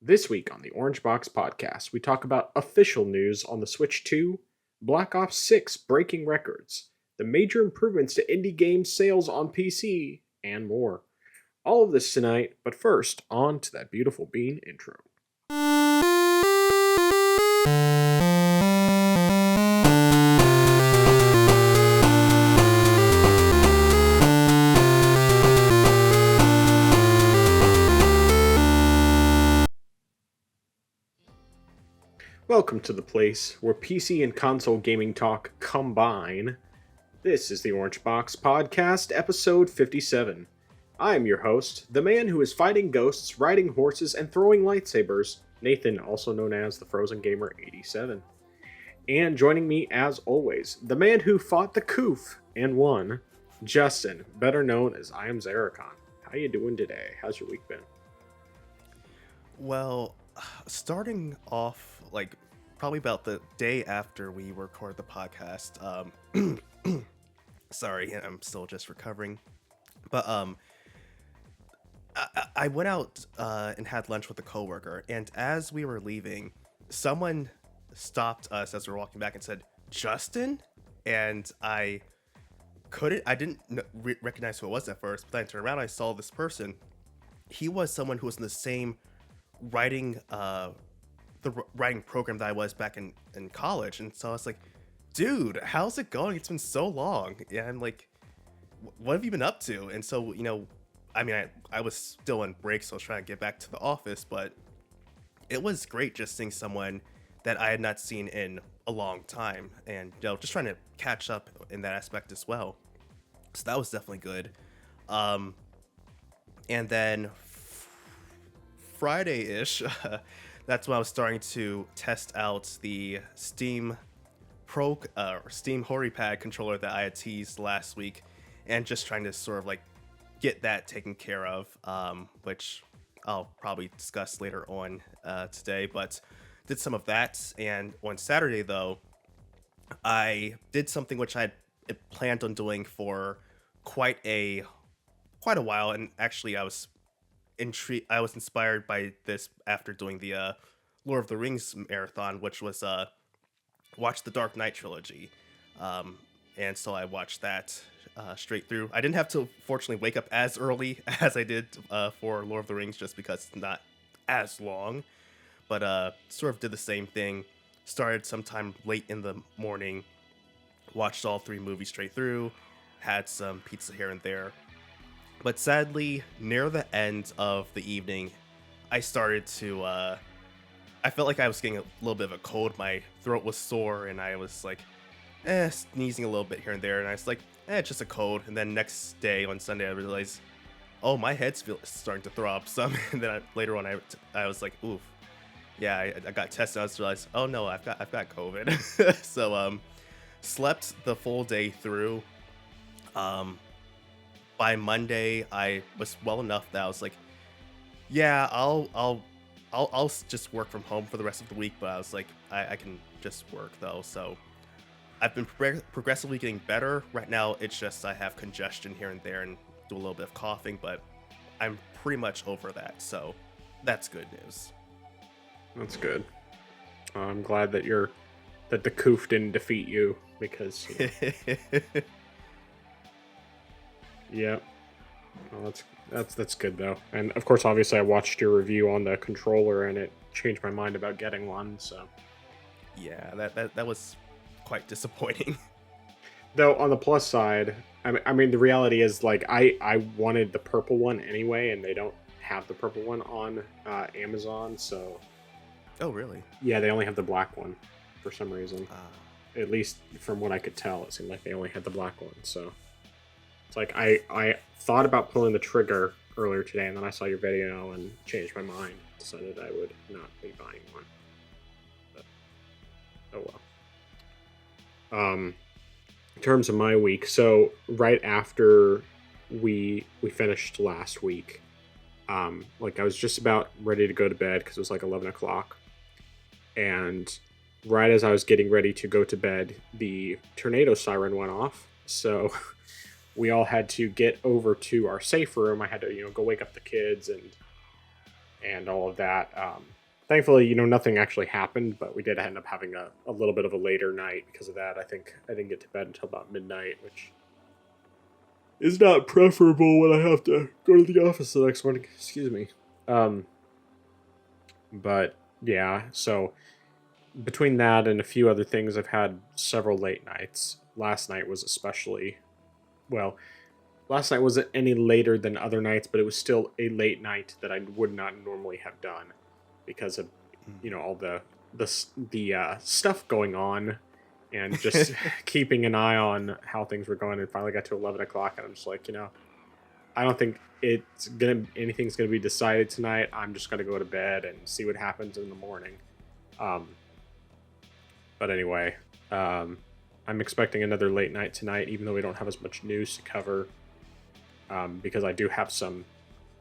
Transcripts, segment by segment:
This week on the Orange Box Podcast, we talk about official news on the Switch 2, Black Ops 6 breaking records, the major improvements to indie game sales on PC, and more. All of this tonight, but first, on to that beautiful bean intro. Welcome to the place where PC and console gaming talk combine. This is the Orange Box Podcast, episode 57. I am your host, the man who is fighting ghosts, riding horses, and throwing lightsabers, Nathan, also known as the Frozen Gamer 87. And joining me, as always, the man who fought the Koof and won, Justin, better known as I Am Zaracon. How you doing today? How's your week been? Well, starting off, probably about the day after we record the podcast, sorry, I'm still just recovering, but I went out and had lunch with a coworker, and as we were leaving, someone stopped us as we were walking back and said, "Justin?" And I didn't recognize who it was at first, but then I turned around, I saw this person. He was someone who was in the same writing writing program that I was back in college, and so I was like, dude, how's it going? It's been so long. Yeah, I'm like, what have you been up to? And so, I was still on break, so I was trying to get back to the office, but it was great just seeing someone that I had not seen in a long time, and just trying to catch up in that aspect as well. So that was definitely good. And then Friday-ish, that's when I was starting to test out the Steam HoriPad controller that I had teased last week, and just trying to sort of get that taken care of, which I'll probably discuss later on today. But did some of that, and on Saturday though, I did something which I had planned on doing for quite a while, and actually I was inspired by this after doing the Lord of the Rings marathon, which was watch the Dark Knight trilogy, and so I watched that straight through. I didn't have to fortunately wake up as early as I did for Lord of the Rings, just because it's not as long, but sort of did the same thing. Started sometime late in the morning, watched all 3 movies straight through, had some pizza here and there. But sadly, near the end of the evening, I started to, I felt like I was getting a little bit of a cold. My throat was sore, and I was sneezing a little bit here and there. And I was like, it's just a cold. And then next day on Sunday, I realized, oh, my head's starting to throw up some. And then later on, I was like, oof. Yeah, I got tested. I was realized, oh no, I've got COVID. So, slept the full day through. By Monday, I was well enough that I was like, yeah, I'll just work from home for the rest of the week. But I was like, I can just work though. So I've been progressively getting better. Right now, it's just I have congestion here and there and do a little bit of coughing, but I'm pretty much over that. So that's good news. That's good. I'm glad that the Koof didn't defeat you, because yeah. Well, that's good though. And of course, obviously, I watched your review on the controller, and it changed my mind about getting one. So yeah, that was quite disappointing. Though on the plus side, I mean, the reality is I wanted the purple one anyway, and they don't have the purple one on Amazon. So oh really? Yeah, they only have the black one for some reason. At least from what I could tell, it seemed like they only had the black one. So it's like I thought about pulling the trigger earlier today, and then I saw your video and changed my mind. Decided I would not be buying one. But oh well. In terms of my week, so right after we finished last week, I was just about ready to go to bed because it was 11 o'clock, and right as I was getting ready to go to bed, the tornado siren went off. So we all had to get over to our safe room. I had to, go wake up the kids and and all of that. Thankfully, nothing actually happened, but we did end up having a little bit of a later night because of that. I think I didn't get to bed until about midnight, which is not preferable when I have to go to the office the next morning. Excuse me. Um, but yeah, so between that and a few other things, I've had several late nights. Last night was especially well. Last night wasn't any later than other nights, but it was still a late night that I would not normally have done because of all the stuff going on and just keeping an eye on how things were going. And finally got to 11 o'clock, and I'm just like, I don't think anything's gonna be decided tonight. I'm just gonna go to bed and see what happens in the morning. Um, but anyway, I'm expecting another late night tonight, even though we don't have as much news to cover. Because I do have some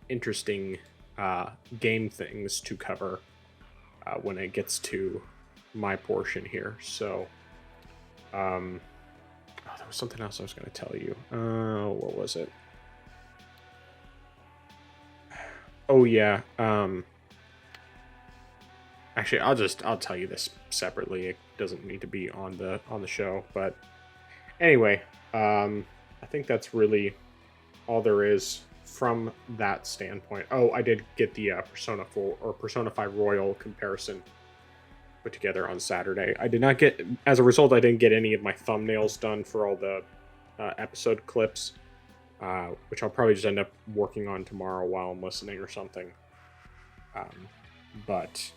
interesting game things to cover when it gets to my portion here. So, there was something else I was going to tell you. What was it? Oh yeah. Actually, I'll tell you this separately. It doesn't need to be on the show, but anyway, I think that's really all there is from that standpoint. Oh, I did get the Persona 4 or Persona 5 Royal comparison put together on Saturday. I did not get, as a result, I didn't get any of my thumbnails done for all the episode clips, which I'll probably just end up working on tomorrow while I'm listening or something. But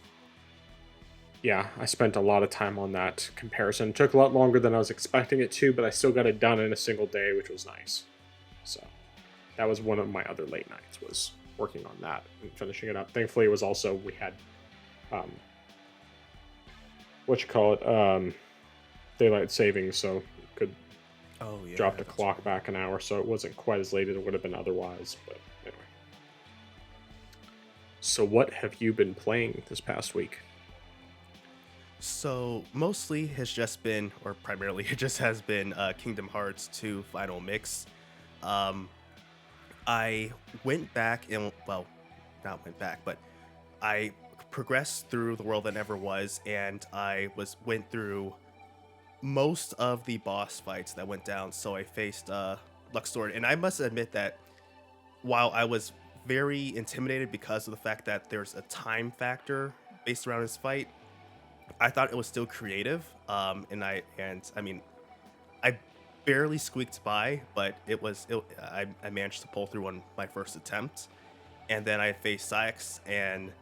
yeah, I spent a lot of time on that comparison. It took a lot longer than I was expecting it to, but I still got it done in a single day, which was nice. So that was one of my other late nights, was working on that and finishing it up. Thankfully, it was also, we had daylight savings, so could drop the clock right. back an hour, so it wasn't quite as late as it would have been otherwise. But anyway, so what have you been playing this past week? So mostly has just been, or primarily it just has been Kingdom Hearts 2 Final Mix. Um, I went back and, well, not went back, but I progressed through the world that never was, and I went through most of the boss fights that went down. So I faced Luxord, and I must admit that while I was very intimidated because of the fact that there's a time factor based around his fight, I thought it was still creative. I mean, I barely squeaked by, but I managed to pull through on my first attempt. And then I faced Sykes, and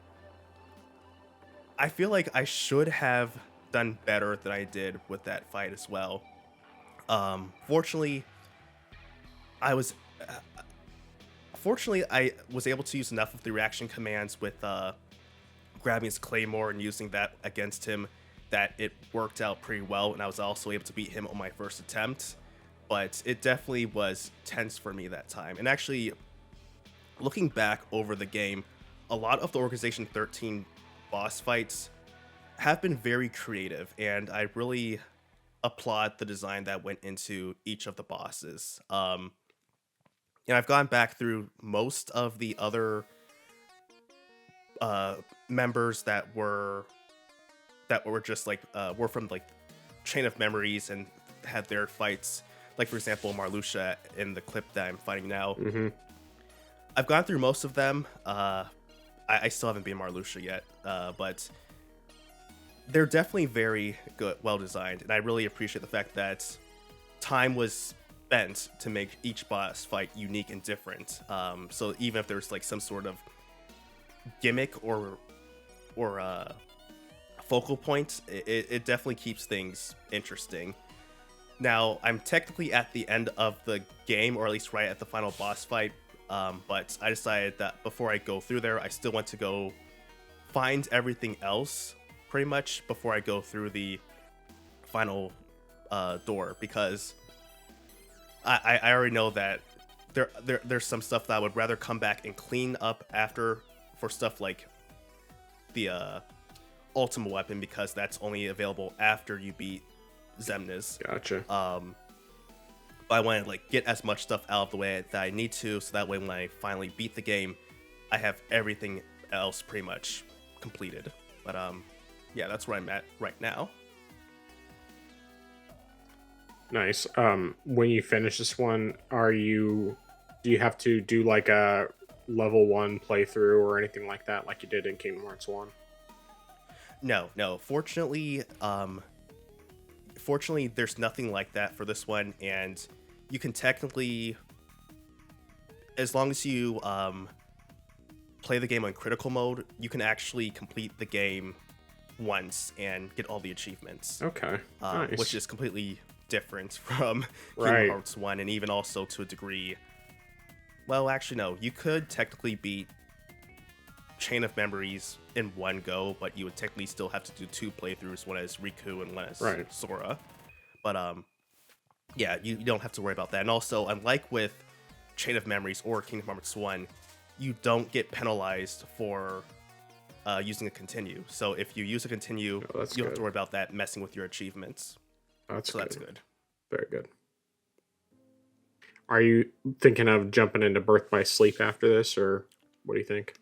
I feel like I should have done better than I did with that fight as well. Fortunately, I was I was able to use enough of the reaction commands with grabbing his claymore and using that against him that it worked out pretty well, and I was also able to beat him on my first attempt. But it definitely was tense for me that time. And actually, looking back over the game, a lot of the Organization 13 boss fights have been very creative, and I really applaud the design that went into each of the bosses. And I've gone back through most of the other members that were just like were from like Chain of Memories and had their fights. Like, for example, Marluxia in the clip that I'm fighting now. Mm-hmm. I've gone through most of them. I still haven't been Marluxia yet, but they're definitely very good, well designed, and I really appreciate the fact that time was spent to make each boss fight unique and different. So even if there's like some sort of gimmick or focal point, it definitely keeps things interesting. Now, I'm technically at the end of the game, or at least right at the final boss fight, but I decided that before I go through there, I still want to go find everything else, pretty much, before I go through the final door, because I already know that there's some stuff that I would rather come back and clean up after, for stuff like the Ultima weapon, because that's only available after you beat Xemnas. Gotcha. But I want to like get as much stuff out of the way that I need to, so that way when I finally beat the game, I have everything else pretty much completed. But yeah, that's where I'm at right now. Nice. When you finish this one, do you have to do like a level 1 playthrough or anything like that, like you did in Kingdom Hearts 1? No. Fortunately, there's nothing like that for this one, and you can technically, as long as you play the game on critical mode, you can actually complete the game once and get all the achievements. Okay. Nice. Which is completely different from Right. Kingdom Hearts 1, and even also to a degree. Well, actually, no. You could technically beat Chain of Memories in one go, but you would technically still have to do 2 playthroughs, one as Riku and one as Sora. But yeah, you don't have to worry about that. And also, unlike with Chain of Memories or Kingdom Hearts 1, you don't get penalized for using a continue. So if you use a continue, you don't have to worry about that messing with your achievements. That's good. Very good. Are you thinking of jumping into Birth by Sleep after this, or what do you think?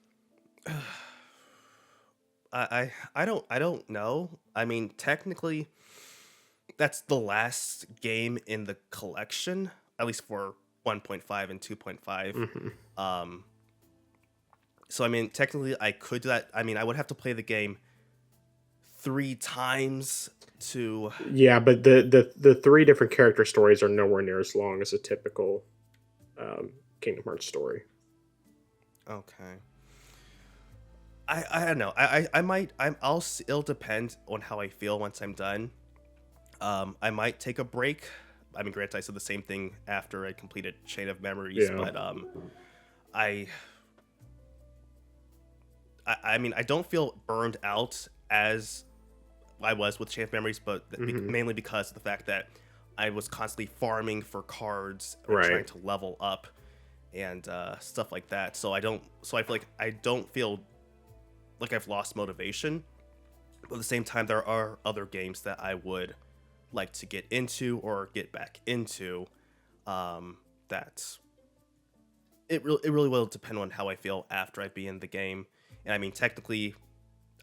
I don't know. I mean, technically, that's the last game in the collection, at least for 1.5 and 2.5. Mm-hmm. So I mean, technically, I could do that. I mean, I would have to play the game 3 times to. Yeah, but the 3 different character stories are nowhere near as long as a typical Kingdom Hearts story. Okay. I don't know. It'll depend on how I feel once I'm done. I might take a break. I mean, granted, I said the same thing after I completed Chain of Memories, but I mean, I don't feel burned out as I was with Chain of Memories, but mainly because of the fact that I was constantly farming for cards and trying to level up and stuff like that. So I feel like I don't feel like I've lost motivation. But at the same time, there are other games that I would like to get into or get back into. That it really will depend on how I feel after I be in the game. And I mean, technically,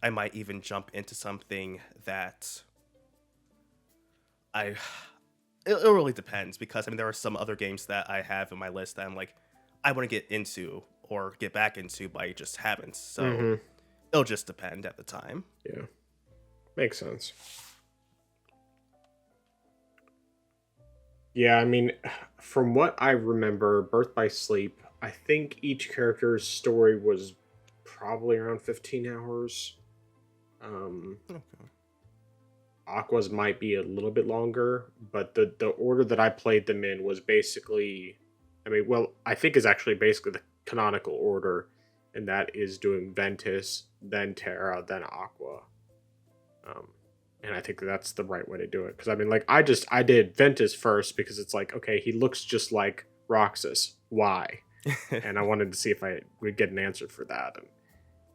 I might even jump into something that it really depends, because I mean, there are some other games that I have in my list that I'm like, I want to get into or get back into, but I just haven't. So it'll just depend at the time. Yeah, makes sense. Yeah, I mean, from what I remember, Birth by Sleep, I think each character's story was probably around 15 hours. Okay. Aqua's might be a little bit longer, but the order that I played them in was basically, I mean, well, I think is actually basically the canonical order, and that is doing Ventus, then Terra, then Aqua. And I think that's the right way to do it. Because I mean, like, I did Ventus first because it's like, okay, he looks just like Roxas. Why? And I wanted to see if I would get an answer for that.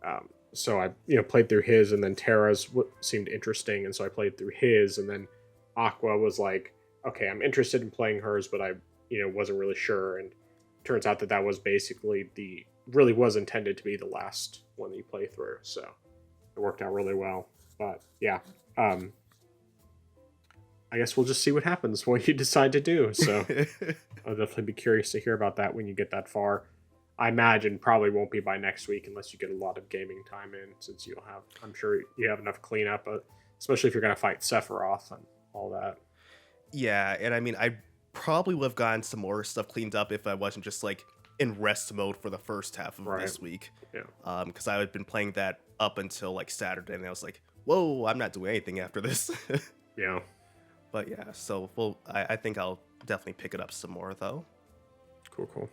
And so I, played through his, and then Terra's seemed interesting, and so I played through his, and then Aqua was like, okay, I'm interested in playing hers, but I, wasn't really sure. And it turns out that was basically really was intended to be the last one that you play through. So it worked out really well. But yeah. I guess we'll just see what happens, what you decide to do. So I'll definitely be curious to hear about that when you get that far. I imagine probably won't be by next week unless you get a lot of gaming time in, since I'm sure you have enough cleanup, especially if you're going to fight Sephiroth and all that. Yeah, and I mean, I probably would have gotten some more stuff cleaned up if I wasn't just like in rest mode for the first half of this week. Yeah. Because I had been playing that up until like Saturday, and I was like, whoa, I'm not doing anything after this. Yeah. But yeah, so I think I'll definitely pick it up some more though. Cool.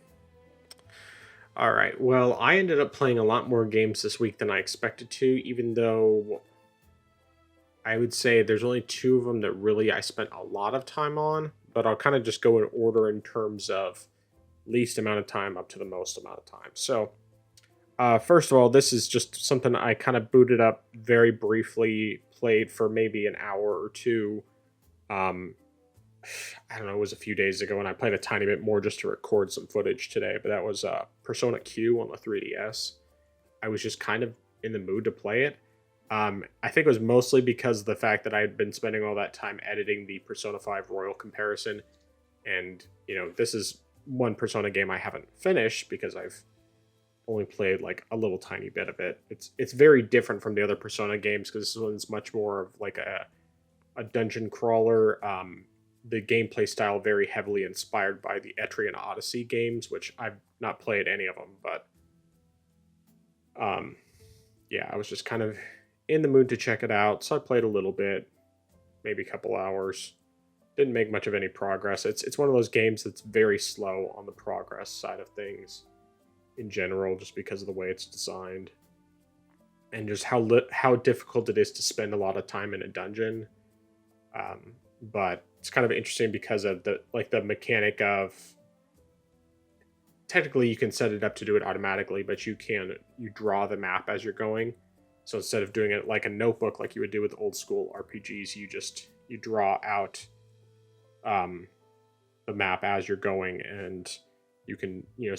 All right. Well, I ended up playing a lot more games this week than I expected to, even though I would say there's only 2 of them that really I spent a lot of time on, but I'll kind of just go in order in terms of least amount of time up to the most amount of time. So, first of all, this is just something I kind of booted up very briefly, played for maybe an hour or 2. I don't know, it was a few days ago, and I played a tiny bit more just to record some footage today, but that was Persona Q on the 3DS. I was just kind of in the mood to play it. I think it was mostly because of the fact that I had been spending all that time editing the Persona 5 Royal comparison. And, this is one Persona game I haven't finished because I've only played like a little tiny bit of it. It's very different from the other Persona games because this one's much more of like a dungeon crawler. The gameplay style very heavily inspired by the Etrian Odyssey games, which I've not played any of them, but yeah, I was just kind of in the mood to check it out, so I played a little bit, maybe a couple hours. Didn't make much of any progress. It's one of those games that's very slow on the progress side of things in general, just because of the way it's designed, and just how difficult it is to spend a lot of time in a dungeon. But it's kind of interesting because of the mechanic of, technically you can set it up to do it automatically, but you draw the map as you're going. So instead of doing it like a notebook like you would do with old school RPGs, you draw out the map as you're going, and you can you're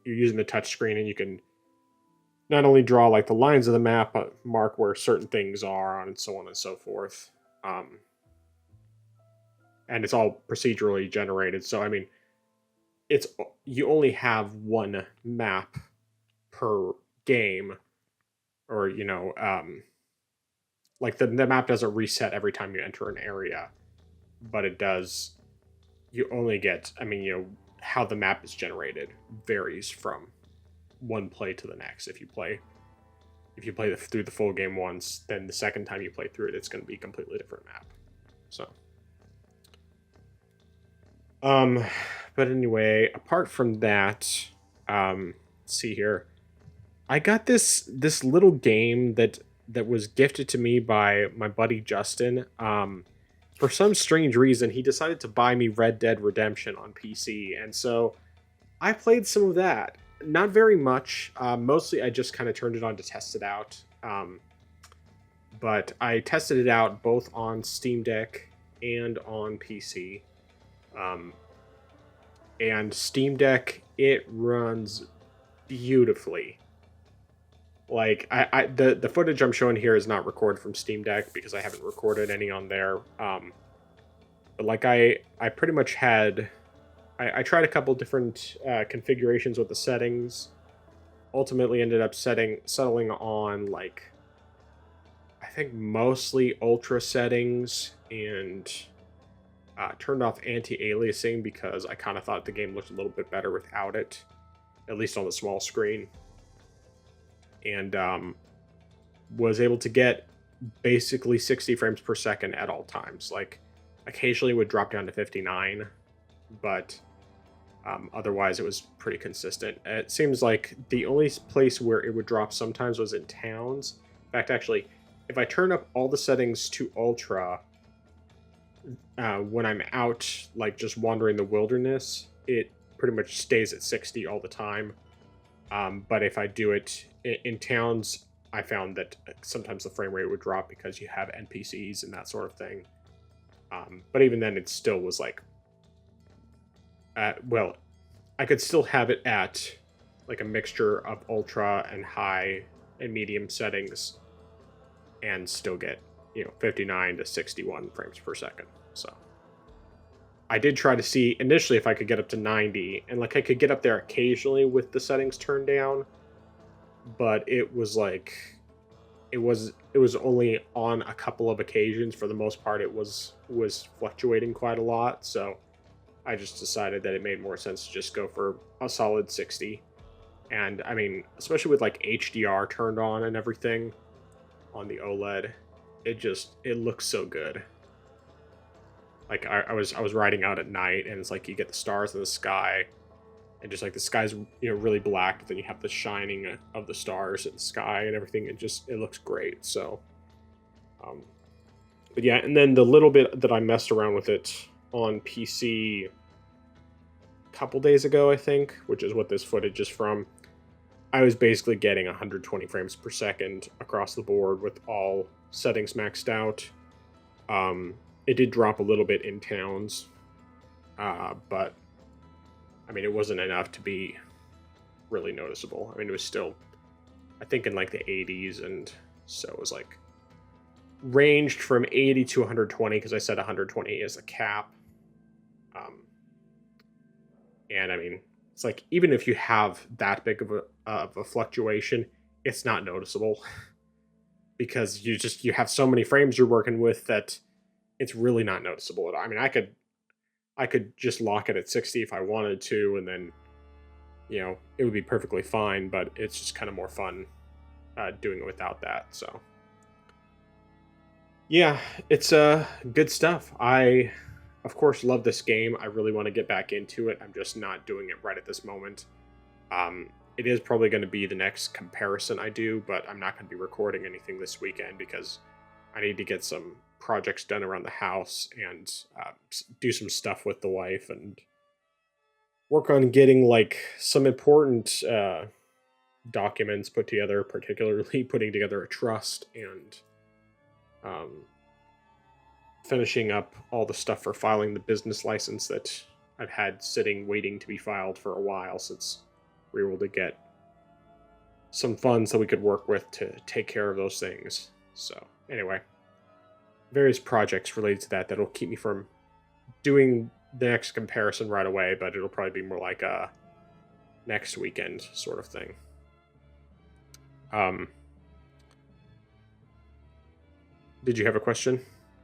using the touch screen, and you can not only draw like the lines of the map, but mark where certain things are on, and so on and so forth. And it's all procedurally generated. So I mean, you only have one map per game, or like the map doesn't reset every time you enter an area, but it does. You only get, how the map is generated varies from one play to the next. If you play through the full game once, then the second time you play through it, it's going to be a completely different map. So, but anyway, apart from that, let's see here. I got this little game that was gifted to me by my buddy Justin. For some strange reason, he decided to buy me Red Dead Redemption on PC, and so I played some of that. Not very much. Mostly, I just kind of turned it on to test it out. But I tested it out both on Steam Deck and on PC. And Steam Deck, it runs beautifully. Like the footage I'm showing here is not recorded from Steam Deck because I haven't recorded any on there. But like I pretty much had, I tried a couple different configurations with the settings. Ultimately ended up settling on like, I think mostly ultra settings, and turned off anti-aliasing because I kind of thought the game looked a little bit better without it, at least on the small screen. And was able to get basically 60 frames per second at all times. Like, occasionally it would drop down to 59, but otherwise it was pretty consistent. It seems like the only place where it would drop sometimes was in towns. In fact, actually, if I turn up all the settings to ultra, when I'm out, like just wandering the wilderness, it pretty much stays at 60 all the time. But if I do it in towns, I found that sometimes the frame rate would drop because you have NPCs and that sort of thing. But even then, it still was like, well, I could still have it at like a mixture of ultra and high and medium settings and still get, 59 to 61 frames per second. So I did try to see initially if I could get up to 90, and like I could get up there occasionally with the settings turned down, but it was like it was only on a couple of occasions. For the most part, it was fluctuating quite a lot, so I just decided that it made more sense to just go for a solid 60. And I mean, especially with like HDR turned on and everything on the OLED, it looks so good. Like I was riding out at night, and it's like you get the stars in the sky, and just like the sky's really black, but then you have the shining of the stars in the sky and everything. It looks great. So, but yeah, and then the little bit that I messed around with it on PC a couple days ago, I think, which is what this footage is from, I was basically getting 120 frames per second across the board with all settings maxed out. It did drop a little bit in towns, but I mean, it wasn't enough to be really noticeable. I mean, it was still I think in like the 80s, and so it was like ranged from 80 to 120 because I said 120 is a cap. Um, and I mean, it's like even if you have that big of a fluctuation, it's not noticeable because you have so many frames you're working with that it's really not noticeable at all. I mean, I could just lock it at 60 if I wanted to, and then it would be perfectly fine. But it's just kind of more fun doing it without that. So yeah, it's good stuff. I of course love this game. I really want to get back into it. I'm just not doing it right at this moment. Um, it is probably going to be the next comparison I do, but I'm not going to be recording anything this weekend because I need to get some projects done around the house and do some stuff with the wife and work on getting like some important documents put together, particularly putting together a trust and um, finishing up all the stuff for filing the business license that I've had sitting waiting to be filed for a while since we were able to get some funds that we could work with to take care of those things. So anyway, various projects related to that that'll keep me from doing the next comparison right away, but it'll probably be more like a next weekend sort of thing. Um, did you have a question?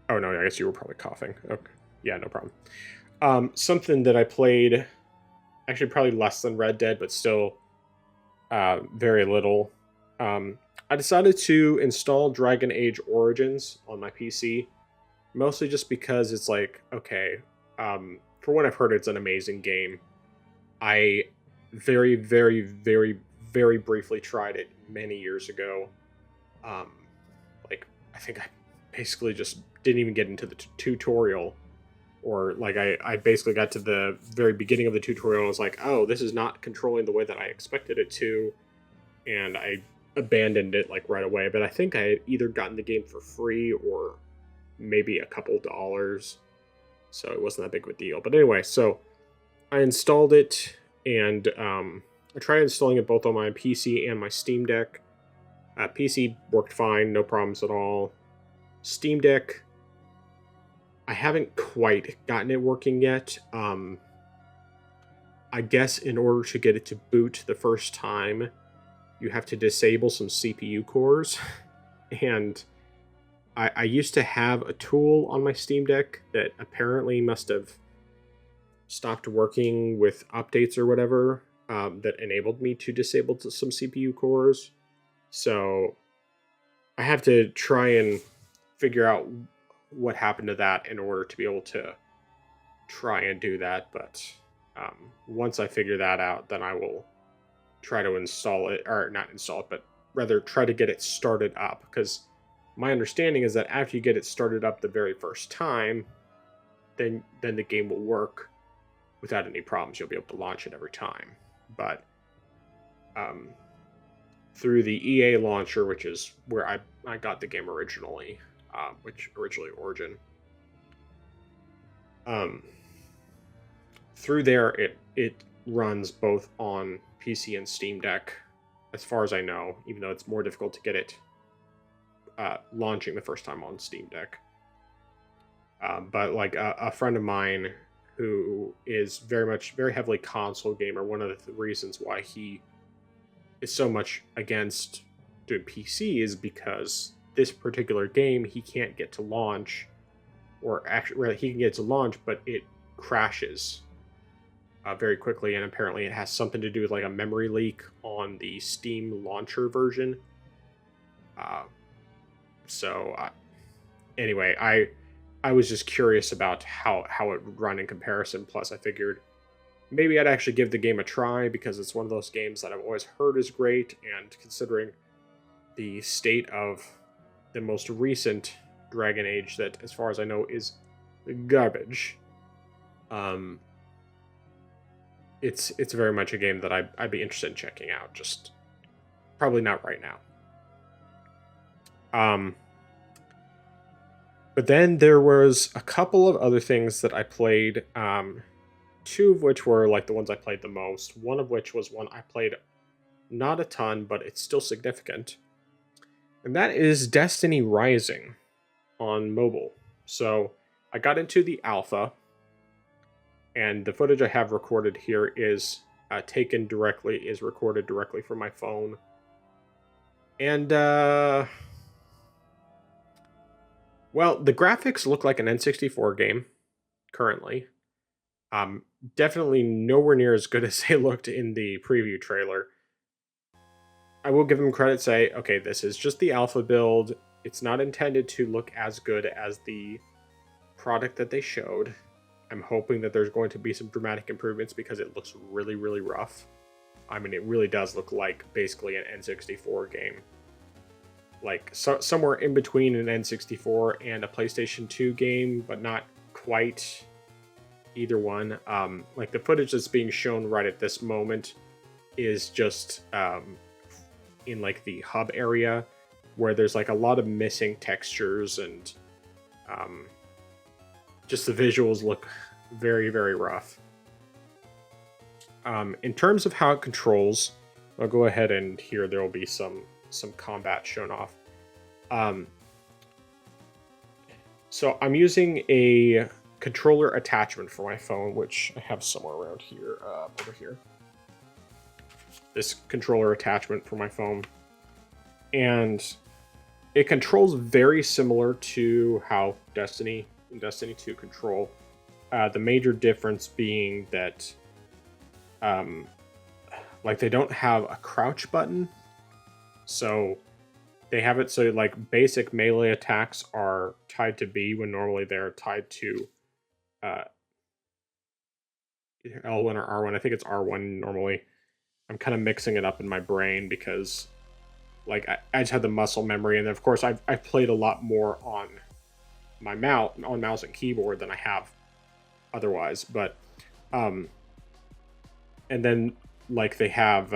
Oh no, I guess you were probably coughing. Okay, yeah, no problem. Something that I played, actually probably less than Red Dead, but still very little. I decided to install Dragon Age Origins on my PC, mostly just because it's like, okay, for what I've heard, it's an amazing game. I very, very, very, very briefly tried it many years ago. Um, like, I think I basically just didn't even get into the tutorial, or like I basically got to the very beginning of the tutorial and was like, oh, this is not controlling the way that I expected it to, and I abandoned it like right away. But I think I had either gotten the game for free or maybe a couple dollars, so it wasn't that big of a deal. But anyway, so I installed it, and I tried installing it both on my PC and my Steam Deck. PC worked fine, no problems at all. Steam Deck, I haven't quite gotten it working yet. I guess in order to get it to boot the first time, you have to disable some CPU cores. And I used to have a tool on my Steam Deck that apparently must have stopped working with updates or whatever, that enabled me to disable some CPU cores. So I have to try and figure out what happened to that in order to be able to try and do that. But once I figure that out, then I will try to install it, or not install it, but rather try to get it started up. Because my understanding is that after you get it started up the very first time, then the game will work without any problems. You'll be able to launch it every time. But through the EA launcher, which is where I got the game originally, which originally Origin. Through there, it runs both on PC and Steam Deck, as far as I know, even though it's more difficult to get it launching the first time on Steam Deck. But like a friend of mine who is very heavily console gamer, one of the reasons why he is so much against doing PC is because this particular game he can't get to launch, or actually he can get to launch, but it crashes very quickly, and apparently it has something to do with like a memory leak on the Steam launcher version. Anyway, I was just curious about how it would run in comparison. Plus, I figured maybe I'd actually give the game a try because it's one of those games that I've always heard is great, and considering the state of the most recent Dragon Age, that, as far as I know, is garbage. It's very much a game that I'd be interested in checking out. Just probably not right now. But then there was a couple of other things that I played. Two of which were like the ones I played the most. One of which was one I played not a ton, but it's still significant. And that is Destiny Rising on mobile. So I got into the alpha, and the footage I have recorded here is recorded directly from my phone. And well, the graphics look like an N64 game currently. Definitely nowhere near as good as they looked in the preview trailer. I will give them credit, say, okay, this is just the alpha build. It's not intended to look as good as the product that they showed. I'm hoping that there's going to be some dramatic improvements because it looks really, really rough. I mean, it really does look like basically an N64 game. Like somewhere in between an N64 and a PlayStation 2 game, but not quite either one. Like the footage that's being shown right at this moment is just in like the hub area where there's like a lot of missing textures and just the visuals look very, very rough. In terms of how it controls, I'll go ahead and here there will be some combat shown off. So I'm using a controller attachment for my phone, which I have somewhere around here, over here. This controller attachment for my phone. And it controls very similar to how Destiny 2 control. The major difference being that like they don't have a crouch button. So they have it so like basic melee attacks are tied to B when normally they're tied to either L1 or R1. I think it's R1 normally. I'm kind of mixing it up in my brain because like I just have the muscle memory, and then of course I've played a lot more on my mouse and keyboard than I have otherwise. But and then like they have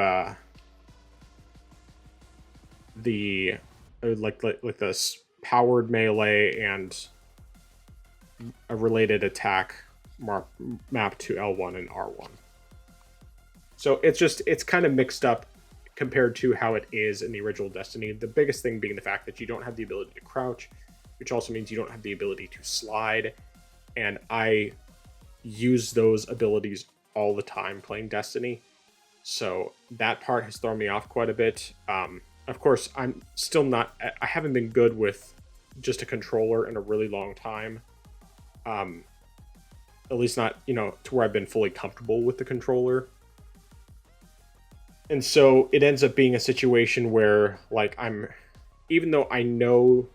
the like this powered melee and a related attack map to L1 and R1. So it's kind of mixed up compared to how it is in the original Destiny. The biggest thing being the fact that you don't have the ability to crouch, which also means you don't have the ability to slide. And I use those abilities all the time playing Destiny. So that part has thrown me off quite a bit. Of course, I haven't been good with just a controller in a really long time. At least not, to where I've been fully comfortable with the controller. And so it ends up being a situation where, like, even though I know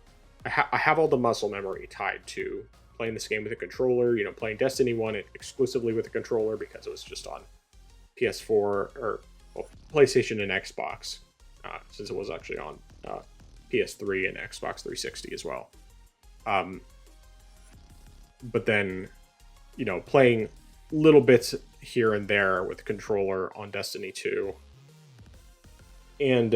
I have all the muscle memory tied to playing this game with a controller, playing Destiny 1 exclusively with a controller because it was just on PS4 or PlayStation and Xbox, since it was actually on PS3 and Xbox 360 as well. But then, playing little bits here and there with the controller on Destiny 2. And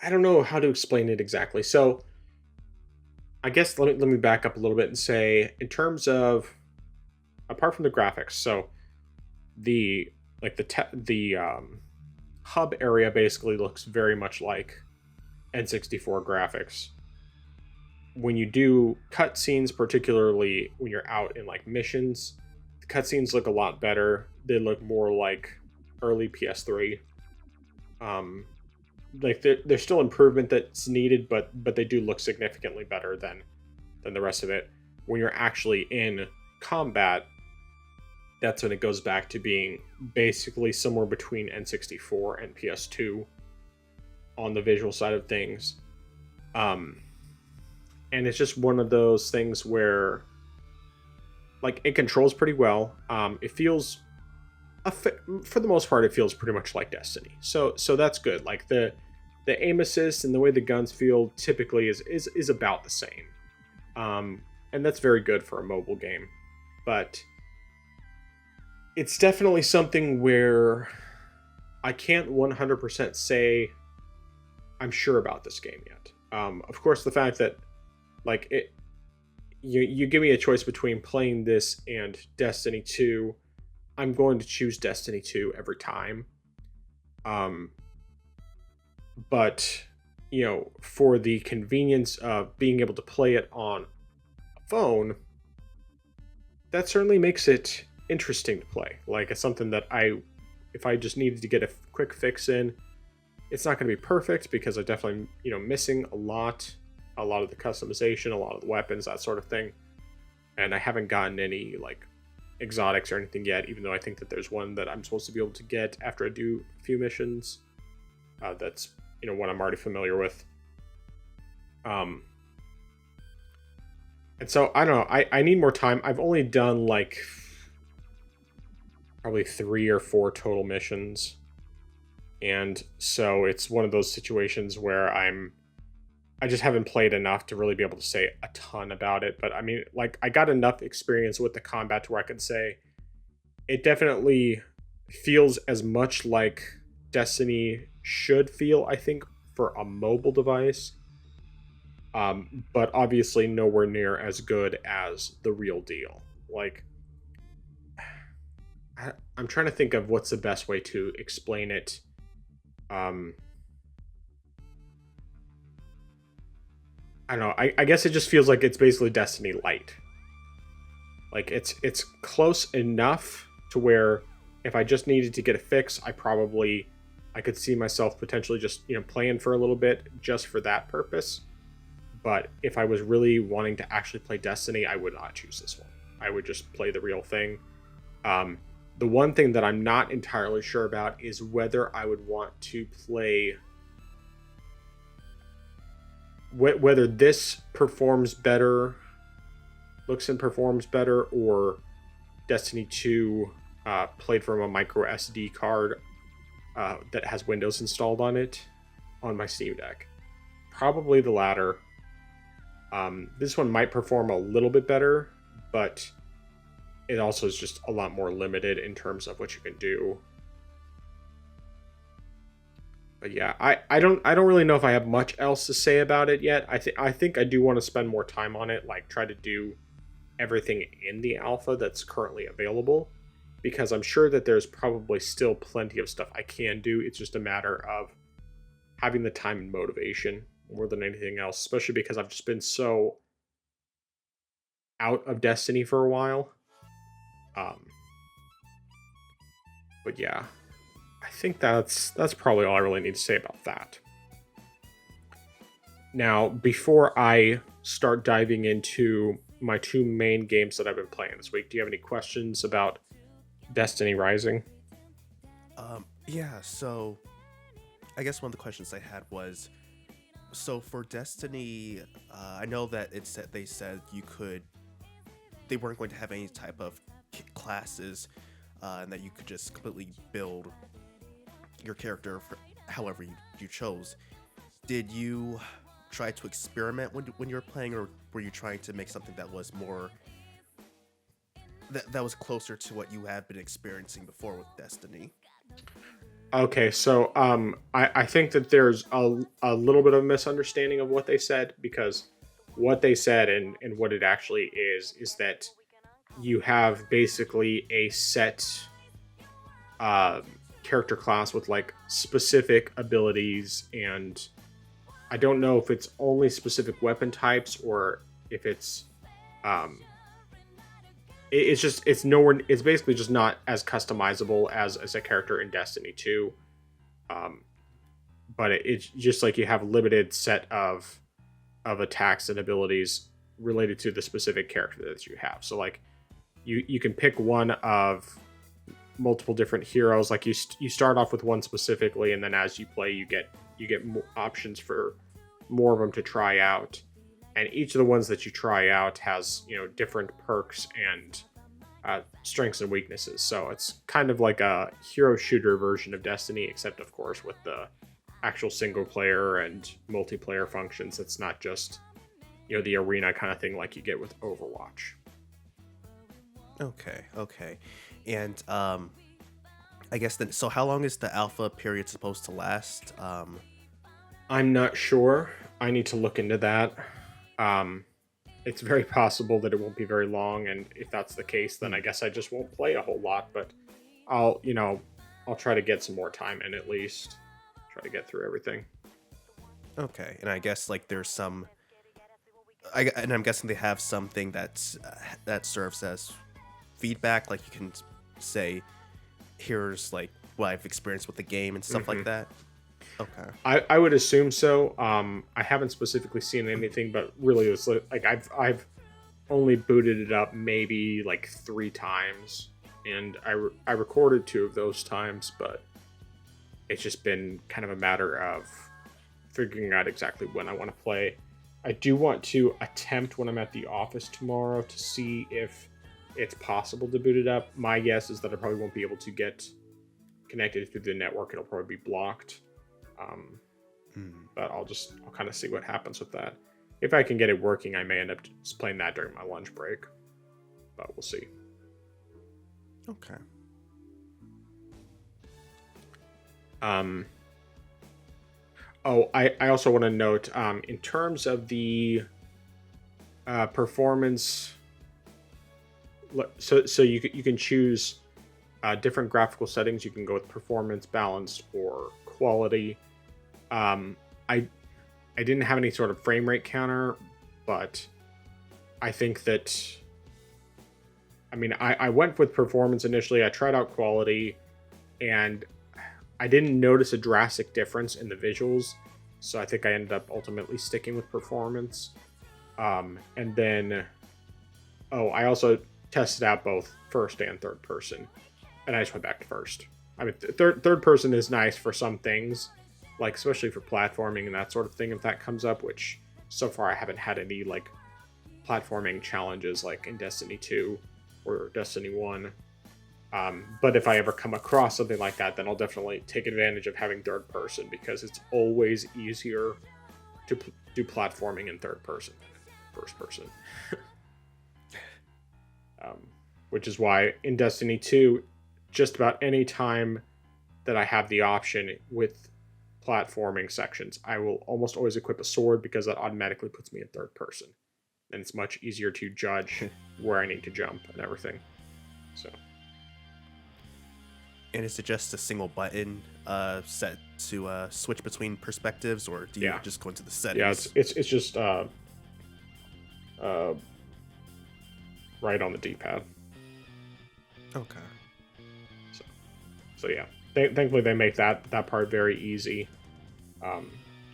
I don't know how to explain it exactly. So I guess let me back up a little bit and say, in terms of, apart from the graphics, so the hub area basically looks very much like N64 graphics. When you do cutscenes, particularly when you're out in like missions, the cutscenes look a lot better. They look more like early PS3. Like there's still improvement that's needed, but they do look significantly better than the rest of it. When you're actually in combat, that's when it goes back to being basically somewhere between N64 and PS2 on the visual side of things. And it's just one of those things where, like, it controls pretty well. It feels, for the most part, it feels pretty much like Destiny. So that's good. Like the aim assist and the way the guns feel typically is about the same. And that's very good for a mobile game. But it's definitely something where I can't 100% say I'm sure about this game yet. Of course, the fact that like you give me a choice between playing this and Destiny 2, I'm going to choose Destiny 2 every time. Um, but for the convenience of being able to play it on a phone, that certainly makes it interesting to play. Like, it's something that if I just needed to get a quick fix in, it's not going to be perfect because I definitely, missing a lot of the customization, a lot of the weapons, that sort of thing. And I haven't gotten any like exotics or anything yet, even though I think that there's one that I'm supposed to be able to get after I do a few missions. That's one I'm already familiar with. And so I don't know. I need more time. I've only done like probably 3 or 4 total missions. And so it's one of those situations where I just haven't played enough to really be able to say a ton about it. But I mean, like, I got enough experience with the combat to where I can say it definitely feels as much like Destiny should feel, I think, for a mobile device. But obviously nowhere near as good as the real deal. Like, I'm trying to think of what's the best way to explain it. I don't know. I guess it just feels like it's basically Destiny Light. Like, it's close enough to where if I just needed to get a fix, I could see myself potentially just playing for a little bit just for that purpose. But if I was really wanting to actually play Destiny, I would not choose this one. I would just play the real thing. The one thing that I'm not entirely sure about is whether I would want to play... whether this performs better, looks and performs better, or Destiny 2 played from a micro SD card that has Windows installed on it on my Steam Deck. Probably the latter. This one might perform a little bit better, but it also is just a lot more limited in terms of what you can do. But yeah, I don't really know if I have much else to say about it yet. I think I do want to spend more time on it, like try to do everything in the alpha that's currently available, because I'm sure that there's probably still plenty of stuff I can do. It's just a matter of having the time and motivation more than anything else, especially because I've just been so out of Destiny for a while. But yeah, I think that's probably all I really need to say about that. Now, before I start diving into my 2 main games that I've been playing this week, do you have any questions about Destiny Rising? Yeah, so I guess one of the questions I had was, so for Destiny, I know that they said they weren't going to have any type of classes, and that you could just completely build your character for however you chose. Did you try to experiment when you were playing, or were you trying to make something that was more that was closer to what you have been experiencing before with Destiny? Okay, so I think that there's a little bit of a misunderstanding of what they said, because what they said and what it actually is that you have basically a set character class with like specific abilities, and I don't know if it's only specific weapon types or if it's it's basically just not as customizable as a character in Destiny 2. But it's just like you have a limited set of attacks and abilities related to the specific character that you have. So like you can pick one of multiple different heroes. Like you start off with one specifically, and then as you play, you get more options for more of them to try out. And each of the ones that you try out has different perks and strengths and weaknesses. So it's kind of like a hero shooter version of Destiny, except of course with the actual single player and multiplayer functions. It's not just the arena kind of thing like you get with Overwatch. Okay. And I guess then, so how long is the alpha period supposed to last? I'm not sure. I need to look into that. It's very possible that it won't be very long, and if that's the case, then I guess I just won't play a whole lot. But I'll try to get some more time in at least. Try to get through everything. Okay, and I guess like there's some, and I'm guessing they have something that serves as feedback. Like you can say, here's like what I've experienced with the game and stuff Hmm. like that. Okay. I would assume so. I haven't specifically seen anything, but really, it's like I've only booted it up maybe like 3 times, and I recorded 2 of those times, but it's just been kind of a matter of figuring out exactly when I want to play. I do want to attempt when I'm at the office tomorrow to see if it's possible to boot it up. My guess is that I probably won't be able to get connected through the network. It'll probably be blocked. Um, Hmm. but I'll kind of see what happens with that. If I can get it working, I may end up just playing that during my lunch break. But we'll see. Okay. Um, I also want to note, in terms of the performance, so you can choose different graphical settings. You can go with performance, balanced, or quality. Um, I I didn't have any sort of frame rate counter, but I think that I went with performance initially. I tried out quality, and I didn't notice a drastic difference in the visuals, so I think I ended up ultimately sticking with performance. And then, I also tested out both first and third person, and I just went back to first. I mean, third person is nice for some things, like especially for platforming and that sort of thing. If that comes up, which so far I haven't had any like platforming challenges like in Destiny 2 or Destiny 1. But if I ever come across something like that, then I'll definitely take advantage of having third person because it's always easier to do platforming in third person than in first person. um, which is why in Destiny 2, just about any time that I have the option with platforming sections, I will almost always equip a sword because that automatically puts me in third person. And it's much easier to judge where I need to jump and everything. So. And is it just a single button set to switch between perspectives, or do you Yeah, just go into the yeah, settings? it's just uh, right on the D-pad. Okay. So, so yeah, thankfully they make that part very easy. Um,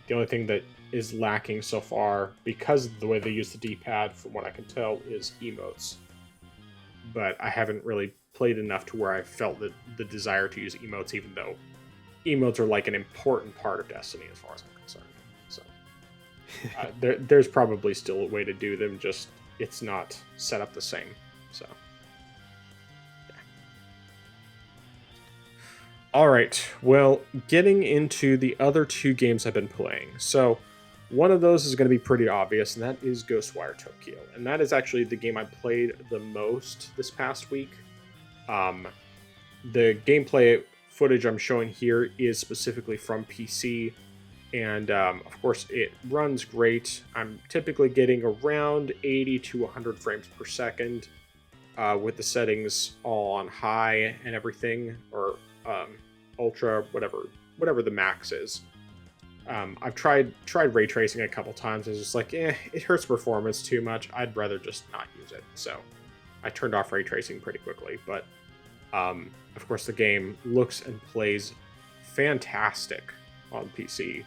the only thing that is lacking so far, because of the way they use the D-pad, from what I can tell, is emotes. But I haven't really played enough to where I felt the desire to use emotes, even though emotes are like an important part of Destiny as far as I'm concerned. So there's probably still a way to do them, just it's not set up the same. So yeah. All right. Well, getting into the other 2 games I've been playing. So one of those is going to be pretty obvious, and that is Ghostwire Tokyo. And that is actually the game I played the most this past week. Um, the gameplay footage I'm showing here is specifically from PC, and of course it runs great. I'm typically getting around 80 to 100 frames per second with the settings all on high and everything, or ultra, whatever the max is. I've tried ray tracing a couple times. It's just like, it hurts performance too much. I'd rather just not use it. So I turned off ray tracing pretty quickly. But of course, the game looks and plays fantastic on PC.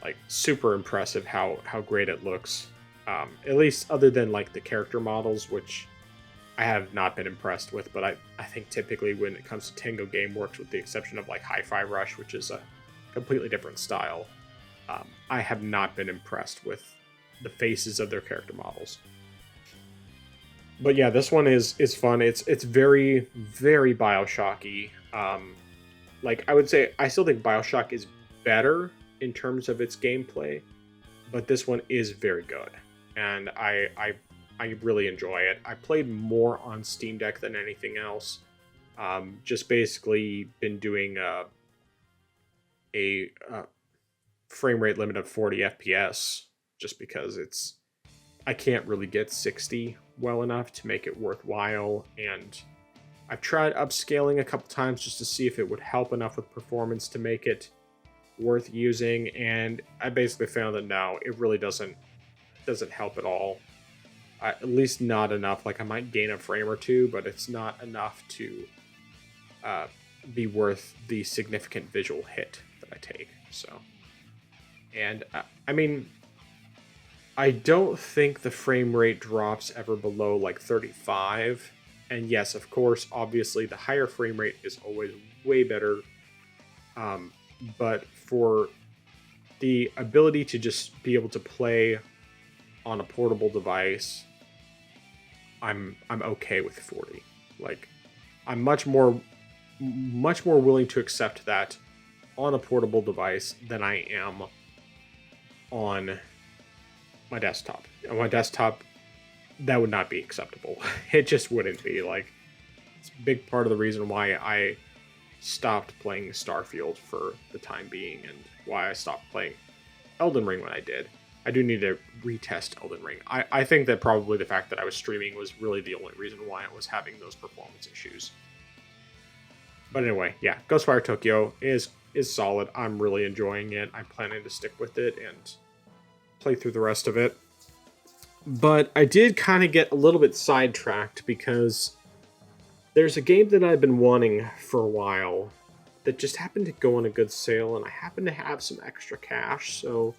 Like super impressive how great it looks. At least other than like the character models, which I have not been impressed with. But I think typically when it comes to Tango Gameworks, with the exception of like Hi-Fi Rush, which is a completely different style, I have not been impressed with the faces of their character models. But yeah, this one is fun. It's very very BioShocky. Like I would say, I still think BioShock is better in terms of its gameplay, but this one is very good, and I really enjoy it. I played more on Steam Deck than anything else. Just basically been doing a frame rate limit of 40 FPS, just because I can't really get 60 well enough to make it worthwhile, and I've tried upscaling a couple times just to see if it would help enough with performance to make it worth using, and I basically found that no, it really doesn't help at all. At least not enough. Like I might gain a frame or two, but it's not enough to uh, be worth the significant visual hit that I take. So, and I mean, I don't think the frame rate drops ever below like 35. And yes, of course, obviously, the higher frame rate is always way better. Um, but for the ability to just be able to play on a portable device, I'm okay with 40. Like, I'm much more willing to accept that on a portable device than I am on my desktop. On my desktop, that would not be acceptable. It just wouldn't be. Like, it's a big part of the reason why I stopped playing Starfield for the time being, and why I stopped playing Elden Ring when I did. I do need to retest Elden Ring. I think that probably the fact that I was streaming was really the only reason why I was having those performance issues. But anyway, yeah, Ghostwire Tokyo is solid. I'm really enjoying it. I'm planning to stick with it and play through the rest of it. But I did kind of get a little bit sidetracked because there's a game that I've been wanting for a while that just happened to go on a good sale, and I happen to have some extra cash, so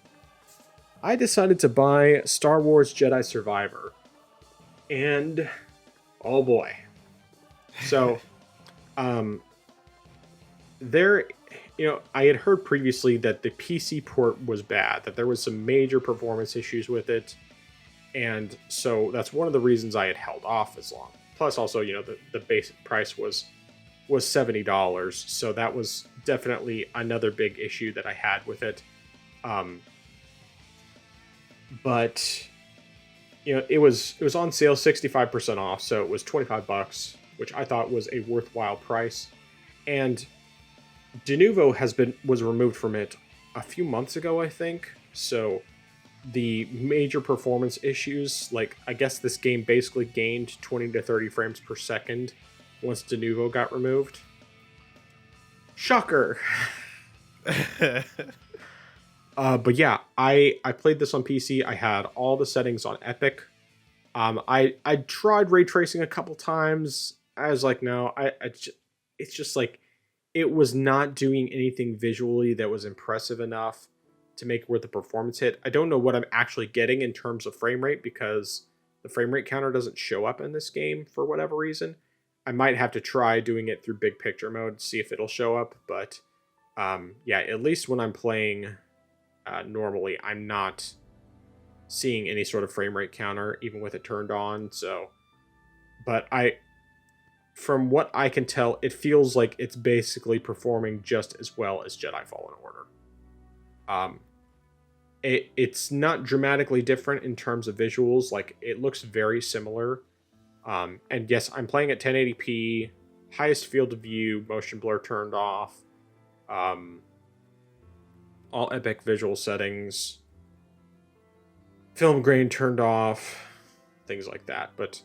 I decided to buy Star Wars Jedi Survivor. And oh boy. So there, I had heard previously that the PC port was bad, that there was some major performance issues with it. And so that's one of the reasons I had held off as long. Plus also, the basic price was $70. So that was definitely another big issue that I had with it. But it was on sale 65% off, so it was $25, which I thought was a worthwhile price. And Denuvo was removed from it a few months ago, I think. So the major performance issues, like I guess this game basically gained 20 to 30 frames per second once Denuvo got removed. Shocker. But yeah, I played this on PC. I had all the settings on Epic. I tried ray tracing a couple times. I was like, no, it's just like it was not doing anything visually that was impressive enough to make worth the performance hit. I don't know what I'm actually getting in terms of frame rate because the frame rate counter doesn't show up in this game for whatever reason. I might have to try doing it through big picture mode to see if it'll show up. But yeah, at least when I'm playing normally, I'm not seeing any sort of frame rate counter, even with it turned on. So, but from what I can tell, it feels like it's basically performing just as well as Jedi Fallen Order. It's not dramatically different in terms of visuals. Like, it looks very similar. And yes, I'm playing at 1080p, highest field of view, motion blur turned off, all epic visual settings, film grain turned off, things like that. But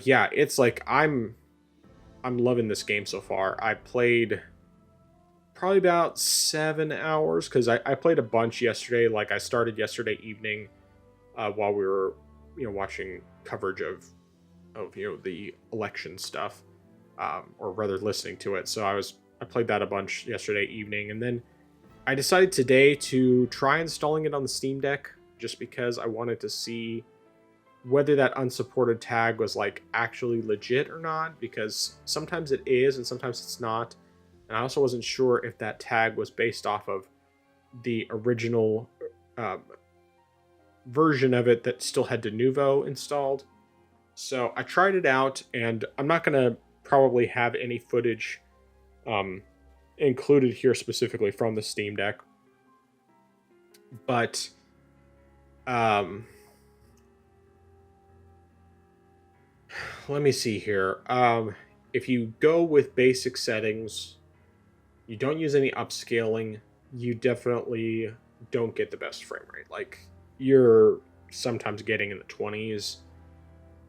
yeah, it's like I'm loving this game so far. I played probably about 7 hours because I played a bunch yesterday. Like, I started yesterday evening while we were watching coverage of the election stuff, or rather listening to it. So I played that a bunch yesterday evening, and then I decided today to try installing it on the Steam Deck just because I wanted to see whether that unsupported tag was like actually legit or not, because sometimes it is and sometimes it's not. And I also wasn't sure if that tag was based off of the original version of it that still had Denuvo installed. So I tried it out, and I'm not going to probably have any footage included here specifically from the Steam Deck. But let me see here. If you go with basic settings, you don't use any upscaling, you definitely don't get the best frame rate. Like, you're sometimes getting in the 20s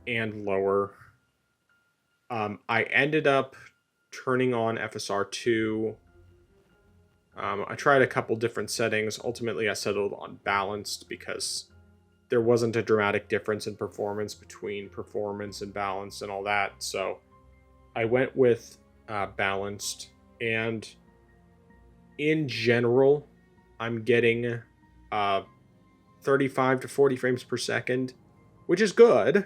and lower. I ended up turning on FSR2. I tried a couple different settings. Ultimately, I settled on balanced because there wasn't a dramatic difference in performance between performance and balance and all that. So I went with balanced. And in general, I'm getting 35 to 40 frames per second, which is good.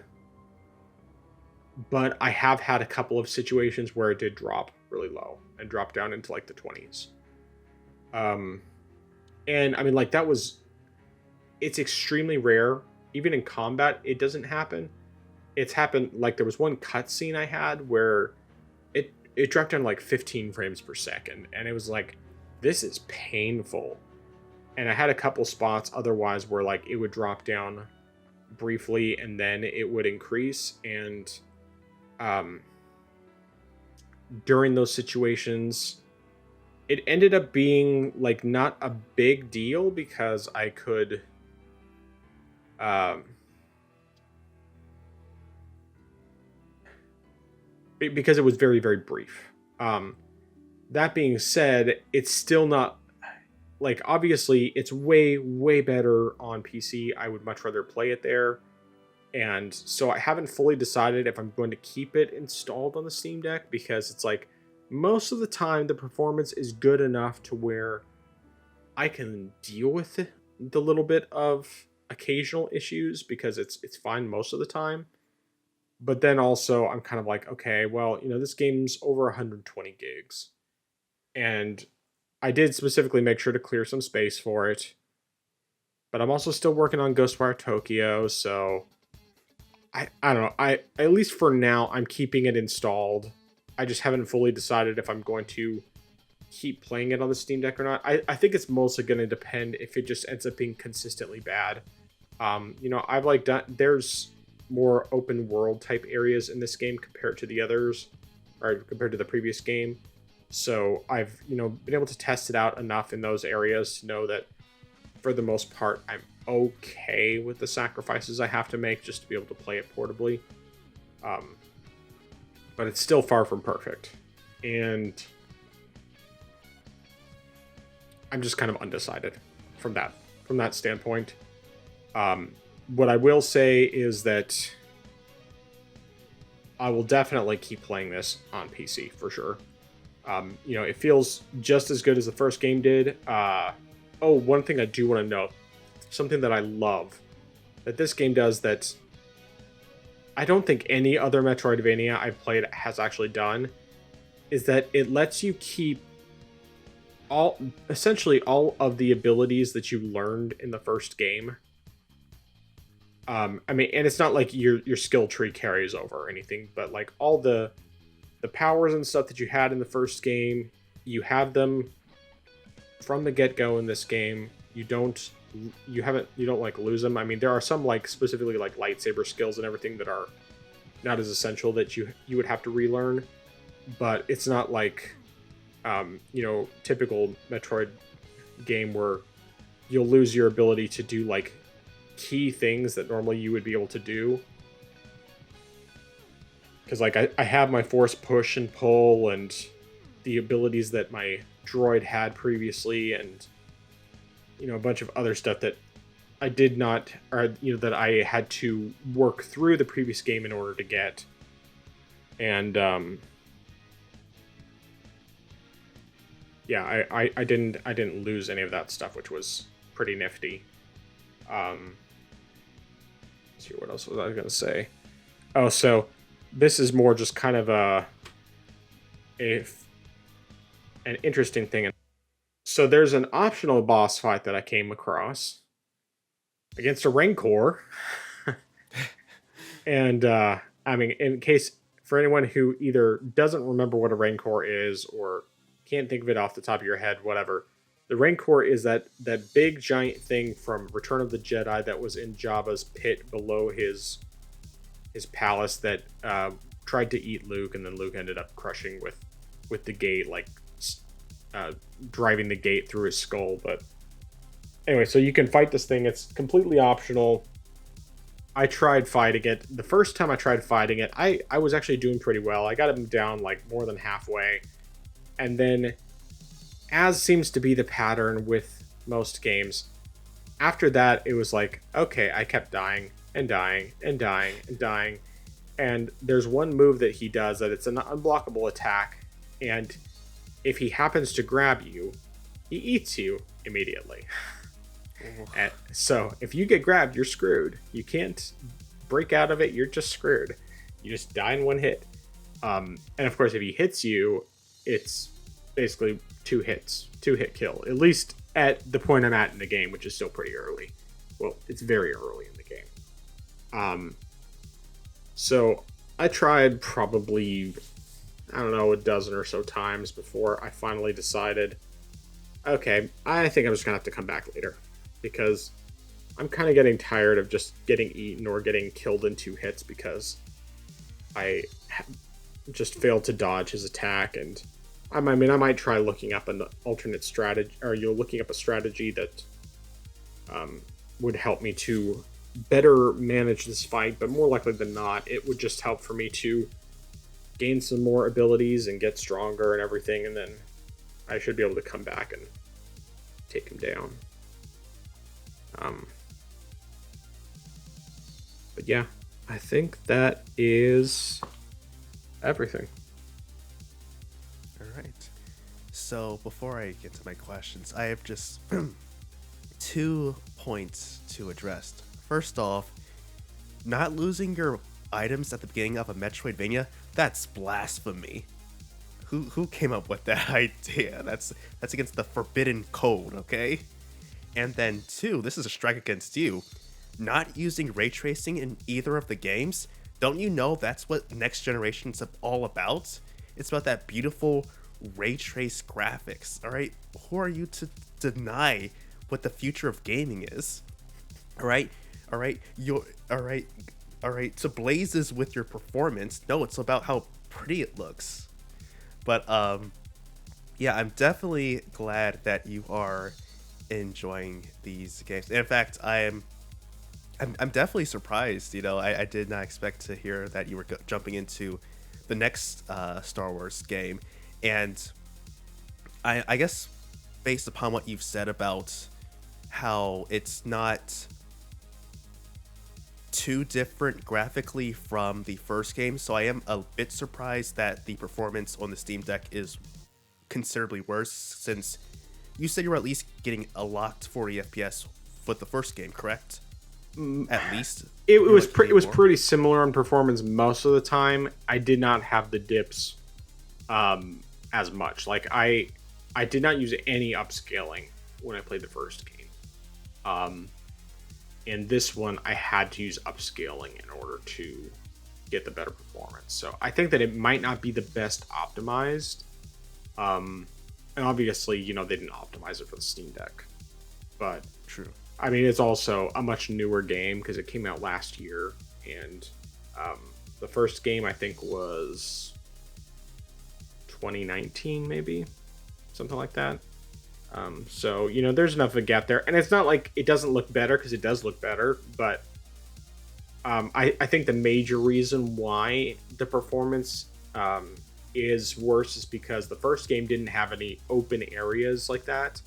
But I have had a couple of situations where it did drop really low and drop down into like the 20s. And I mean, like, it's extremely rare. Even in combat, it doesn't happen. It's happened, like, there was one cutscene I had where it dropped down to like 15 frames per second, and it was like, this is painful. And I had a couple spots otherwise where like it would drop down briefly and then it would increase. And during those situations, it ended up being like not a big deal because I could because it was very, very brief. That being said, it's still not, like, obviously it's way, way better on PC. I would much rather play it there. And so I haven't fully decided if I'm going to keep it installed on the Steam Deck, because it's like most of the time the performance is good enough to where I can deal with the little bit of occasional issues because it's fine most of the time. But then also I'm kind of like, okay, well, this game's over 120 gigs. And I did specifically make sure to clear some space for it. But I'm also still working on Ghostwire Tokyo, so I don't know. At least for now, I'm keeping it installed. I just haven't fully decided if I'm going to keep playing it on the Steam Deck or not. I think it's mostly going to depend if it just ends up being consistently bad. I've like done, there's more open world type areas in this game compared to the others, or compared to the previous game. So I've, been able to test it out enough in those areas to know that for the most part, I'm okay with the sacrifices I have to make just to be able to play it portably. But it's still far from perfect. And I'm just kind of undecided from that standpoint. What I will say is that I will definitely keep playing this on PC for sure. It feels just as good as the first game did. One thing I do want to note, something that I love that this game does that I don't think any other Metroidvania I've played has actually done, is that it lets you keep essentially all of the abilities that you learned in the first game. And it's not like your skill tree carries over or anything, but like all the powers and stuff that you had in the first game, you have them from the get-go in this game. You don't like lose them. I mean, there are some like specifically like lightsaber skills and everything that are not as essential that you would have to relearn, but it's not like typical Metroid game where you'll lose your ability to do like key things that normally you would be able to do. Because like I have my force push and pull and the abilities that my droid had previously, and a bunch of other stuff that I did not, or that I had to work through the previous game in order to get. And I didn't lose any of that stuff, which was pretty nifty. Let's see, what else was I gonna say? Oh, so this is more just kind of an interesting thing. So there's an optional boss fight that I came across against a Rancor. And in case for anyone who either doesn't remember what a Rancor is or can't think of it off the top of your head, whatever, the Rancor is that big giant thing from Return of the Jedi that was in Jabba's pit below his palace that tried to eat Luke, and then Luke ended up crushing with the gate, like driving the gate through his skull. But anyway, so you can fight this thing. It's completely optional. I tried fighting it. The first time I tried fighting it, I was actually doing pretty well. I got him down like more than halfway. And then, as seems to be the pattern with most games, after that it was like, okay, I kept dying and dying and dying and dying. And there's one move that he does that it's an unblockable attack, and if he happens to grab you, he eats you immediately. And so if you get grabbed, you're screwed. You can't break out of it. You're just screwed. You just die in one hit. And of course, if he hits you, it's basically two hit kill. At least at the point I'm at in the game, which is still pretty early. Well, it's very early in the game. So I tried probably, I don't know, a dozen or so times before I finally decided, okay, I think I'm just gonna have to come back later, because I'm kind of getting tired of just getting eaten or getting killed in 2 hits because I just failed to dodge his attack. And I might try looking up an alternate strategy, or looking up a strategy that would help me to better manage this fight. But more likely than not, it would just help for me to gain some more abilities and get stronger and everything, and then I should be able to come back and take him down. But yeah, I think that is everything. All right. So before I get to my questions, I have just 2 points to address. First off, not losing your items at the beginning of a Metroidvania, that's blasphemy. Who came up with that idea? That's against the forbidden code, okay? And then 2, this is a strike against you. Not using ray tracing in either of the games. Don't you know that's what Next Generation's all about? It's about that beautiful ray trace graphics, alright? Who are you to deny what the future of gaming is? Alright? To blazes with your performance. No, it's about how pretty it looks. But yeah, I'm definitely glad that you are enjoying these games. In fact, I'm definitely surprised. I did not expect to hear that you were jumping into the next Star Wars game, and I guess based upon what you've said about how it's not too different graphically from the first game, so I am a bit surprised that the performance on the Steam Deck is considerably worse, since you said you were at least getting a locked 40 FPS with the first game, correct? At least it was pretty similar in performance most of the time. I did not have the dips as much. Like I did not use any upscaling when I played the first game. In this one, I had to use upscaling in order to get the better performance. So I think that it might not be the best optimized. And obviously, they didn't optimize it for the Steam Deck. But true. I mean, it's also a much newer game because it came out last year. And the first game, I think, was 2019, maybe? Something like that. So, there's enough of a gap there. And it's not like it doesn't look better, because it does look better. But I think the major reason why the performance is worse is because the first game didn't have any open areas like that.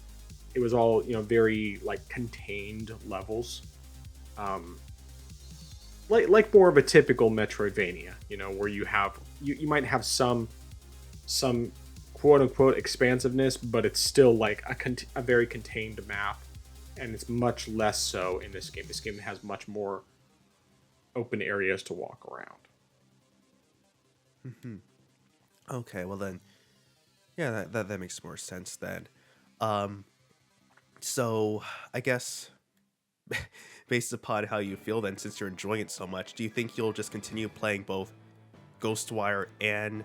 It was all, very, contained levels. Like more of a typical Metroidvania, where you might have some quote-unquote expansiveness, but it's still like a very contained map, and it's much less so in this game. This game has much more open areas to walk around. Mm-hmm. Okay, well then, yeah, that makes more sense then. So I guess based upon how you feel then, since you're enjoying it so much, do you think you'll just continue playing both Ghostwire and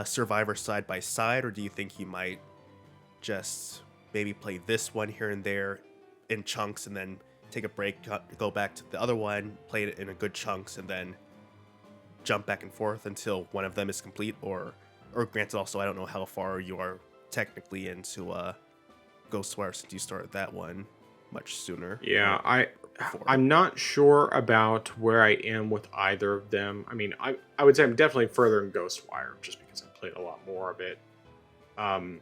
Survivor side by side, or do you think you might just maybe play this one here and there in chunks and then take a break, go back to the other one, play it in a good chunks, and then jump back and forth until one of them is complete? Or granted, also, I don't know how far you are technically into Ghostwire, since you started that one much sooner. Yeah, before. I'm not sure about where I am with either of them. I mean, I would say I'm definitely further in Ghostwire just because I played a lot more of it. Um,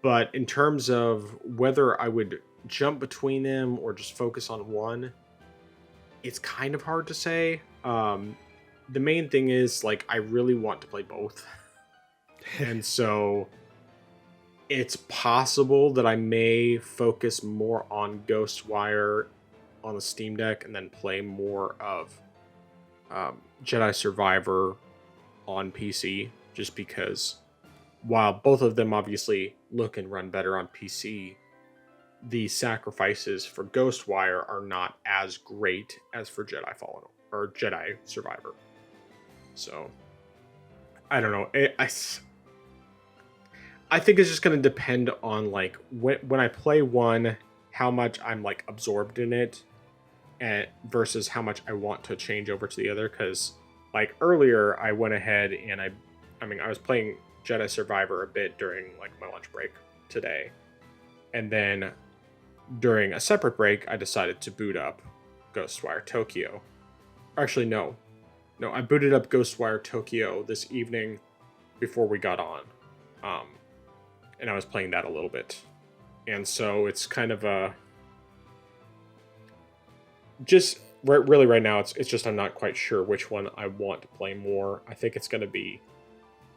but in terms of whether I would jump between them or just focus on one, it's kind of hard to say. The main thing is like I really want to play both, and so it's possible that I may focus more on Ghostwire on the Steam Deck and then play more of Jedi Survivor on PC, just because while both of them obviously look and run better on PC, the sacrifices for Ghostwire are not as great as for Jedi Fallen or Jedi Survivor. So I don't know. I think it's just going to depend on like when I play one, how much I'm like absorbed in it, and versus how much I want to change over to the other. Because like earlier, I went ahead and I mean, I was playing Jedi Survivor a bit during like my lunch break today, and then during a separate break, I decided to boot up Ghostwire Tokyo. Actually, no, I booted up Ghostwire Tokyo this evening before we got on. Um, and I was playing that a little bit. And so it's kind of a just really right now it's just I'm not quite sure which one I want to play more. I think it's going to be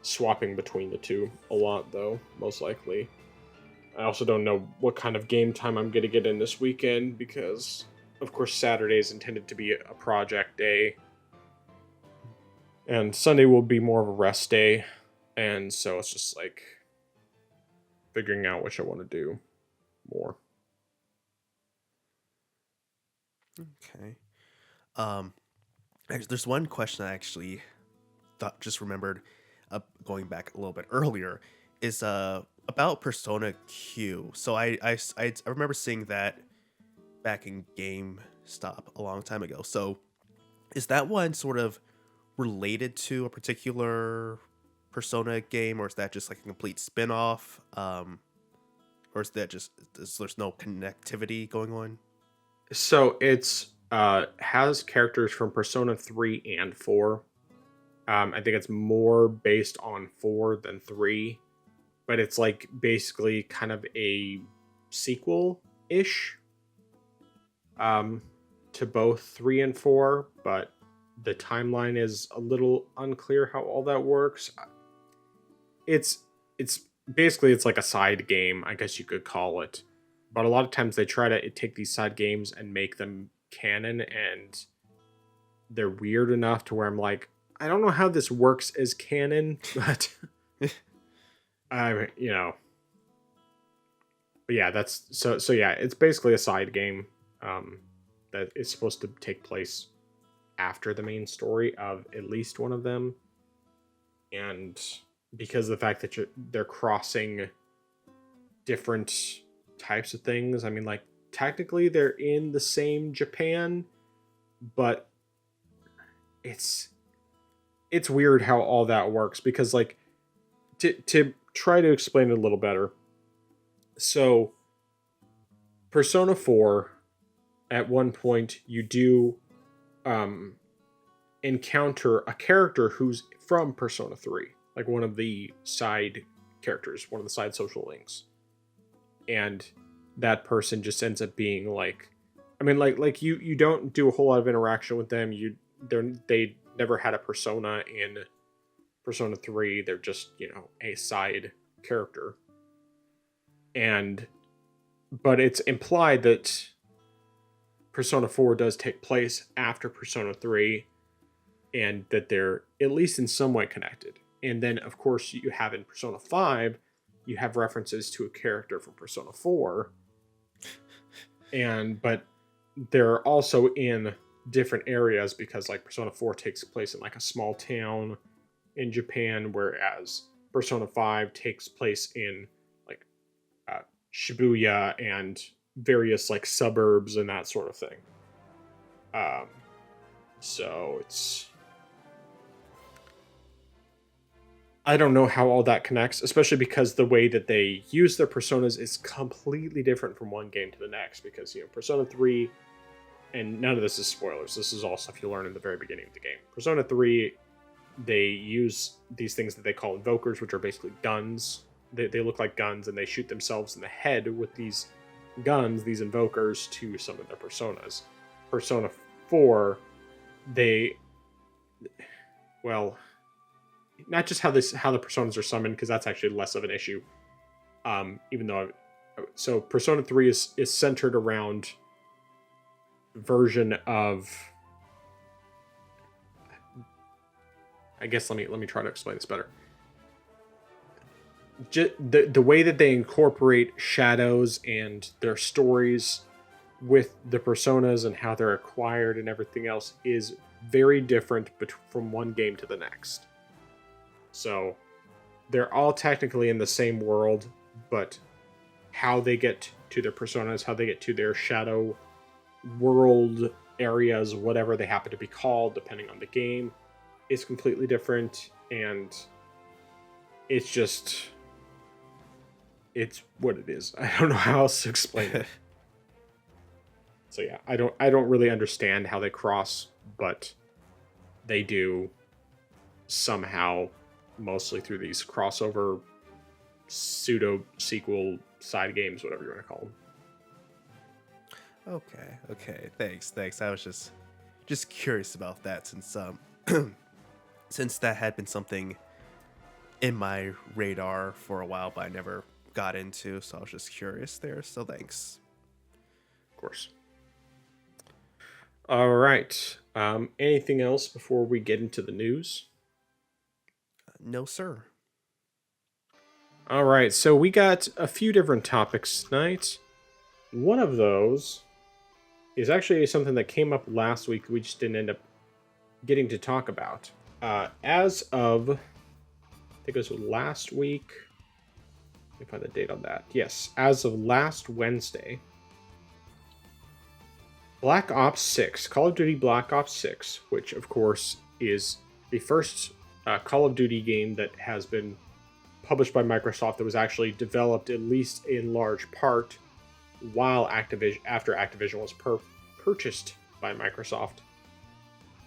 swapping between the two a lot though, most likely. I also don't know what kind of game time I'm going to get in this weekend because of course Saturday is intended to be a project day and Sunday will be more of a rest day. And so it's just like figuring out which I want to do more. Okay. Um, there's one question I actually just remembered, going back a little bit earlier, is about Persona Q. So I remember seeing that back in GameStop a long time ago. So is that one sort of related to a particular Persona game, or is that just like a complete spin-off? Or is that just there's no connectivity going on? So it's has characters from Persona 3 and 4. I think it's more based on 4 than 3, but it's like basically kind of a sequel ish to both 3 and 4, but the timeline is a little unclear how all that works. It's basically it's like a side game, I guess you could call it. But a lot of times they try to take these side games and make them canon, and they're weird enough to where I'm like, I don't know how this works as canon, but I you know, but yeah, that's so yeah, it's basically a side game that is supposed to take place after the main story of at least one of them, and because of the fact that they're crossing different types of things. I mean, like technically they're in the same Japan, but it's weird how all that works because like to try to explain it a little better. So Persona 4 at one point you do um encounter a character who's from Persona 3, like one of the side characters, one of the side social links. And that person just ends up being like, I mean, like you don't do a whole lot of interaction with them. They never had a persona in Persona 3. They're just, a side character. And but it's implied that Persona 4 does take place after Persona 3 and that they're at least in some way connected. And then of course you have in Persona 5, you have references to a character from Persona 4. But they're also in different areas because like Persona 4 takes place in like a small town in Japan, whereas Persona 5 takes place in like Shibuya and various like suburbs and that sort of thing. So it's, I don't know how all that connects, especially because the way that they use their personas is completely different from one game to the next. Because Persona 3 and none of this is spoilers. This is all stuff you learn in the very beginning of the game. Persona 3, they use these things that they call invokers, which are basically guns. They look like guns, and they shoot themselves in the head with these guns, these invokers, to summon their personas. Persona 4, they, well, not just how the personas are summoned, because that's actually less of an issue. Even though, so Persona 3 is centered around version of, I guess let me try to explain this better. The way that they incorporate shadows and their stories with the personas and how they're acquired and everything else is very different from one game to the next. So they're all technically in the same world, but how they get to their personas, how they get to their shadow world areas, whatever they happen to be called, depending on the game, is completely different. And it's what it is. I don't know how else to explain it. So yeah, I don't really understand how they cross, but they do somehow, mostly through these crossover pseudo sequel side games, whatever you want to call them. Okay. Thanks. I was just curious about that since since that had been something in my radar for a while, but I never got into, so I was just curious there. So thanks. Of course. All right. Anything else before we get into the news? No, sir. All right. So we got a few different topics tonight. One of those is actually something that came up last week. We just didn't end up getting to talk about. As of, I think it was last week. Let me find the date on that. Yes, as of last Wednesday, Black Ops 6, Call of Duty Black Ops 6, which of course is the first Call of Duty game that has been published by Microsoft, that was actually developed, at least in large part, while after Activision was purchased by Microsoft.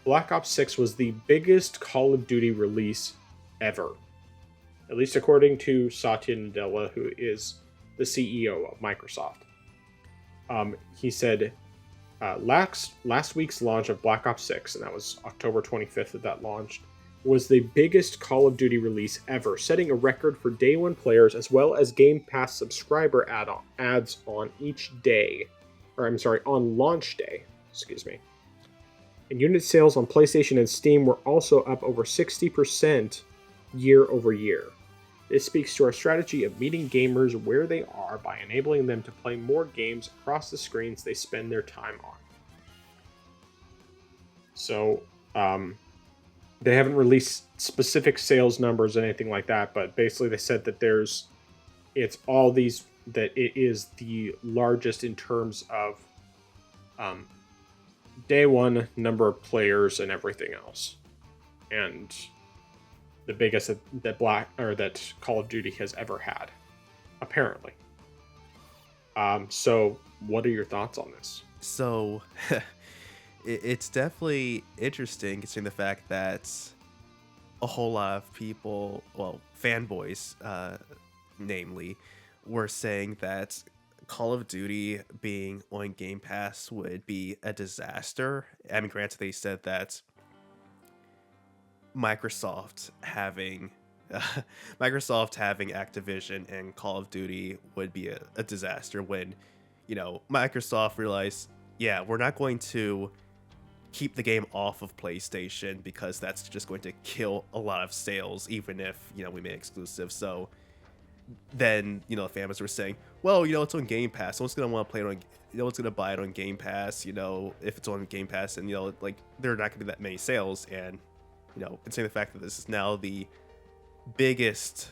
Black Ops 6 was the biggest Call of Duty release ever. At least according to Satya Nadella, who is the CEO of Microsoft. He said, last week's launch of Black Ops 6, and that was October 25th that launched, was the biggest Call of Duty release ever, setting a record for day one players as well as Game Pass subscriber ads on each day. On launch day, excuse me. And unit sales on PlayStation and Steam were also up over 60% year over year. This speaks to our strategy of meeting gamers where they are by enabling them to play more games across the screens they spend their time on. So, they haven't released specific sales numbers or anything like that, but basically they said that it is the largest in terms of day one number of players and everything else, and the biggest that Call of Duty has ever had, apparently. So what are your thoughts on this? So it's definitely interesting, considering the fact that a whole lot of people, well, fanboys, namely, were saying that Call of Duty being on Game Pass would be a disaster. I mean, granted, they said that Microsoft having Activision and Call of Duty would be a disaster when, Microsoft realized, yeah, we're not going to keep the game off of PlayStation because that's just going to kill a lot of sales, even if, we made exclusive. So then, the fans were saying, well, it's on Game Pass. Someone's going to want to play it on, one's going to buy it on Game Pass, if it's on Game Pass, and, there are not going to be that many sales. And, considering the fact that this is now the biggest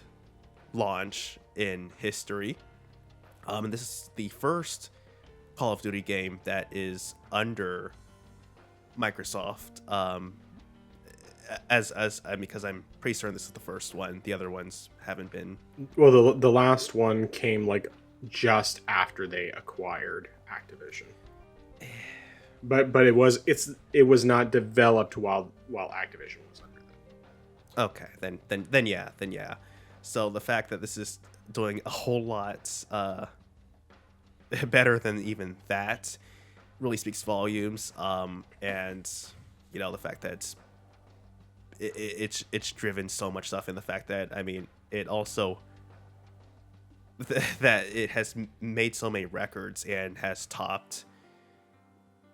launch in history, and this is the first Call of Duty game that is under Microsoft, because I'm pretty certain this is the first one. The other ones haven't been. Well, the last one came just after they acquired Activision. but it was not developed while Activision was under them. Okay, then yeah. So the fact that this is doing a whole lot better than even that really speaks volumes. And the fact that it's driven so much stuff, and the fact that, I mean, it also that it has made so many records and has topped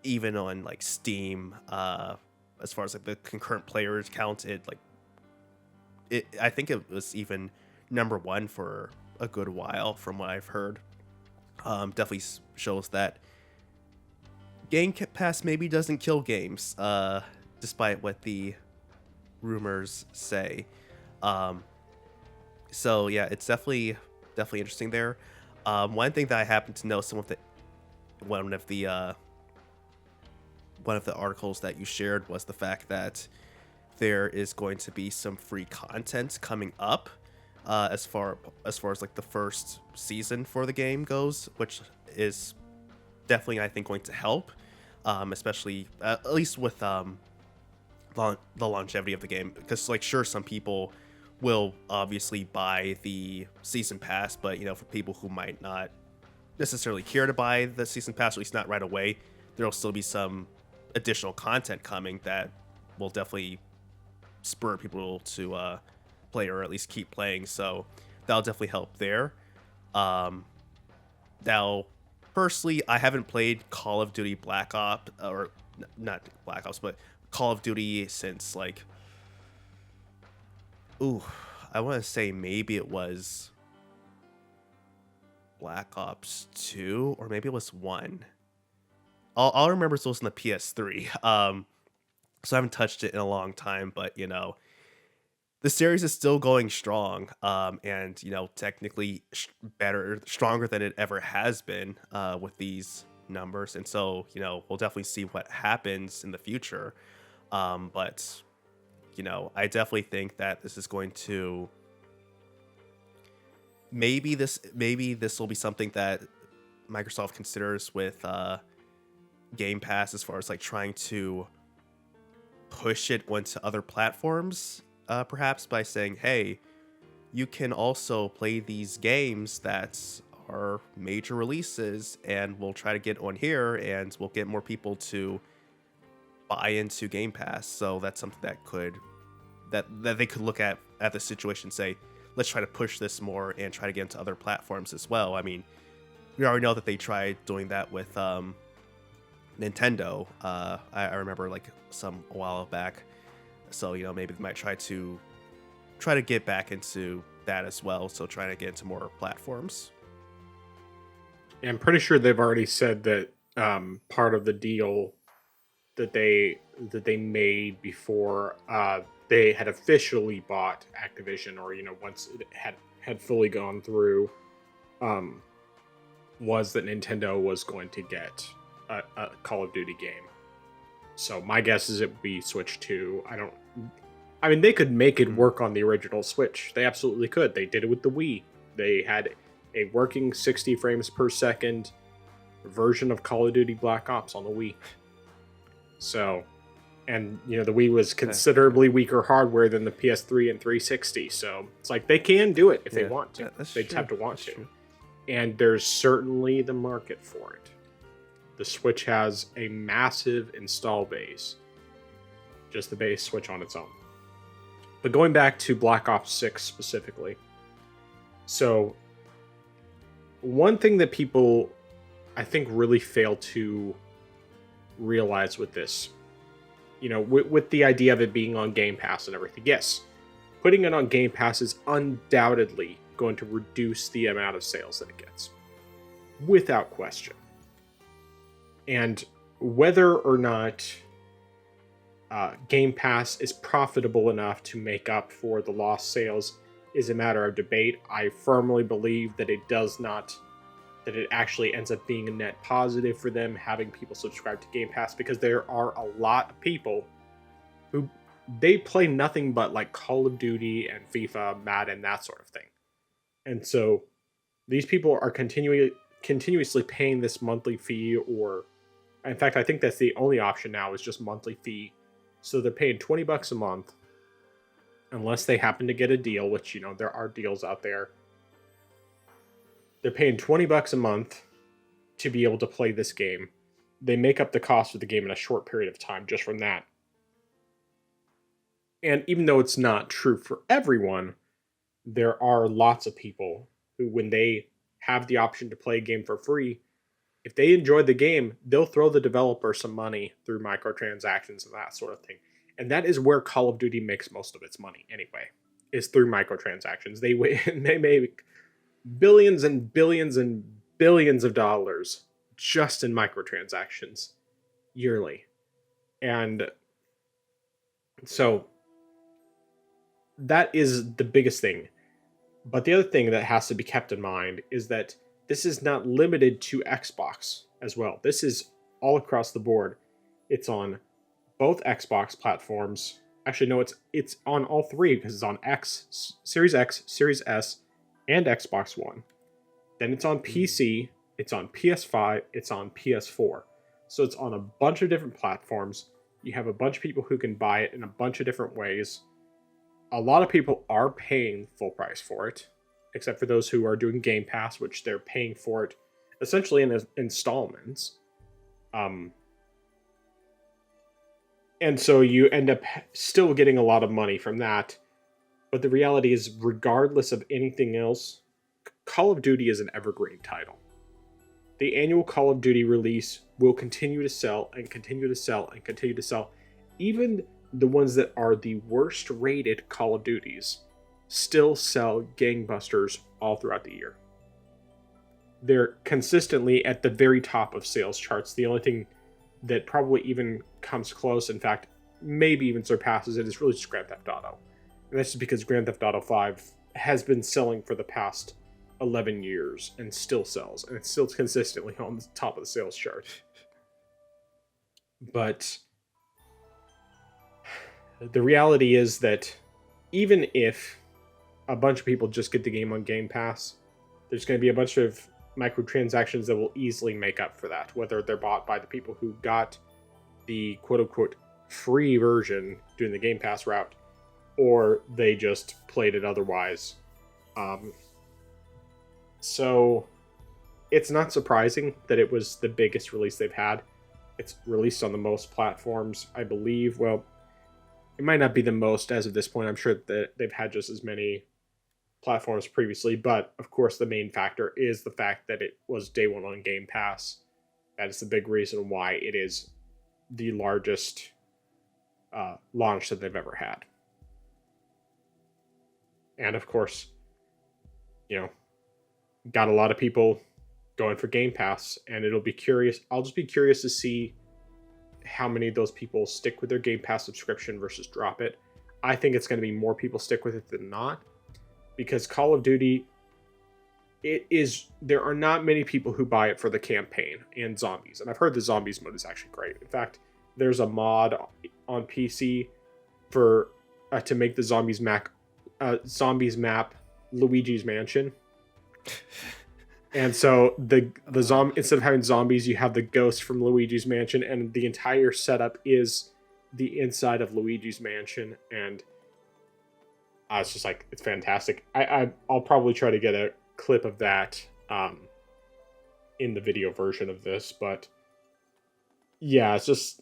even on like Steam, as far as like the concurrent players count. I think it was even number one for a good while from what I've heard. Definitely shows that Game Pass maybe doesn't kill games, despite what the rumors say. Um, so yeah, it's definitely interesting there. One thing that I happen to know, one of the one of the articles that you shared was the fact that there is going to be some free content coming up, as like the first season for the game goes, which is definitely, I think, going to help, especially at least with the longevity of the game. Because, like, sure, some people will obviously buy the season pass, but for people who might not necessarily care to buy the season pass, or at least not right away, there'll still be some additional content coming that will definitely spur people to play, or at least keep playing. So that'll definitely help there. Now, personally, I haven't played Call of Duty Black Ops, or not Black Ops, but Call of Duty since like, I want to say maybe it was Black Ops 2, or maybe it was 1. I'll remember it was on the PS3. So I haven't touched it in a long time, but the series is still going strong, and technically stronger than it ever has been, with these numbers. And so we'll definitely see what happens in the future. But I definitely think that this is going to maybe this will be something that Microsoft considers with Game Pass, as far as like trying to push it onto other platforms, perhaps by saying, hey, you can also play these games that are major releases, and we'll try to get on here, and we'll get more people to buy into Game Pass. So that's something that they could look at the situation and say, let's try to push this more and try to get into other platforms as well. I mean, we already know that they tried doing that with Nintendo. I remember like a while back. So maybe they might try to get back into that as well. So trying to get into more platforms. And I'm pretty sure they've already said that part of the deal that they made before they had officially bought Activision, or once it had fully gone through, was that Nintendo was going to get a Call of Duty game. So my guess is it would be Switch 2. I mean, they could make it work on the original Switch. They absolutely could. They did it with the Wii. They had a working 60 frames per second version of Call of Duty Black Ops on the Wii. So, and the Wii was considerably weaker hardware than the PS3 and 360. So it's like they can do it if they want to. They just have to want to. And there's certainly the market for it. The Switch has a massive install base. Just the base Switch on its own. But going back to Black Ops 6 specifically. So, one thing that people, I think, really fail to realize with this, with the idea of it being on Game Pass and everything, yes, putting it on Game Pass is undoubtedly going to reduce the amount of sales that it gets. Without question. And whether or not Game Pass is profitable enough to make up for the lost sales is a matter of debate. I firmly believe that it does not, that it actually ends up being a net positive for them having people subscribe to Game Pass, because there are a lot of people who they play nothing but like Call of Duty and FIFA, Madden, that sort of thing. And so these people are continuously paying this monthly fee, or In fact, I think that's the only option now is just monthly fee. So they're paying $20 a month, unless they happen to get a deal, which, you know, there are deals out there. They're paying $20 a month to be able to play this game. They make up the cost of the game in a short period of time just from that. And even though it's not true for everyone, there are lots of people who, when they have the option to play a game for free, if they enjoy the game, they'll throw the developer some money through microtransactions and that sort of thing. And that is where Call of Duty makes most of its money anyway, is through microtransactions. They make billions and billions and billions of dollars just in microtransactions yearly. And so that is the biggest thing. But the other thing that has to be kept in mind is that this is not limited to Xbox as well. This is all across the board. It's on both Xbox platforms. Actually, no, it's on all three because it's on Series X, Series S, and Xbox One. Then it's on PC, it's on PS5, it's on PS4. So it's on a bunch of different platforms. You have a bunch of people who can buy it in a bunch of different ways. A lot of people are paying full price for it, except for those who are doing Game Pass, which they're paying for it essentially in installments. And so you end up still getting a lot of money from that. But the reality is, regardless of anything else, Call of Duty is an evergreen title. The annual Call of Duty release will continue to sell and continue to sell and continue to sell. Even the ones that are the worst rated Call of Duties still sell gangbusters all throughout the year. They're consistently at the very top of sales charts. The only thing that probably even comes close, in fact, maybe even surpasses it, is really just Grand Theft Auto. And that's just because Grand Theft Auto 5 has been selling for the past 11 years and still sells. And it's still consistently on the top of the sales chart. But the reality is that even if a bunch of people just get the game on Game Pass, there's going to be a bunch of microtransactions that will easily make up for that, whether they're bought by the people who got the quote-unquote free version doing the Game Pass route, or they just played it otherwise. So it's not surprising that it was the biggest release they've had. It's released on the most platforms, I believe. Well, it might not be the most as of this point. I'm sure that they've had just as many platforms previously, but of course the main factor is the fact that it was day one on Game Pass. That is the big reason why it is the largest launch that they've ever had. And of course, you know, got a lot of people going for Game Pass, and I'll just be curious to see how many of those people stick with their Game Pass subscription versus drop it. I think it's going to be more people stick with it than not, because Call of Duty, there are not many people who buy it for the campaign and zombies. And I've heard the zombies mode is actually great. In fact, there's a mod on PC for to make the zombies map Luigi's Mansion. And so the instead of having zombies, you have the ghost from Luigi's Mansion, and the entire setup is the inside of Luigi's Mansion, and it's just like, it's fantastic. I'll probably try to get a clip of that in the video version of this, but yeah, it's just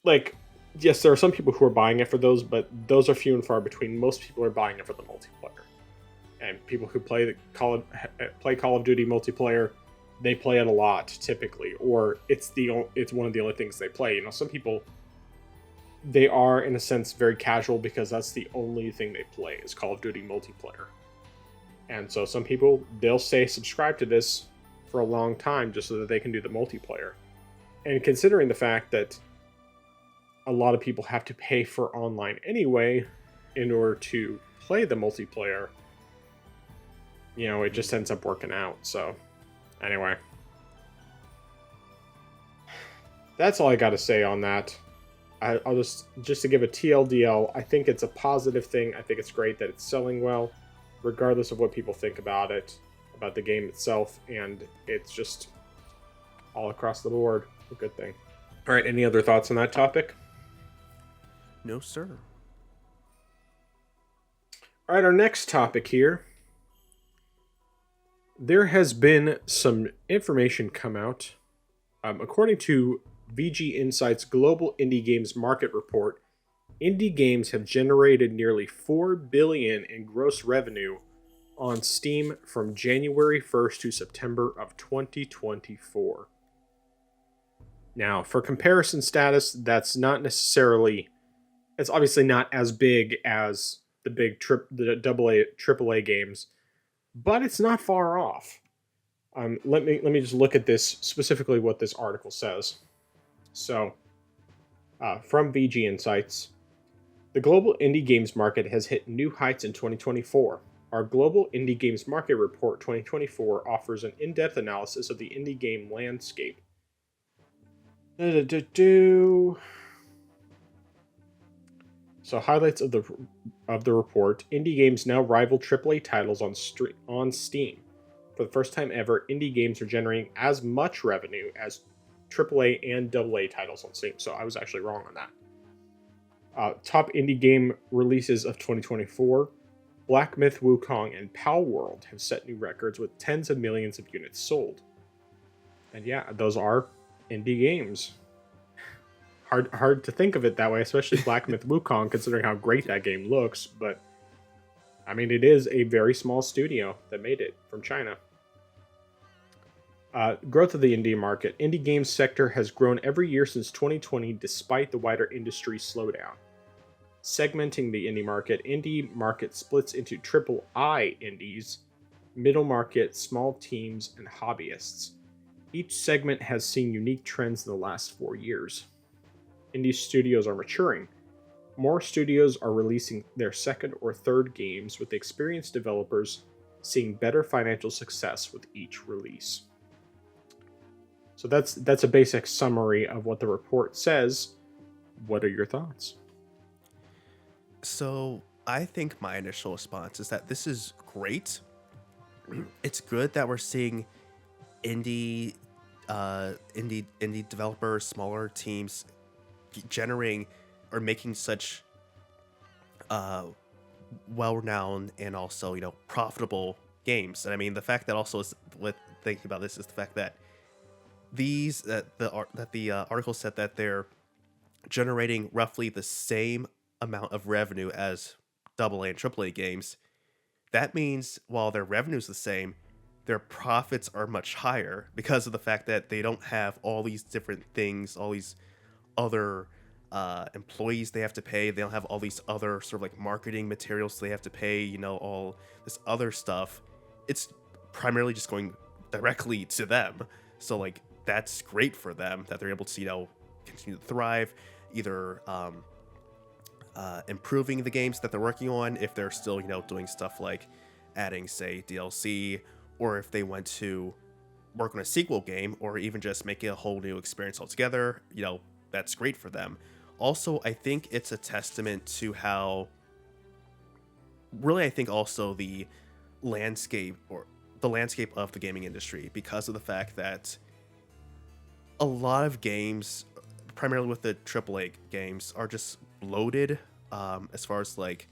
like, yes, there are some people who are buying it for those, but those are few and far between. Most people are buying it for the multiplayer. And people who play Call of Duty multiplayer, they play it a lot typically, or it's one of the only things they play. You know, some people, they are in a sense very casual because that's the only thing they play is Call of Duty multiplayer. And so some people, they'll stay subscribed to this for a long time just so that they can do the multiplayer. And considering the fact that a lot of people have to pay for online anyway in order to play the multiplayer, you know, it just ends up working out. So anyway, that's all I got to say on that. I'll just to give a TLDL, I think it's a positive thing. I think it's great that it's selling well, regardless of what people think about it, about the game itself, and it's just all across the board. a good thing. All right, any other thoughts on that topic? No, sir. All right, our next topic here. There has been some information come out. According to VG Insight's Global Indie Games Market Report, indie games have generated nearly $4 billion in gross revenue on Steam from January 1st to September of 2024. Now, for comparison status, that's not necessarily, it's obviously not as big as the AAA games, but it's not far off. Let me just look at this specifically what this article says. So, from VG Insights, the global indie games market has hit new heights in 2024. Our Global Indie Games Market Report 2024 offers an in-depth analysis of the indie game landscape. So highlights of the report: indie games now rival AAA titles on Steam. For the first time ever, indie games are generating as much revenue as AAA and AA titles on Steam. So I was actually wrong on that. Top indie game releases of 2024: Black Myth Wukong and Pal World have set new records with tens of millions of units sold. And yeah, those are indie games. Hard to think of it that way, especially Black Myth Wukong, considering how great that game looks. But I mean, it is a very small studio that made it from China. Growth of the indie market. Indie games sector has grown every year since 2020, despite the wider industry slowdown. Segmenting the indie market splits into triple I indies, middle market, small teams, and hobbyists. Each segment has seen unique trends in the last 4 years. Indie studios are maturing. More studios are releasing their second or third games, with experienced developers seeing better financial success with each release. So that's a basic summary of what the report says. What are your thoughts? So I think my initial response is that this is great. It's good that we're seeing indie developers, smaller teams generating or making such well-renowned and also profitable games. And I mean, the fact that also is with thinking about this is the fact that the article said that they're generating roughly the same amount of revenue as AA and AAA games. That means while their revenue is the same, their profits are much higher because of the fact that they don't have all these different things, all these other employees they have to pay. They don't have all these other sort of like marketing materials they have to pay, all this other stuff. It's primarily just going directly to them. So like that's great for them that they're able to, continue to thrive, either improving the games that they're working on if they're still, doing stuff like adding, say, DLC, or if they went to work on a sequel game, or even just making a whole new experience altogether, that's great for them. Also, I think it's a testament to how, really, I think also the landscape of the gaming industry, because of the fact that a lot of games, primarily with the AAA games, are just bloated as far as like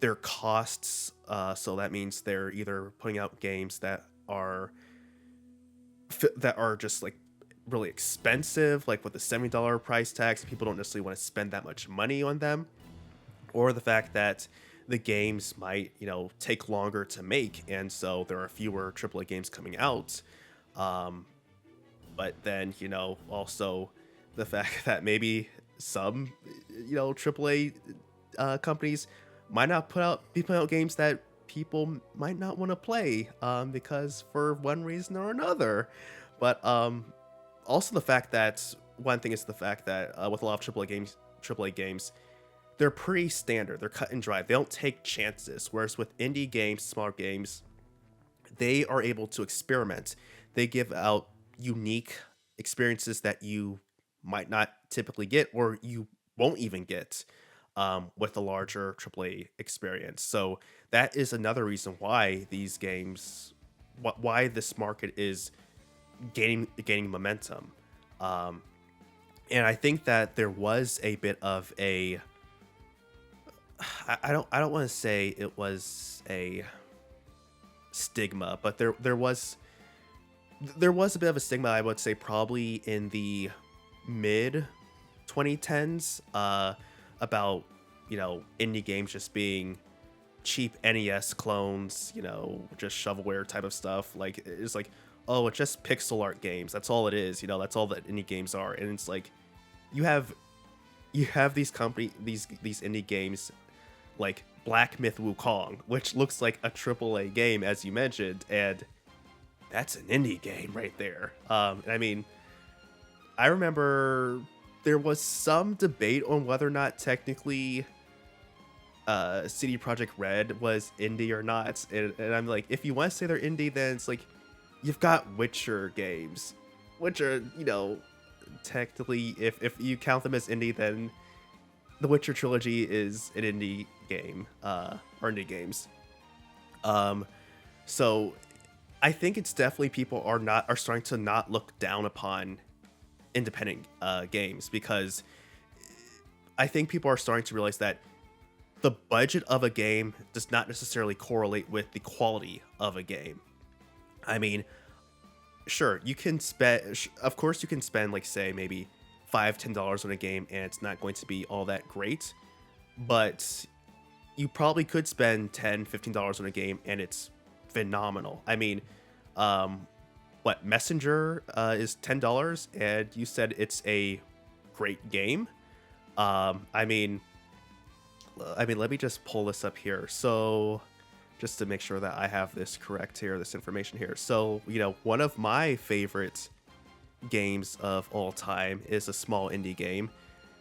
their costs. So that means they're either putting out games that are just like really expensive, like with the $70 price tags. People don't necessarily want to spend that much money on them, or the fact that the games might take longer to make, and so there are fewer AAA games coming out. But then also the fact that maybe some AAA companies might not be putting out games that people might not want to play because for one reason or another. But also the fact that one thing is the fact that with a lot of AAA games, they're pretty standard. They're cut and dry. They don't take chances. Whereas with indie games, smaller games, they are able to experiment. They give out unique experiences that you might not typically get, or you won't even get with a larger AAA experience. So that is another reason why these games, why this market is gaining momentum. And I think that there was a bit of a I don't want to say it was a stigma, but there was a bit of a stigma, I would say, probably in the mid 2010s, about indie games just being cheap NES clones, just shovelware type of stuff. Like, it's like, oh, it's just pixel art games. That's all it is. That's all that indie games are. And it's like, you have these indie games like Black Myth Wukong, which looks like a AAA game, as you mentioned, and that's an indie game right there. And I mean, I remember there was some debate on whether or not technically CD Projekt Red was indie or not, and I'm like, if you want to say they're indie, then it's like, you've got Witcher games, which are, technically, if you count them as indie, then the Witcher trilogy is an indie game, or indie games. So I think it's definitely people are starting to not look down upon independent games, because I think people are starting to realize that the budget of a game does not necessarily correlate with the quality of a game. I mean, sure, you can spend, of course you can spend, like, say, maybe $5-10 on a game and it's not going to be all that great, but you probably could spend $10-15 on a game and it's phenomenal. I mean, what, Messenger is $10, and you said it's a great game. I mean, let me just pull this up here. So, just to make sure that I have this correct here, this information here. So, one of my favorite games of all time is a small indie game.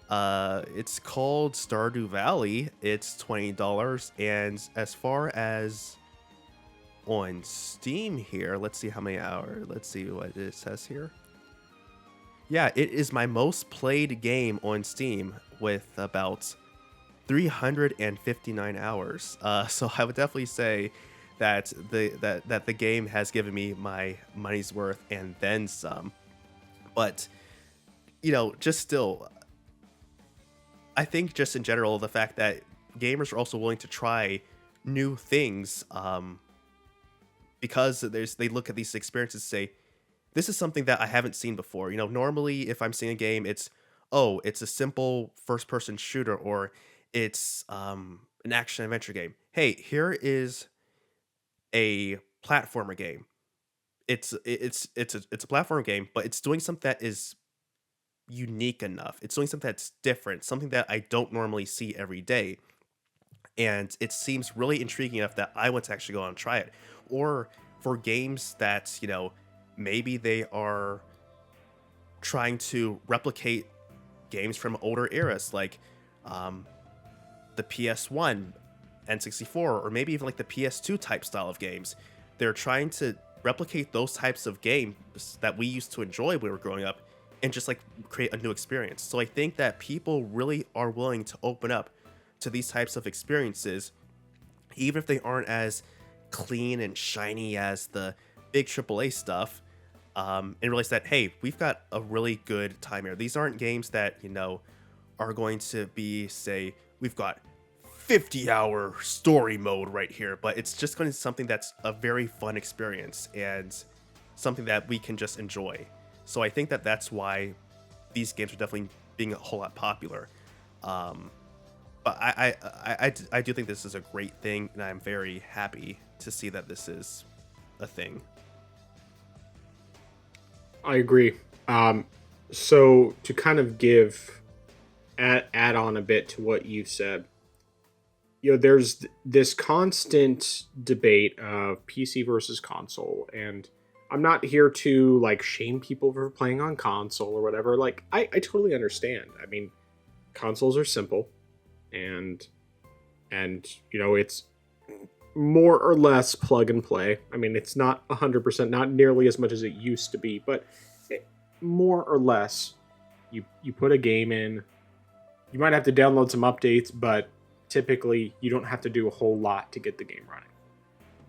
It's called Stardew Valley. It's $20, and as far as on Steam here, let's see how many hours. Let's see what it says here. Yeah, it is my most played game on Steam with about 359 hours. So I would definitely say that the game has given me my money's worth and then some. But just still, I think just in general, the fact that gamers are also willing to try new things, because they look at these experiences and say, this is something that I haven't seen before. Normally if I'm seeing a game, it's a simple first-person shooter, or it's an action adventure game. Hey, here is a platformer game. It's a platform game, but it's doing something that is unique enough. It's doing something that's different, something that I don't normally see every day. And it seems really intriguing enough that I want to actually go out and try it. Or for games that, maybe they are trying to replicate games from older eras, like the PS1, N64, or maybe even like the PS2 type style of games. They're trying to replicate those types of games that we used to enjoy when we were growing up, and just like create a new experience. So I think that people really are willing to open up to these types of experiences, even if they aren't as clean and shiny as the big AAA stuff, and realize that, hey, we've got a really good time here. These aren't games that, are going to be, say, we've got 50-hour story mode right here, but it's just going to be something that's a very fun experience and something that we can just enjoy. So I think that that's why these games are definitely being a whole lot popular. But I do think this is a great thing, and I'm very happy to see that this is a thing. I agree. So to kind of add on a bit to what you said, there's this constant debate of PC versus console, and I'm not here to like shame people for playing on console or whatever. Like, I totally understand. I mean, consoles are simple, and it's more or less plug and play. I mean, it's not 100%, not nearly as much as it used to be, but more or less, you put a game in. You might have to download some updates, but typically you don't have to do a whole lot to get the game running.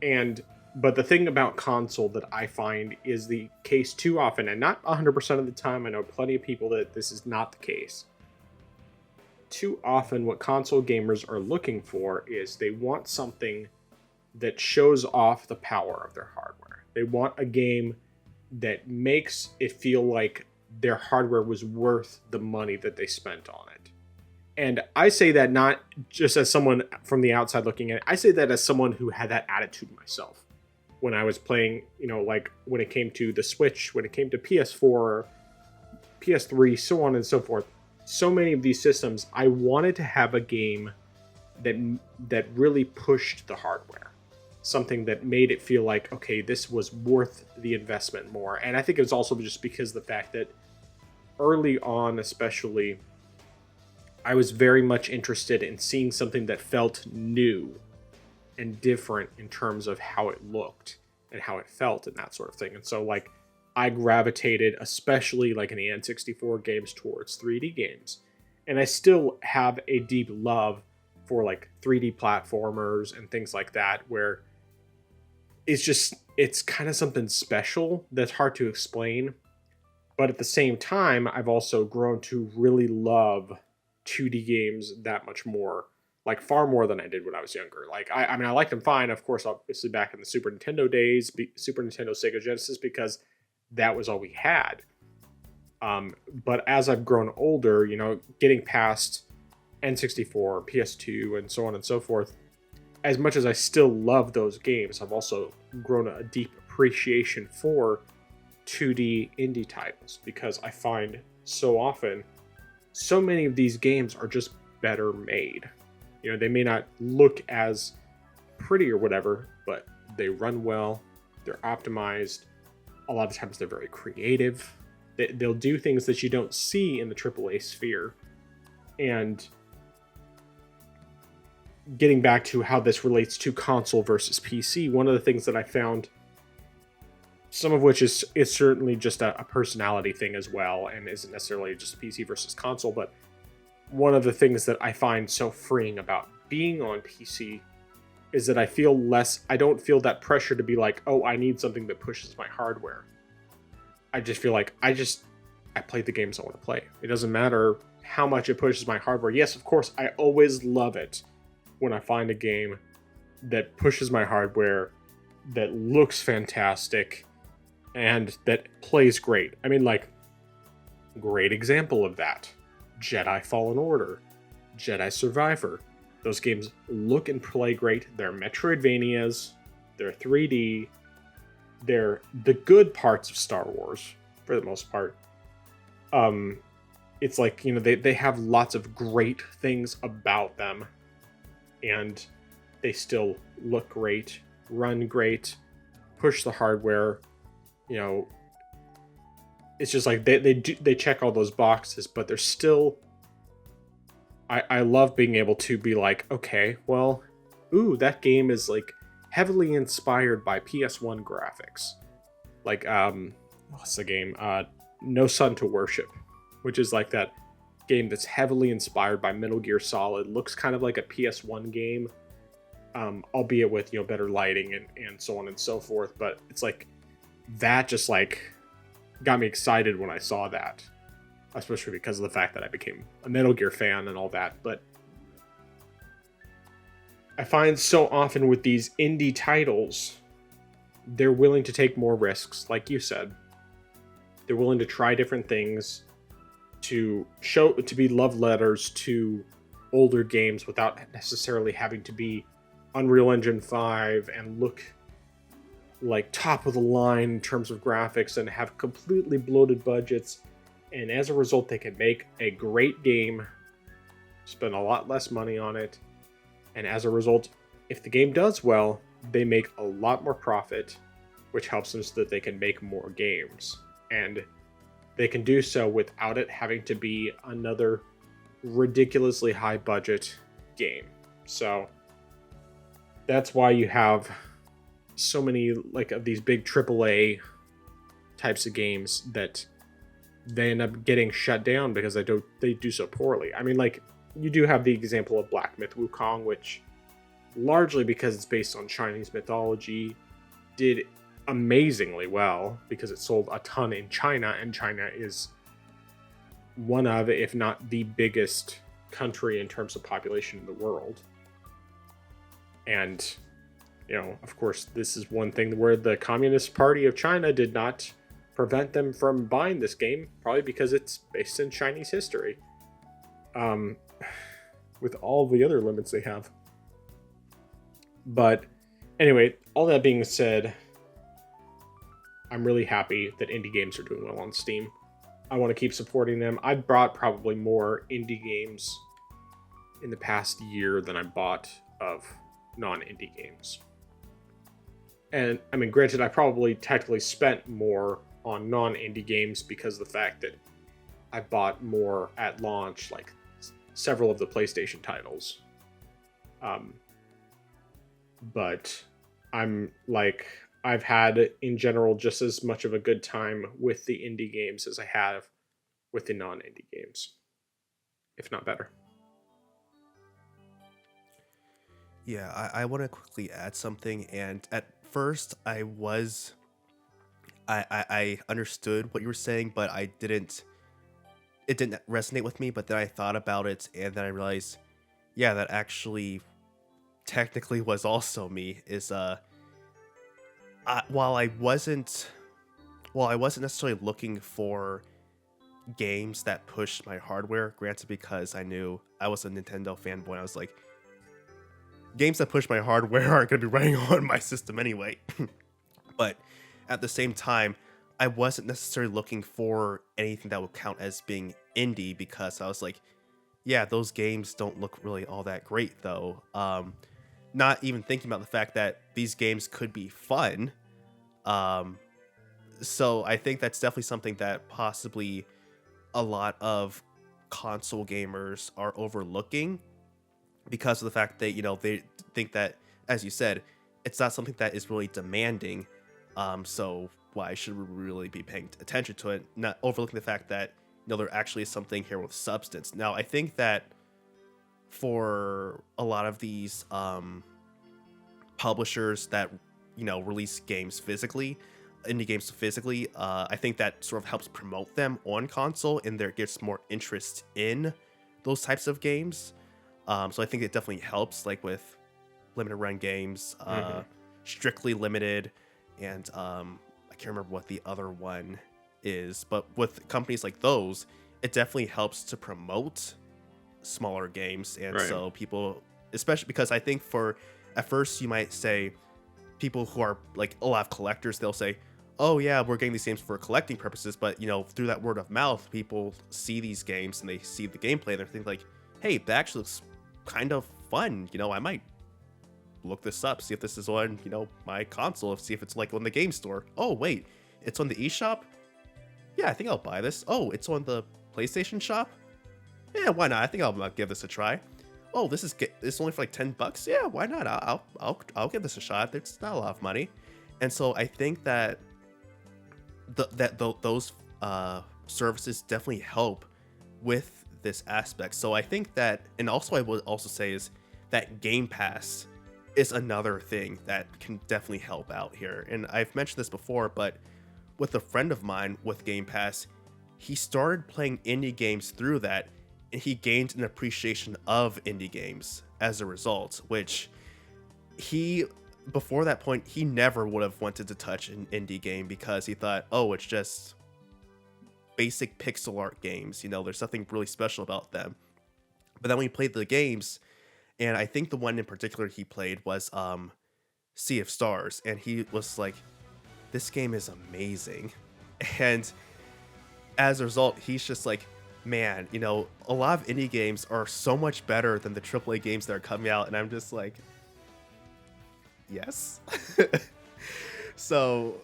And But the thing about console that I find is the case too often, and not 100% of the time, I know plenty of people that this is not the case. Too often, what console gamers are looking for is they want something that shows off the power of their hardware. They want a game that makes it feel like their hardware was worth the money that they spent on it. And I say that not just as someone from the outside looking at it, I say that as someone who had that attitude myself when I was playing, like when it came to the Switch, when it came to PS4, PS3, so on and so forth. So many of these systems, I wanted to have a game that really pushed the hardware. Something that made it feel like, okay, this was worth the investment more. And I think it was also just because of the fact that early on, especially, I was very much interested in seeing something that felt new and different in terms of how it looked and how it felt and that sort of thing. And so, like, I gravitated, especially like in the N64 games, towards 3D games. And I still have a deep love for like 3D platformers and things like that, where it's kind of something special that's hard to explain. But at the same time, I've also grown to really love 2D games that much more, like far more than I did when I was younger. Like, I mean, I liked them fine, of course, obviously back in the Super Nintendo days, Super Nintendo, Sega Genesis, because that was all we had. But as I've grown older, getting past N64, PS2, and so on and so forth, as much as I still love those games, I've also grown a deep appreciation for 2D indie titles, because I find so often so many of these games are just better made. They may not look as pretty or whatever, but they run well, they're optimized. A lot of times they're very creative. They'll do things that you don't see in the AAA sphere. And getting back to how this relates to console versus PC, one of the things that I found, some of which is certainly just a personality thing as well, and isn't necessarily just PC versus console, but one of the things that I find so freeing about being on PC is that I don't feel that pressure to be like, oh, I need something that pushes my hardware. I just feel like I play the games I want to play. It doesn't matter how much it pushes my hardware. Yes, of course, I always love it when I find a game that pushes my hardware, that looks fantastic, and that plays great. I mean, like, great example of that: Jedi Fallen Order, Jedi Survivor. Those games look and play great. They're Metroidvanias. They're 3D. They're the good parts of Star Wars, for the most part. It's like, they have lots of great things about them, and they still look great, run great, push the hardware. It's just like they check all those boxes, but they're still. I love being able to be like, okay, well, that game is like heavily inspired by PS1 graphics. Like, what's the game? No Sun to Worship, which is like that game that's heavily inspired by Metal Gear Solid. Looks kind of like a PS1 game, albeit with, better lighting and so on and so forth. But it's like, that just like got me excited when I saw that. Especially because of the fact that I became a Metal Gear fan and all that. But I find so often with these indie titles, they're willing to take more risks, like you said. They're willing to try different things to be love letters to older games without necessarily having to be Unreal Engine 5 and look like top of the line in terms of graphics and have completely bloated budgets. And as a result, they can make a great game, spend a lot less money on it, and as a result, if the game does well, they make a lot more profit, which helps them so that they can make more games. And they can do so without it having to be another ridiculously high budget game. So that's why you have so many like of these big AAA types of games that they end up getting shut down because they do so poorly. I mean, like, you do have the example of Black Myth Wukong, which largely because it's based on Chinese mythology, did amazingly well because it sold a ton in China, and China is one of, if not the biggest country in terms of population in the world. And, of course, this is one thing where the Communist Party of China did not prevent them from buying this game, probably because it's based in Chinese history. With all the other limits they have. But anyway, all that being said, I'm really happy that indie games are doing well on Steam. I want to keep supporting them. I bought probably more indie games in the past year than I bought of non-indie games. And I mean, granted, I probably technically spent more on non-indie games because of the fact that I bought more at launch, like several of the PlayStation titles. But I've had in general just as much of a good time with the indie games as I have with the non-indie games, if not better. Yeah, I want to quickly add something. And at first, I understood what you were saying, but it didn't resonate with me. But then I thought about it, and then I realized, yeah, that actually technically was also me. While I wasn't necessarily looking for games that pushed my hardware, granted, because I knew I was a Nintendo fanboy, I was like, games that push my hardware aren't going to be running on my system anyway. But at the same time, I wasn't necessarily looking for anything that would count as being indie, because I was like, yeah, those games don't look really all that great though. Not even thinking about the fact that these games could be fun. So I think that's definitely something that possibly a lot of console gamers are overlooking, because of the fact that, they think that, as you said, it's not something that is really demanding. So why should we really be paying attention to it? Not overlooking the fact that, there actually is something here with substance. Now, I think that for a lot of these publishers that, release games physically, indie games physically, I think that sort of helps promote them on console, and there gets more interest in those types of games. So I think it definitely helps, like with limited run games, Strictly Limited, and I can't remember what the other one is, but with companies like those, it definitely helps to promote smaller games. And Right. So people, especially because I think at first you might say, people who are like a lot of collectors, they'll say, oh yeah, we're getting these games for collecting purposes, but through that word of mouth, people see these games and they see the gameplay and they think like, hey, that actually looks kind of fun. I might look this up, see if this is on, my console, see if it's like on the game store. Oh wait, it's on the eShop? Yeah, I think I'll buy this. Oh, it's on the PlayStation Shop? Yeah, why not? I think I'll give this a try. Oh, this is only for like $10. Yeah, why not? I'll give this a shot. It's not a lot of money. And so I think that those services definitely help with this aspect. So I think that, and also I would also say, is that Game Pass is another thing that can definitely help out here. And I've mentioned this before, but with a friend of mine with Game Pass, he started playing indie games through that, and he gained an appreciation of indie games as a result, which before that point, he never would have wanted to touch an indie game, because he thought, oh, it's just basic pixel art games. There's nothing really special about them. But then when he played the games, and I think the one in particular he played was Sea of Stars, and he was like, this game is amazing. And as a result, he's just like, man, a lot of indie games are so much better than the AAA games that are coming out. And I'm just like, yes. So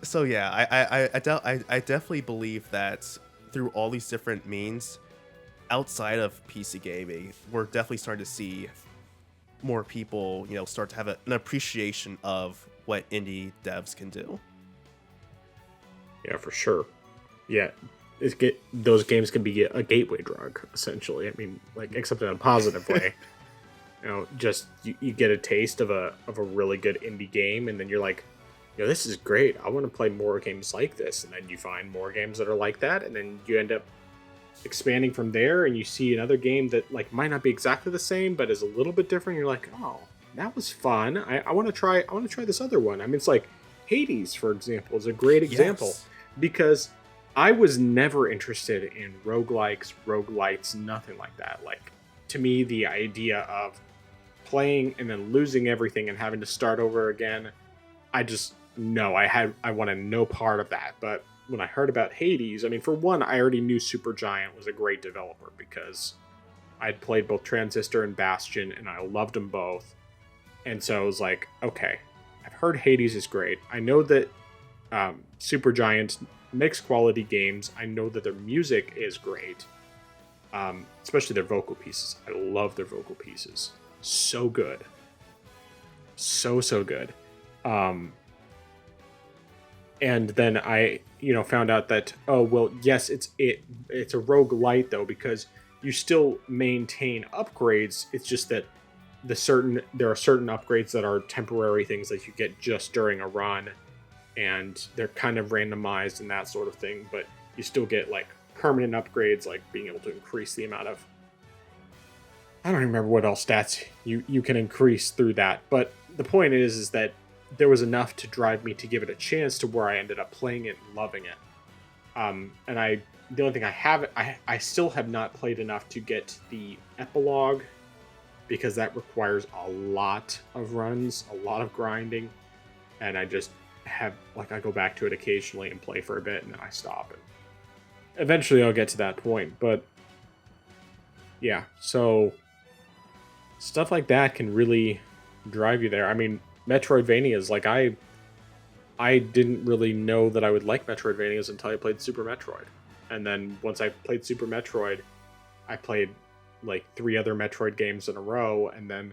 yeah, I definitely believe that through all these different means outside of PC gaming, we're definitely starting to see more people, start to have an appreciation of what indie devs can do. Yeah, for sure. Yeah, those games can be a gateway drug, essentially. I mean, like, except in a positive way. Just you get a taste of a really good indie game, and then you're like, this is great. I want to play more games like this. And then you find more games that are like that, and then you end up expanding from there, and you see another game that like might not be exactly the same, but is a little bit different. You're like, oh, that was fun. I want to try. I want to try this other one. I mean, it's like Hades, for example, is a great example Yes. because I was never interested in roguelikes, roguelites, nothing like that. Like to me, the idea of playing and then losing everything and having to start over again, I just no, I wanted no part of that. But when I heard about Hades, I mean, for one, I already knew Supergiant was a great developer because I'd played both Transistor and Bastion, and I loved them both. And so I was like, okay, I've heard Hades is great. I know that Supergiant makes quality games. I know that their music is great, especially their vocal pieces. I love their vocal pieces. So good. So good. Um, and then I, found out that, oh well, yes, it's a roguelite though, because you still maintain upgrades. It's just that there are certain upgrades that are temporary things that you get just during a run, and they're kind of randomized and that sort of thing, but you still get like permanent upgrades, like being able to increase the amount of, I don't remember what else stats you can increase through that. But the point is that there was enough to drive me to give it a chance, to where I ended up playing it and loving it. And the only thing I still have not played enough to get the epilogue, because that requires a lot of runs, a lot of grinding, and I just have I go back to it occasionally and play for a bit, and then I stop. And eventually, I'll get to that point. But yeah, so stuff like that can really drive you there. I mean, Metroidvanias, like I didn't really know that I would like Metroidvanias until I played Super Metroid. And then once I played Super Metroid, I played like 3 other Metroid games in a row, and then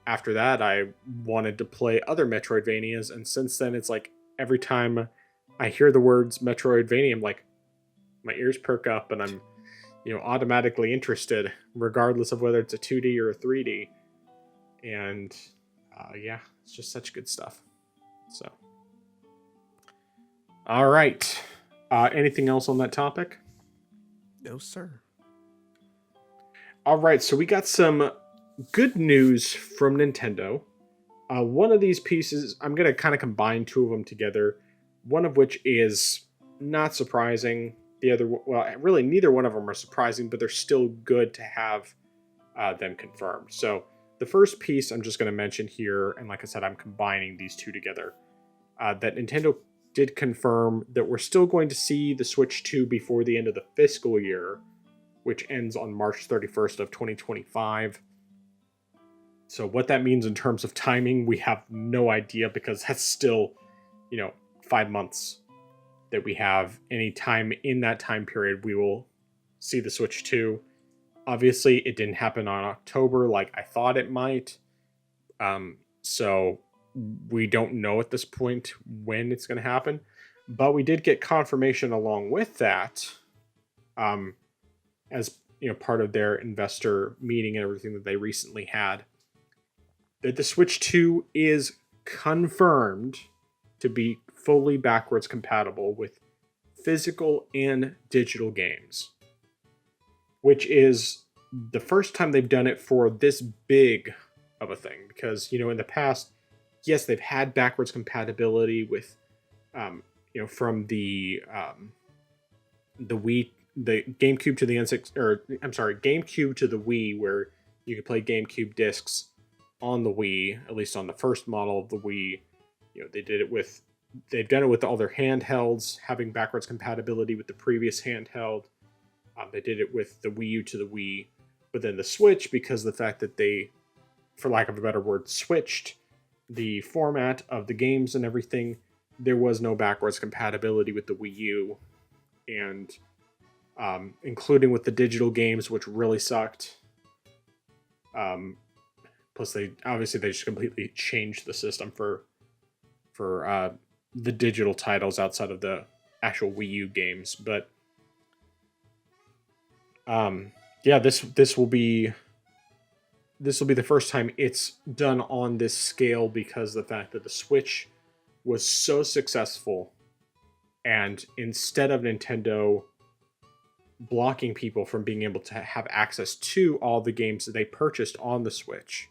after that I wanted to play other Metroidvanias, and since then it's like every time I hear the words Metroidvania, I'm like, my ears perk up, and I'm automatically interested, regardless of whether it's a 2D or a 3D. And yeah, it's just such good stuff. So, all right. Anything else on that topic? No, sir. All right, so we got some good news from Nintendo. One of these pieces, I'm going to kind of combine 2 of them together. One of which is not surprising. The other, well, really neither one of them are surprising, but they're still good to have them confirmed. So the first piece I'm just going to mention here, and like I said, I'm combining these 2 together, that Nintendo did confirm that we're still going to see the Switch 2 before the end of the fiscal year, which ends on March 31st of 2025. So what that means in terms of timing, we have no idea, because that's still, 5 months that we have. Any time in that time period, we will see the Switch 2. Obviously, it didn't happen on October like I thought it might. So we don't know at this point when it's going to happen. But we did get confirmation along with that, as part of their investor meeting and everything that they recently had, that the Switch 2 is confirmed to be fully backwards compatible with physical and digital games, which is the first time they've done it for this big of a thing. Because in the past, yes, they've had backwards compatibility with, from the Wii, the GameCube to the N6, or I'm sorry, GameCube to the Wii, where you could play GameCube discs on the Wii, at least on the first model of the Wii. They've done it with all their handhelds, having backwards compatibility with the previous handheld. They did it with the Wii U to the Wii, but then the Switch, because of the fact that they, for lack of a better word, switched the format of the games and everything, there was no backwards compatibility with the Wii U, and including with the digital games, which really sucked. Plus, they just completely changed the system for the digital titles outside of the actual Wii U games. But yeah, this will be the first time it's done on this scale, because of the fact that the Switch was so successful, and instead of Nintendo blocking people from being able to have access to all the games that they purchased on the Switch,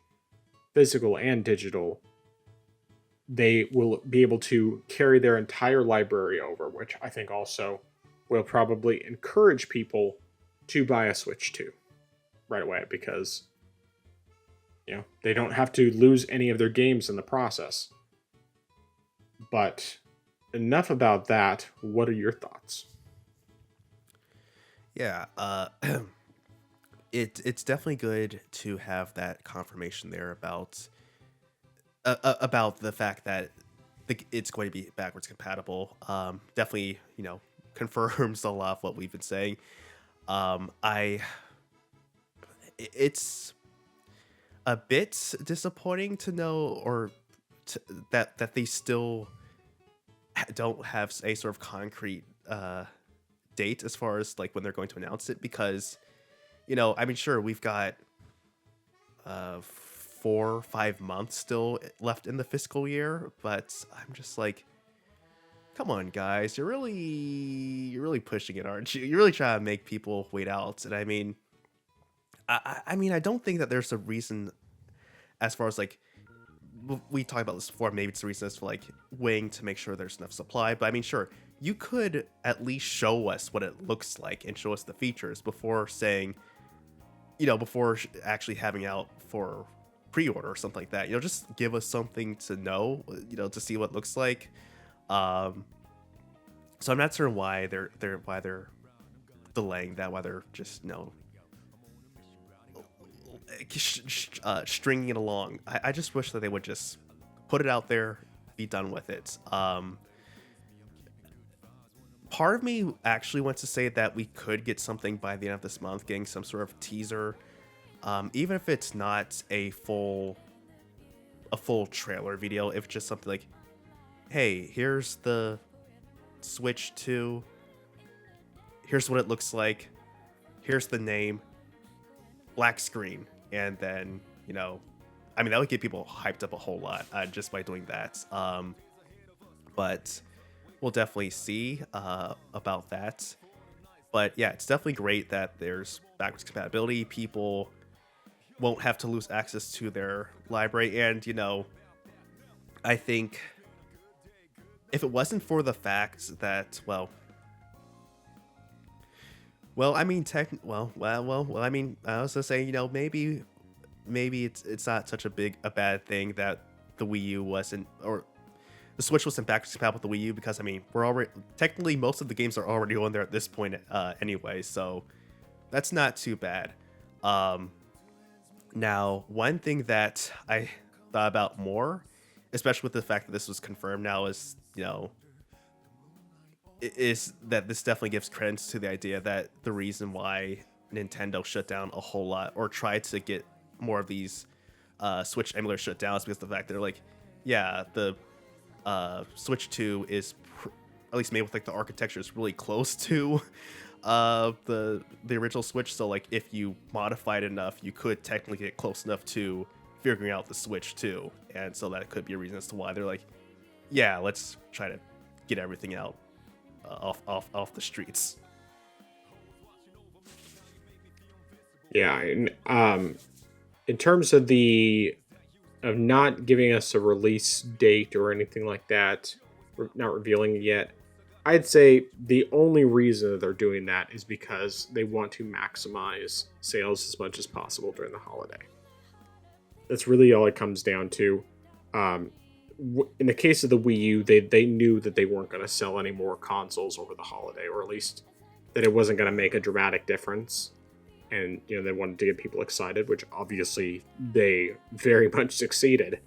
physical and digital, they will be able to carry their entire library over, which I think also will probably encourage people to buy a Switch 2 right away, because they don't have to lose any of their games in the process. But enough about that. What are your thoughts? Yeah, it's definitely good to have that confirmation there about the fact that it's going to be backwards compatible. Definitely, confirms a lot of what we've been saying. I It's a bit disappointing to know, or that they still don't have a sort of concrete date as far as like when they're going to announce it, because I mean, sure, we've got 4 or 5 months still left in the fiscal year, but I'm just like, come on, guys, you're really pushing it, aren't you? You're really trying to make people wait out. And I mean, I don't think that there's a reason, as far as like we talked about this before. Maybe it's the reason is for like waiting to make sure there's enough supply. But I mean, sure, you could at least show us what it looks like and show us the features before saying, before actually having out for pre-order or something like that. Just give us something to know, to see what it looks like. So I'm not certain why they're delaying that, why they're just stringing it along. I just wish that they would just put it out there, be done with it. Part of me actually wants to say that we could get something by the end of this month, getting some sort of teaser, even if it's not a full trailer video. If it's just something like, hey, here's the Switch 2, here's what it looks like, here's the name, black screen, and then I mean, that would get people hyped up a whole lot just by doing that. But we'll definitely see about that. But yeah, it's definitely great that there's backwards compatibility. People won't have to lose access to their library. And, I think if it wasn't for the fact that, I mean, I mean, I was gonna say, maybe it's not such a bad thing that the Wii U wasn't, or the Switch wasn't backwards compatible with the Wii U, because I mean, we're already technically, most of the games are already on there at this point anyway, so that's not too bad. Now, one thing that I thought about more, especially with the fact that this was confirmed now, is is that this definitely gives credence to the idea that the reason why Nintendo shut down a whole lot, or tried to get more of these Switch emulators shut down, is because of the fact that they're like, yeah, the Switch 2 is at least made with like the architecture is really close to the original Switch. So like if you modified enough, you could technically get close enough to figuring out the Switch 2, and so that could be a reason as to why they're like, yeah, let's try to get everything out off the streets. Yeah, and in terms of not giving us a release date or anything like that, not revealing it yet, I'd say the only reason that they're doing that is because they want to maximize sales as much as possible during the holiday. That's really all it comes down to. In the case of the Wii U, they knew that they weren't going to sell any more consoles over the holiday, or at least that it wasn't going to make a dramatic difference. And they wanted to get people excited, which obviously they very much succeeded.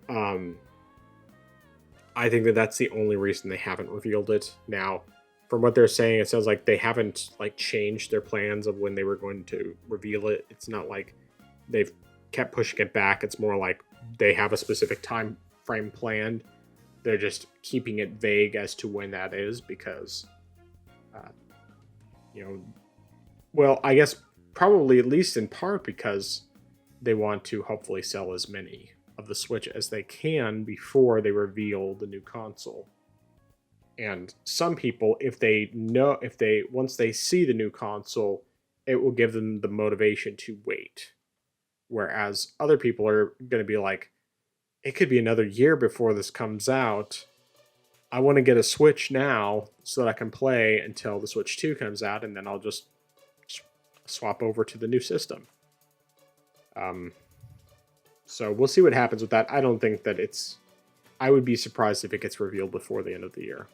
I think that that's the only reason they haven't revealed it. Now, from what they're saying, it sounds like they haven't changed their plans of when they were going to reveal it. It's not like they've kept pushing it back. It's more like they have a specific time frame planned. They're just keeping it vague as to when that is, because, I guess probably at least in part because they want to hopefully sell as many of the Switch as they can before they reveal the new console. And some people, once they see the new console, it will give them the motivation to wait. Whereas other people are going to be like, it could be another year before this comes out. I want to get a Switch now so that I can play until the Switch 2 comes out, and then I'll just swap over to the new system. So we'll see what happens with that. I don't think that I would be surprised if it gets revealed before the end of the year.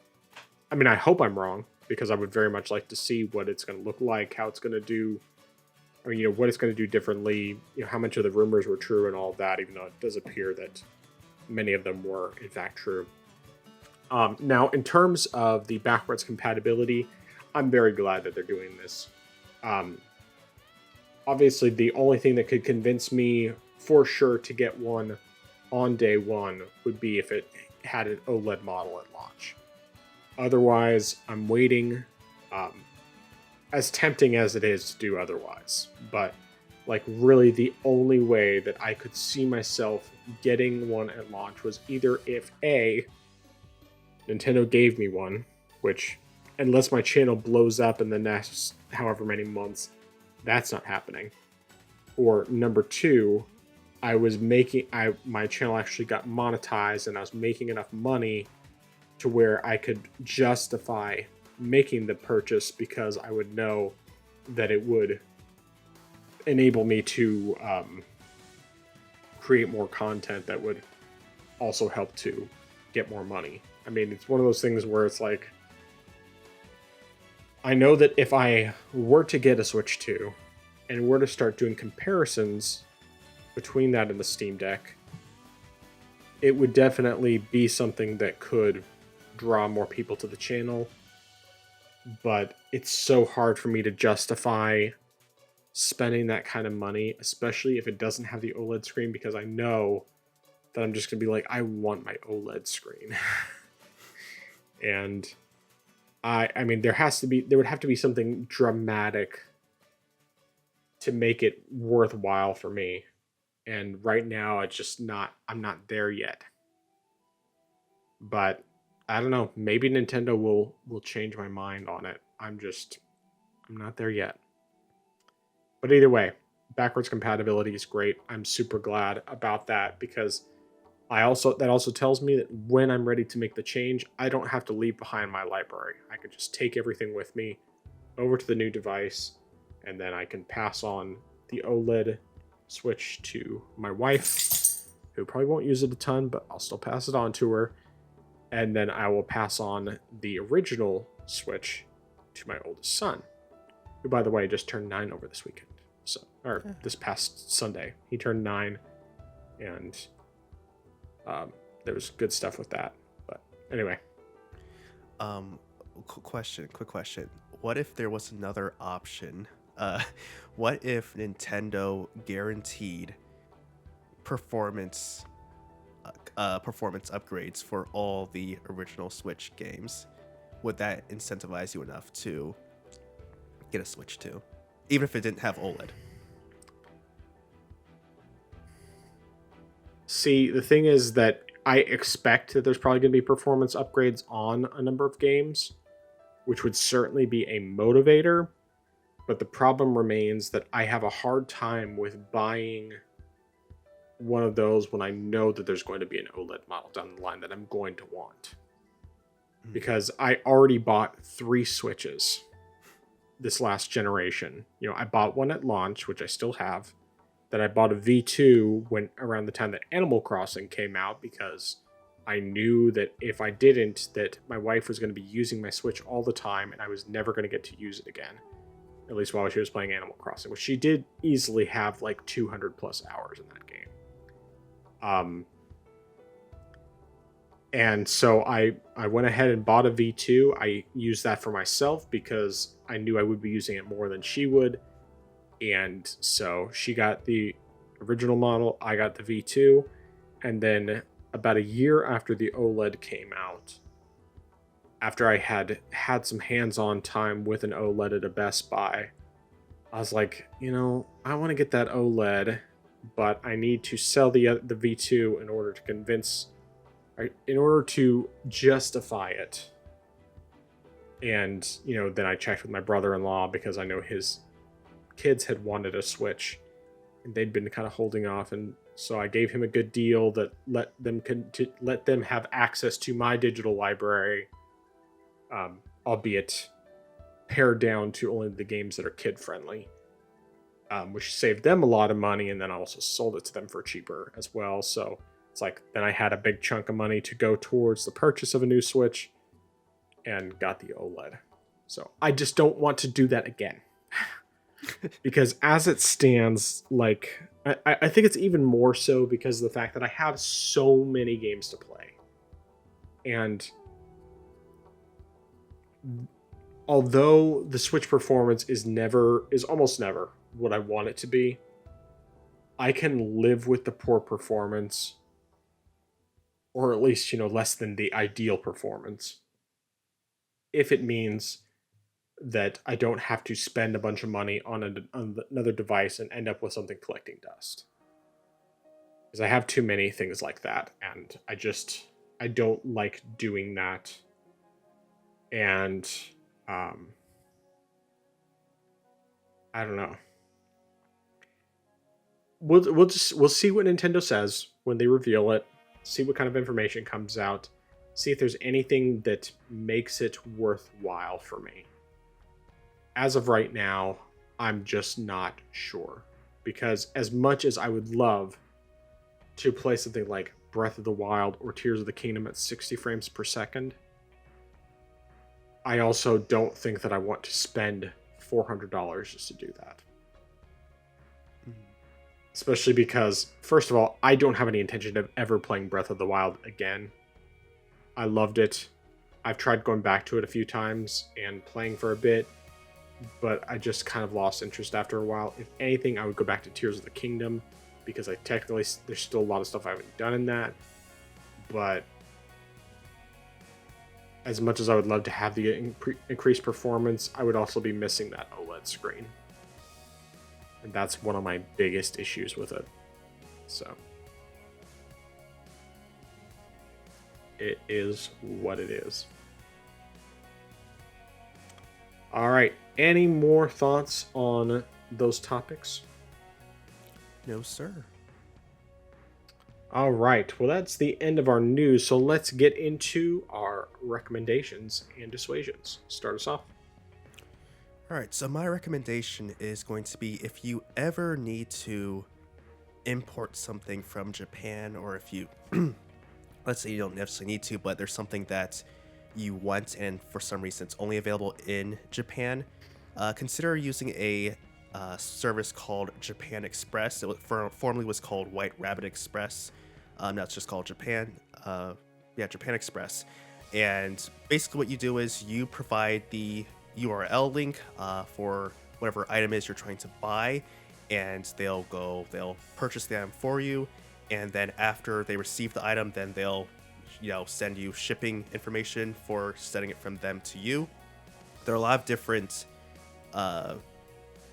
I mean, I hope I'm wrong, because I would very much like to see what it's going to look like, how it's going to do. I mean, what it's going to do differently, how much of the rumors were true and all of that, even though it does appear that many of them were, in fact, true. Now, in terms of the backwards compatibility, I'm very glad that they're doing this. Obviously, the only thing that could convince me for sure to get one on day one would be if it had an OLED model at launch. Otherwise, I'm waiting. As tempting as it is to do otherwise, but really the only way that I could see myself getting one at launch was either if Nintendo gave me one, which, unless my channel blows up in the next however many months, that's not happening. Or number two, my channel actually got monetized and I was making enough money to where I could justify making the purchase, because I would know that it would enable me to create more content that would also help to get more money. I mean, it's one of those things where it's like, I know that if I were to get a Switch 2 and were to start doing comparisons between that and the Steam Deck, it would definitely be something that could draw more people to the channel. But it's so hard for me to justify spending that kind of money, especially if it doesn't have the OLED screen, because I know that I'm just going to be like, I want my OLED screen. And I mean, there would have to be something dramatic to make it worthwhile for me. And right now, it's just I'm not there yet. But I don't know. Maybe Nintendo will change my mind on it. I'm not there yet. But either way, backwards compatibility is great. I'm super glad about that, because that also tells me that when I'm ready to make the change, I don't have to leave behind my library. I can just take everything with me over to the new device, and then I can pass on the OLED Switch to my wife, who probably won't use it a ton, but I'll still pass it on to her. And then I will pass on the original Switch to my oldest son, who, by the way, just turned 9 over this weekend. This past Sunday. He turned 9, and there was good stuff with that. But anyway. Quick question. What if there was another option? What if Nintendo guaranteed performance upgrades for all the original Switch games? Would that incentivize you enough to get a Switch 2, even if it didn't have OLED? See, the thing is that I expect that there's probably going to be performance upgrades on a number of games, which would certainly be a motivator. But the problem remains that I have a hard time with buying one of those when I know that there's going to be an OLED model down the line that I'm going to want. Because I already bought 3 Switches this last generation. I bought one at launch, which I still have. Then I bought a V2 around the time that Animal Crossing came out, because I knew that if I didn't, that my wife was going to be using my Switch all the time, and I was never going to get to use it again. At least while she was playing Animal Crossing, which she did easily have 200 plus hours in that game. And so I went ahead and bought a V2. I used that for myself because I knew I would be using it more than she would. And so she got the original model, I got the V2. And then about a year after the OLED came out, after I had some hands-on time with an OLED at a Best Buy, I was like, I want to get that OLED. but I need to sell the V2 in order to justify it. And then I checked with my brother-in-law because I know his kids had wanted a Switch, and they'd been kind of holding off, and so I gave him a good deal that let them have access to my digital library, albeit pared down to only the games that are kid friendly, which saved them a lot of money, and then I also sold it to them for cheaper as well. So it's like then I had a big chunk of money to go towards the purchase of a new Switch, and got the OLED. So I just don't want to do that again. Because as it stands, like I think it's even more so because of the fact that I have so many games to play. And although the Switch performance is almost never what I want it to be, I can live with the poor performance, or at least, less than the ideal performance, if it means that I don't have to spend a bunch of money on another device and end up with something collecting dust. Because I have too many things like that, and I don't like doing that. And I don't know. We'll see what Nintendo says when they reveal it. See what kind of information comes out. See if there's anything that makes it worthwhile for me. As of right now, I'm just not sure. Because as much as I would love to play something like Breath of the Wild or Tears of the Kingdom at 60 frames per second, I also don't think that I want to spend $400 just to do that. Especially because, first of all, I don't have any intention of ever playing Breath of the Wild again. I loved it. I've tried going back to it a few times and playing for a bit, but I just kind of lost interest after a while. If anything, I would go back to Tears of the Kingdom, because there's still a lot of stuff I haven't done in that. But as much as I would love to have the increased performance, I would also be missing that OLED screen. And that's one of my biggest issues with it. So it is what it is. All right. Any more thoughts on those topics? No, sir. All right. Well, that's the end of our news. So let's get into our recommendations and dissuasions. Start us off. All right. So my recommendation is going to be, if you ever need to import something from Japan, or if you, let's say you don't necessarily need to, but there's something that you want and for some reason it's only available in Japan, consider using a service called Japan Express. It formerly was called White Rabbit Express. Now it's just called Japan Express. And basically what you do is you provide the URL link for whatever item is you're trying to buy, and they'll purchase the item for you, and then after they receive the item, then they'll send you shipping information for sending it from them to you. There are a lot of different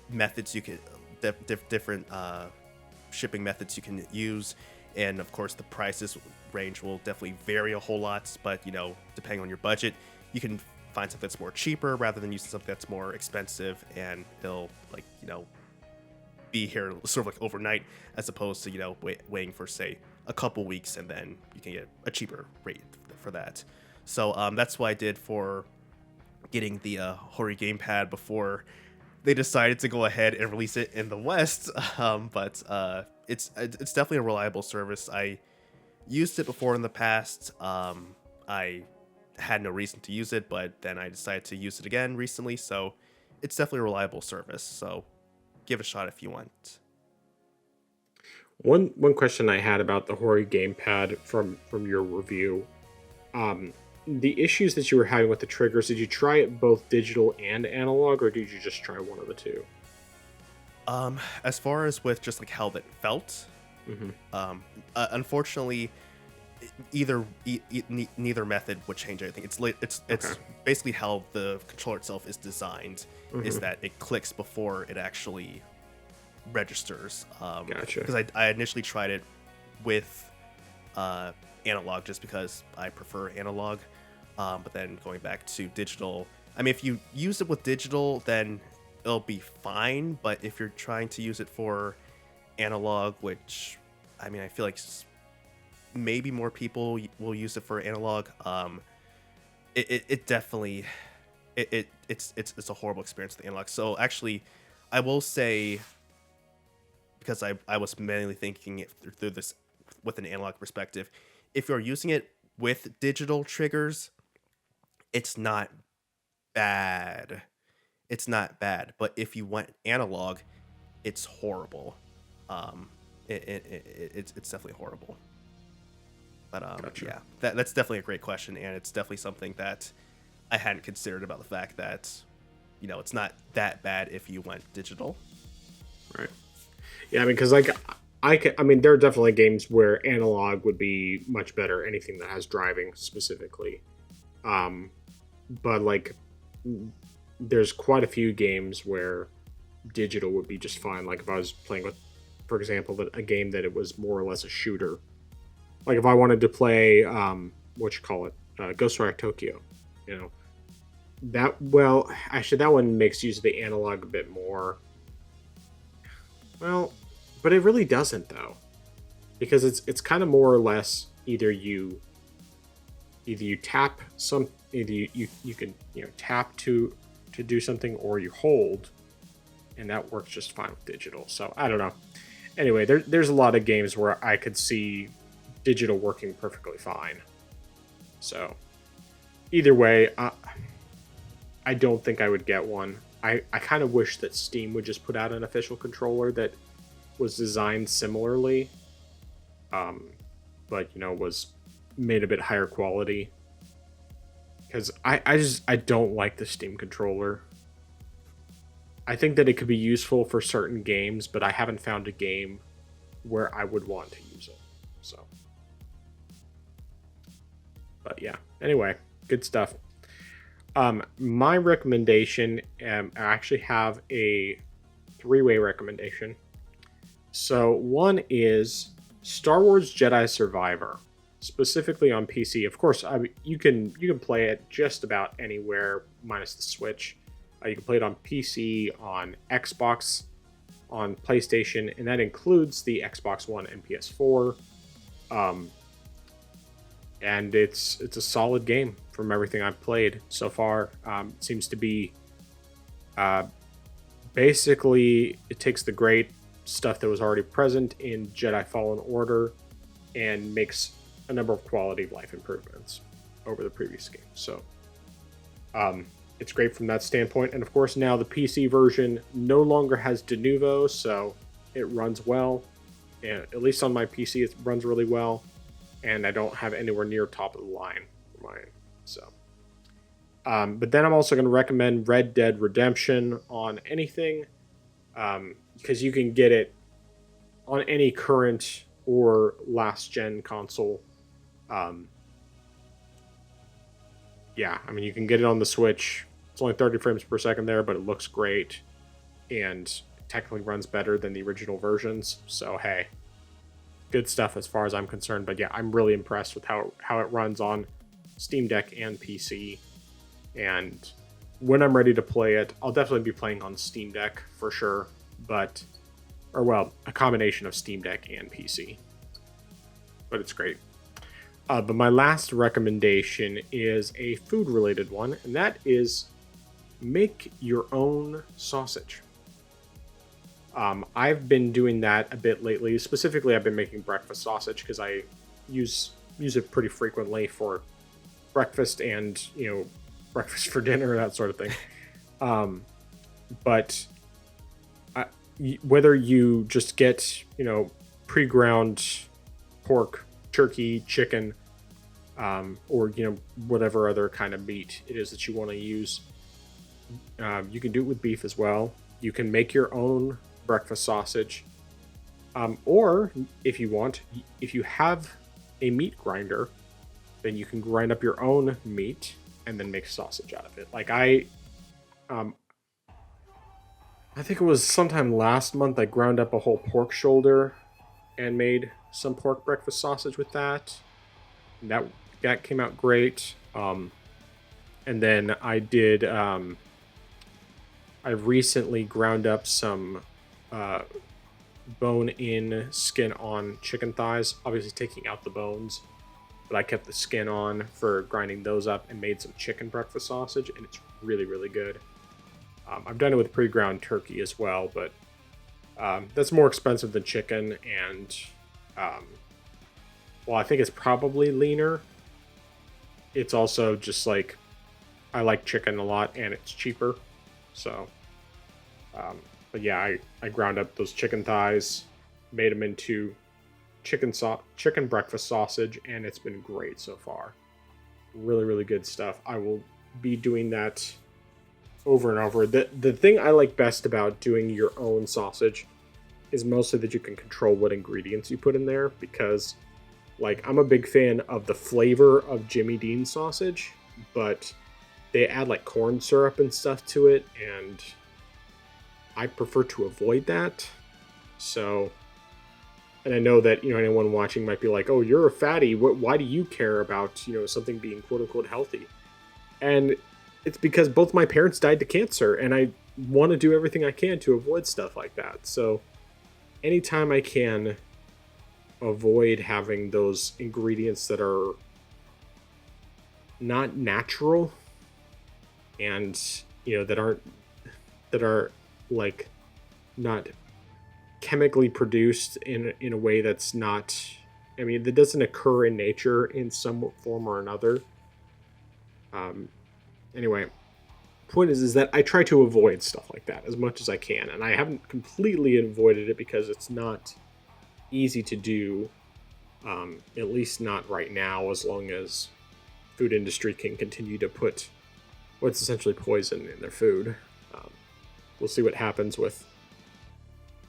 methods you can, different shipping methods you can use, and of course the prices range will definitely vary a whole lot. But depending on your budget, you can find something that's more cheaper rather than using something that's more expensive, and they'll be here sort of like overnight, as opposed to waiting for say a couple weeks and then you can get a cheaper rate for that. So that's what I did for getting the Hori gamepad before they decided to go ahead and release it in the West. But it's definitely a reliable service. I used it before in the past. I had no reason to use it, but then I decided to use it again recently. So it's definitely a reliable service. So give it a shot if you want. One question I had about the Hori gamepad from your review, the issues that you were having with the triggers, did you try it both digital and analog, or did you just try one of the two? As far as with just like how that felt, unfortunately, neither method would change anything. It's basically how the controller itself is designed, is that it clicks before it actually registers. Gotcha. Because I initially tried it with analog just because I prefer analog. But then going back to digital, I mean, if you use it with digital, then it'll be fine. But if you're trying to use it for analog, which I mean, I feel like maybe more people will use it for analog. It definitely it's a horrible experience with analog. So actually, I will say, because I was mainly thinking it through this with an analog perspective, if you're using it with digital triggers, it's not bad. It's not bad. But if you went analog, it's horrible. It's definitely horrible. But Gotcha. yeah, that's definitely a great question, and it's definitely something that I hadn't considered about the fact that, it's not that bad if you went digital. Right. Yeah, I mean, because like I mean, there are definitely games where analog would be much better. Anything that has driving specifically, but like there's quite a few games where digital would be just fine. Like if I was playing with, for example, a game that it was more or less a shooter. Like if I wanted to play, Ghostwire Tokyo, actually that one makes use of the analog a bit more. Well, but it really doesn't though, because it's kind of more or less either you tap some, either you can tap to do something, or you hold, and that works just fine with digital. So I don't know. Anyway, there's a lot of games where I could see digital working perfectly fine. So either way, I don't think I would get one. I kind of wish that Steam would just put out an official controller that was designed similarly, but was made a bit higher quality. Because I don't like the Steam controller. I think that it could be useful for certain games, but I haven't found a game where I would want to use it. So, but yeah. Anyway, good stuff. My recommendation, I actually have a three-way recommendation. So one is Star Wars Jedi Survivor, specifically on PC. Of course, you can play it just about anywhere minus the Switch. You can play it on PC, on Xbox, on PlayStation, and that includes the Xbox One and PS4. And it's a solid game from everything I've played so far. It seems to be basically, it takes the great stuff that was already present in Jedi Fallen Order and makes a number of quality of life improvements over the previous game. So it's great from that standpoint. And of course, now the PC version no longer has de novo, so it runs well. And at least on my PC, it runs really well. And I don't have anywhere near top of the line for mine. So, but then I'm also going to recommend Red Dead Redemption on anything, because you can get it on any current or last gen console. Yeah, I mean, you can get it on the Switch. It's only 30 frames per second there, but it looks great and technically runs better than the original versions. So, hey, good stuff as far as I'm concerned. But yeah, I'm really impressed with how it runs on Steam Deck and PC. And when I'm ready to play it, I'll definitely be playing on Steam Deck for sure. A combination of Steam Deck and PC. But it's great. But my last recommendation is a food-related one, and that is make your own sausage. I've been doing that a bit lately. Specifically, I've been making breakfast sausage because I use it pretty frequently for breakfast and breakfast for dinner, that sort of thing. Whether you just get pre-ground pork, turkey, chicken, or whatever other kind of meat it is that you want to use, you can do it with beef as well. You can make your own breakfast sausage, or if you have a meat grinder, then you can grind up your own meat and then make sausage out of it. Like I think it was sometime last month I ground up a whole pork shoulder and made some pork breakfast sausage with that. And that came out great. And then I recently ground up some uh, bone in, skin on chicken thighs, obviously taking out the bones, but I kept the skin on for grinding those up and made some chicken breakfast sausage, and it's really, really good. I've done it with pre-ground turkey as well, but that's more expensive than chicken, and um, well, I think it's probably leaner. It's also just like I like chicken a lot, and it's cheaper. So, but yeah, I ground up those chicken thighs, made them into chicken breakfast sausage, and it's been great so far. Really, really good stuff. I will be doing that over and over. The thing I like best about doing your own sausage is mostly that you can control what ingredients you put in there, because like I'm a big fan of the flavor of Jimmy Dean sausage, but they add like corn syrup and stuff to it, and I prefer to avoid that. So, and I know that anyone watching might be like, "Oh, you're a fatty. Why do you care about something being quote unquote healthy?" And it's because both my parents died to cancer, and I want to do everything I can to avoid stuff like that. So, anytime I can avoid having those ingredients that are not natural and that are like not chemically produced in a way that's not, I mean, that doesn't occur in nature in some form or another. um anyway, point is that I try to avoid stuff like that as much as I can, and I haven't completely avoided it because it's not easy to do, at least not right now, as long as food industry can continue to put what's essentially poison in their food. Um, we'll see what happens with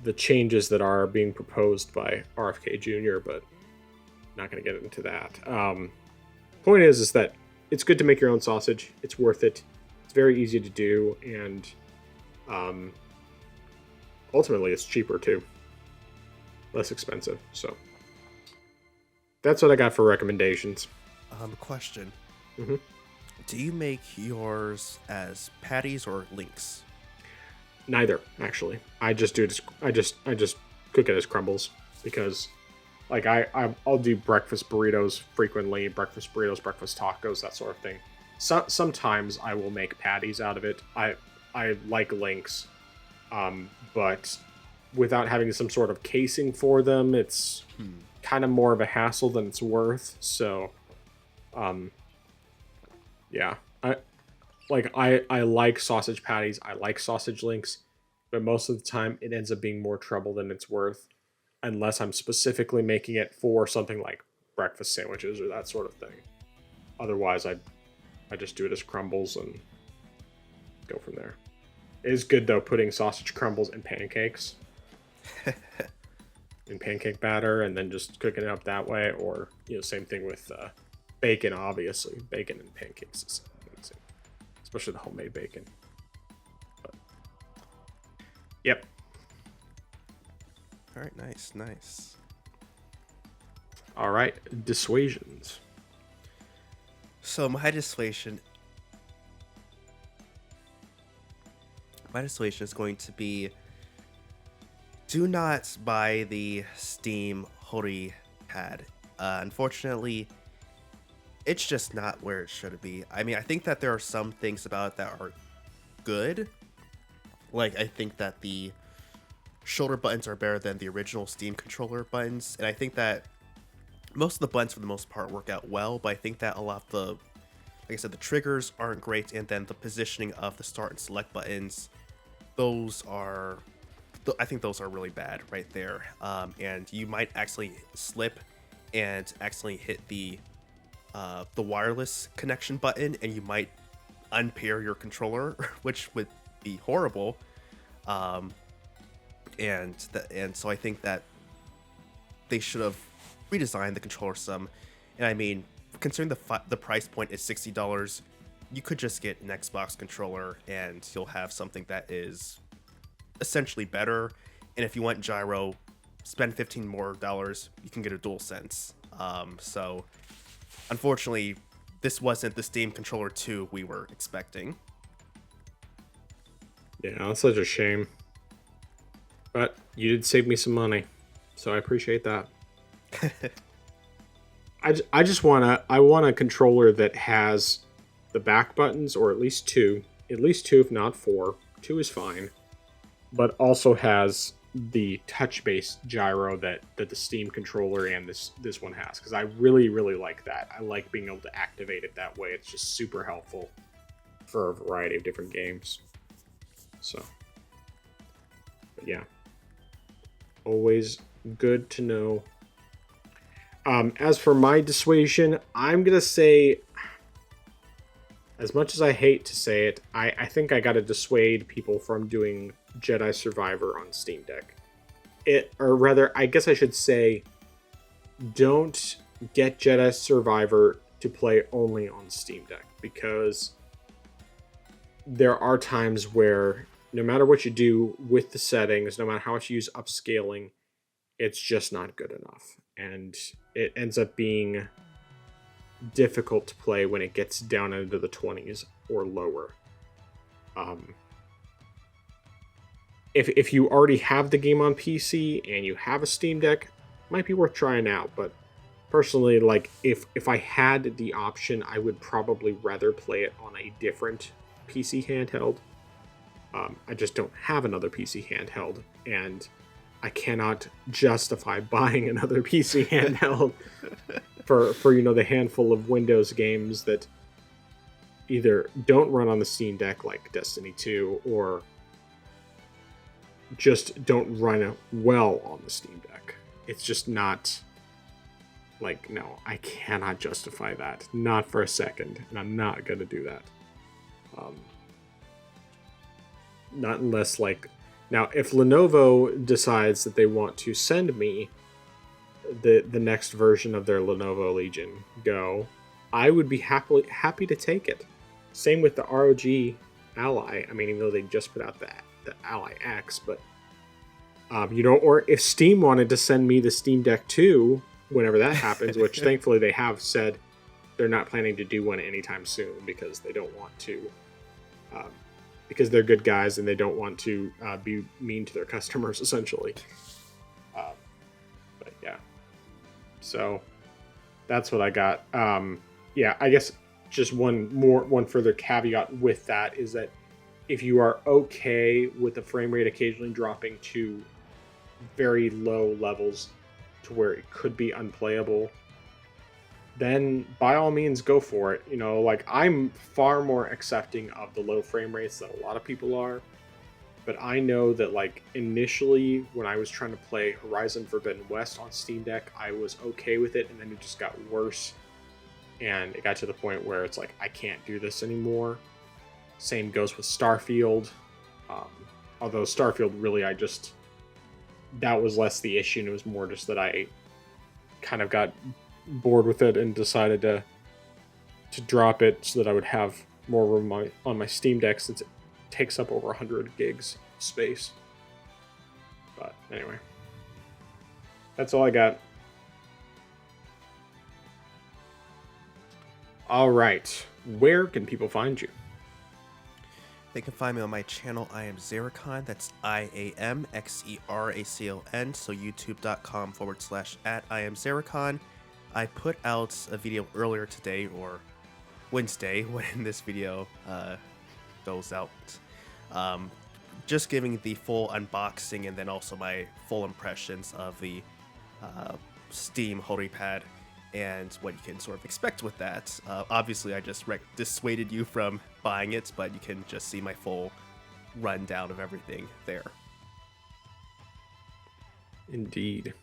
the changes that are being proposed by RFK Jr., but not going to get into that. Point is that it's good to make your own sausage. It's worth it. It's very easy to do, and um, ultimately it's cheaper too, less expensive. So that's what I got for recommendations. Question. Hmm. Do you make yours as patties or links? Neither, actually. I just do it. I just cook it as crumbles because, like, I'll do breakfast burritos frequently. Breakfast burritos, breakfast tacos, that sort of thing. Sometimes I will make patties out of it. I like links, but without having some sort of casing for them, it's kind of more of a hassle than it's worth. So, um, yeah, I like sausage patties. I like sausage links, but most of the time it ends up being more trouble than it's worth, unless I'm specifically making it for something like breakfast sandwiches or that sort of thing. Otherwise, I just do it as crumbles and go from there. It is good though putting sausage crumbles in pancakes, in pancake batter, and then just cooking it up that way. Or same thing with bacon. Obviously, bacon and pancakes is amazing, especially the homemade bacon. But, yep. All right, nice. All right, dissuasions. So my dissuasion is going to be: do not buy the Steam Hori pad. Unfortunately, it's just not where it should be. I mean, I think that there are some things about it that are good. Like, I think that the shoulder buttons are better than the original Steam controller buttons, and I think that most of the buttons for the most part work out well, but I think that a lot of the, like I said, the triggers aren't great, and then the positioning of the start and select buttons, I think those are really bad right there. And you might actually slip and accidentally hit the wireless connection button, and you might unpair your controller, which would be horrible. And so I think that they should have redesigned the controller some. And I mean, considering the price point is $60, you could just get an Xbox controller and you'll have something that is essentially better. And if you want gyro, spend $15 more, you can get a DualSense. So unfortunately, this wasn't the Steam Controller 2 we were expecting. Yeah, that's such a shame. But you did save me some money, so I appreciate that. I just I want a controller that has the back buttons, or at least two, if not four. Two is fine, but also has the touch-based gyro that the Steam controller and this one has, because I really like that. I like being able to activate it that way. It's just super helpful for a variety of different games. So, but yeah, always good to know. As for my dissuasion, I'm gonna say, as much as I hate to say it, I think I gotta dissuade people from doing Jedi Survivor on Steam Deck. Or rather, I guess I should say, don't get Jedi Survivor to play only on Steam Deck, because there are times where no matter what you do with the settings, no matter how much you use upscaling, it's just not good enough. And it ends up being difficult to play when it gets down into the 20s or lower. If you already have the game on PC and you have a Steam Deck, it might be worth trying out. But personally, like, if I had the option, I would probably rather play it on a different PC handheld. I just don't have another PC handheld, and I cannot justify buying another PC handheld for the handful of Windows games that either don't run on the Steam Deck, like Destiny 2, or just don't run well on the Steam Deck. It's just not, like, no, I cannot justify that. Not for a second, and I'm not going to do that. Not unless, like, now, if Lenovo decides that they want to send me the next version of their Lenovo Legion Go, I would be happy to take it. Same with the ROG Ally. I mean, even though they just put out the Ally X, but or if Steam wanted to send me the Steam Deck 2 whenever that happens, which thankfully they have said they're not planning to do one anytime soon, because they don't want to. Because they're good guys and they don't want to be mean to their customers, essentially. But yeah, so that's what I got. Yeah, I guess just one further caveat with that is that if you are okay with the frame rate occasionally dropping to very low levels to where it could be unplayable, then by all means go for it. Like, I'm far more accepting of the low frame rates than a lot of people are. But I know that, like, initially when I was trying to play Horizon Forbidden West on Steam Deck, I was okay with it, and then it just got worse. And it got to the point where it's like, I can't do this anymore. Same goes with Starfield. Although Starfield, really, that was less the issue, and it was more just that I kind of got bored with it and decided to drop it so that I would have more room on my Steam Deck, since it takes up over 100 gigs space. But anyway, that's all I got. All right, where can people find you? They can find me on my channel, I am Xeracon. That's IAMXERACON. So youtube.com/@IamXeracon. I put out a video earlier today, or Wednesday, when this video goes out, just giving the full unboxing and then also my full impressions of the Steam Holy Pad and what you can sort of expect with that. Obviously, I just dissuaded you from buying it, but you can just see my full rundown of everything there. Indeed.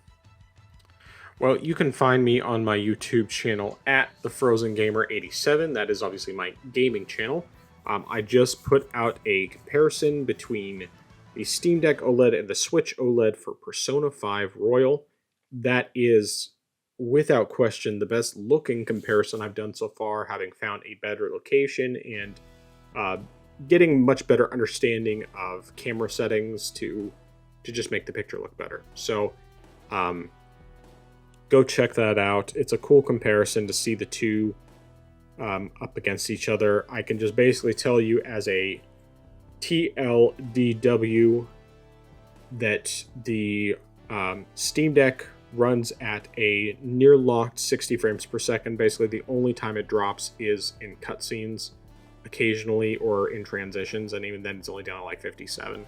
Well, you can find me on my YouTube channel at TheFrozenGamer87. That is obviously my gaming channel. I just put out a comparison between the Steam Deck OLED and the Switch OLED for Persona 5 Royal. That is, without question, the best looking comparison I've done so far, having found a better location and getting much better understanding of camera settings to just make the picture look better. So go check that out. It's a cool comparison to see the two up against each other. I can just basically tell you as a TLDW that the Steam Deck runs at a near locked 60 frames per second. Basically, the only time it drops is in cutscenes occasionally or in transitions, and even then it's only down to like 57.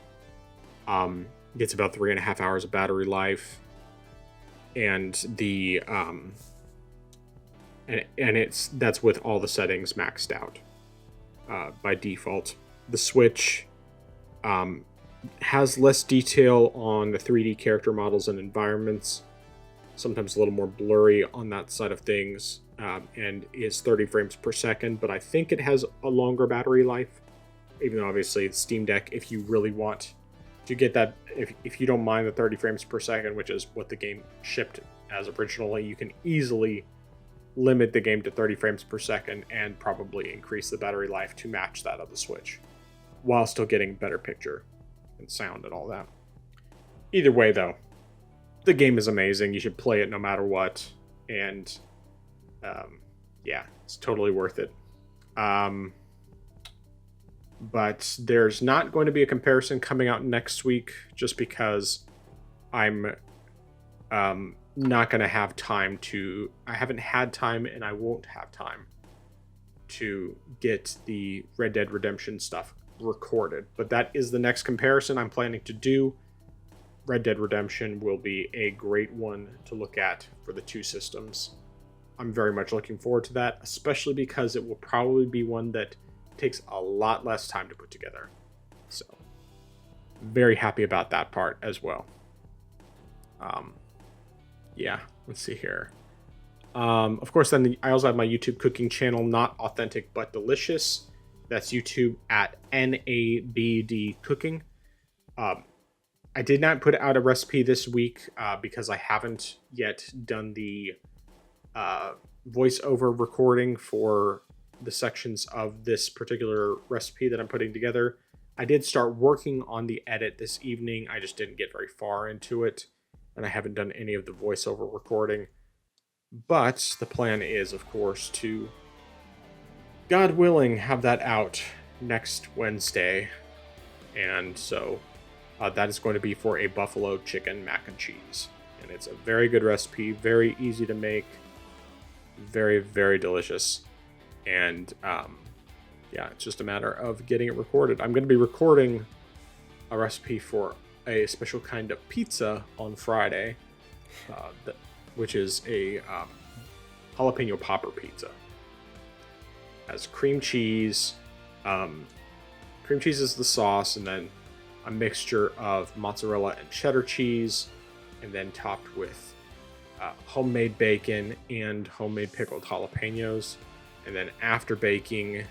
Gets about 3.5 hours of battery life, and the that's with all the settings maxed out by default. The Switch has less detail on the 3D character models and environments, sometimes a little more blurry on that side of things, and is 30 frames per second, but I think it has a longer battery life, even though obviously the Steam Deck, if you really want to get that, if you don't mind the 30 frames per second, which is what the game shipped as originally, you can easily limit the game to 30 frames per second and probably increase the battery life to match that of the Switch, while still getting better picture and sound and all that. Either way, though, the game is amazing. You should play it no matter what, and yeah, it's totally worth it. But there's not going to be a comparison coming out next week, just because I'm not going to have time to... I haven't had time, and I won't have time to get the Red Dead Redemption stuff recorded. But that is the next comparison I'm planning to do. Red Dead Redemption will be a great one to look at for the two systems. I'm very much looking forward to that, especially because it will probably be one that takes a lot less time to put together. So, very happy about that part as well. Yeah, let's see here. Of course, then I also have my YouTube cooking channel, Not Authentic But Delicious. That's YouTube at NABD Cooking. I did not put out a recipe this week because I haven't yet done the voiceover recording for the sections of this particular recipe that I'm putting together. I did start working on the edit this evening. I just didn't get very far into it, and I haven't done any of the voiceover recording. But the plan is, of course, to, God willing, have that out next Wednesday. And so that is going to be for a buffalo chicken mac and cheese. And it's a very good recipe, very easy to make, very, very delicious. And yeah, it's just a matter of getting it recorded. I'm going to be recording a recipe for a special kind of pizza on Friday, which is a jalapeno popper pizza. It has cream cheese. Cream cheese is the sauce, and then a mixture of mozzarella and cheddar cheese, and then topped with homemade bacon and homemade pickled jalapenos. And then after baking,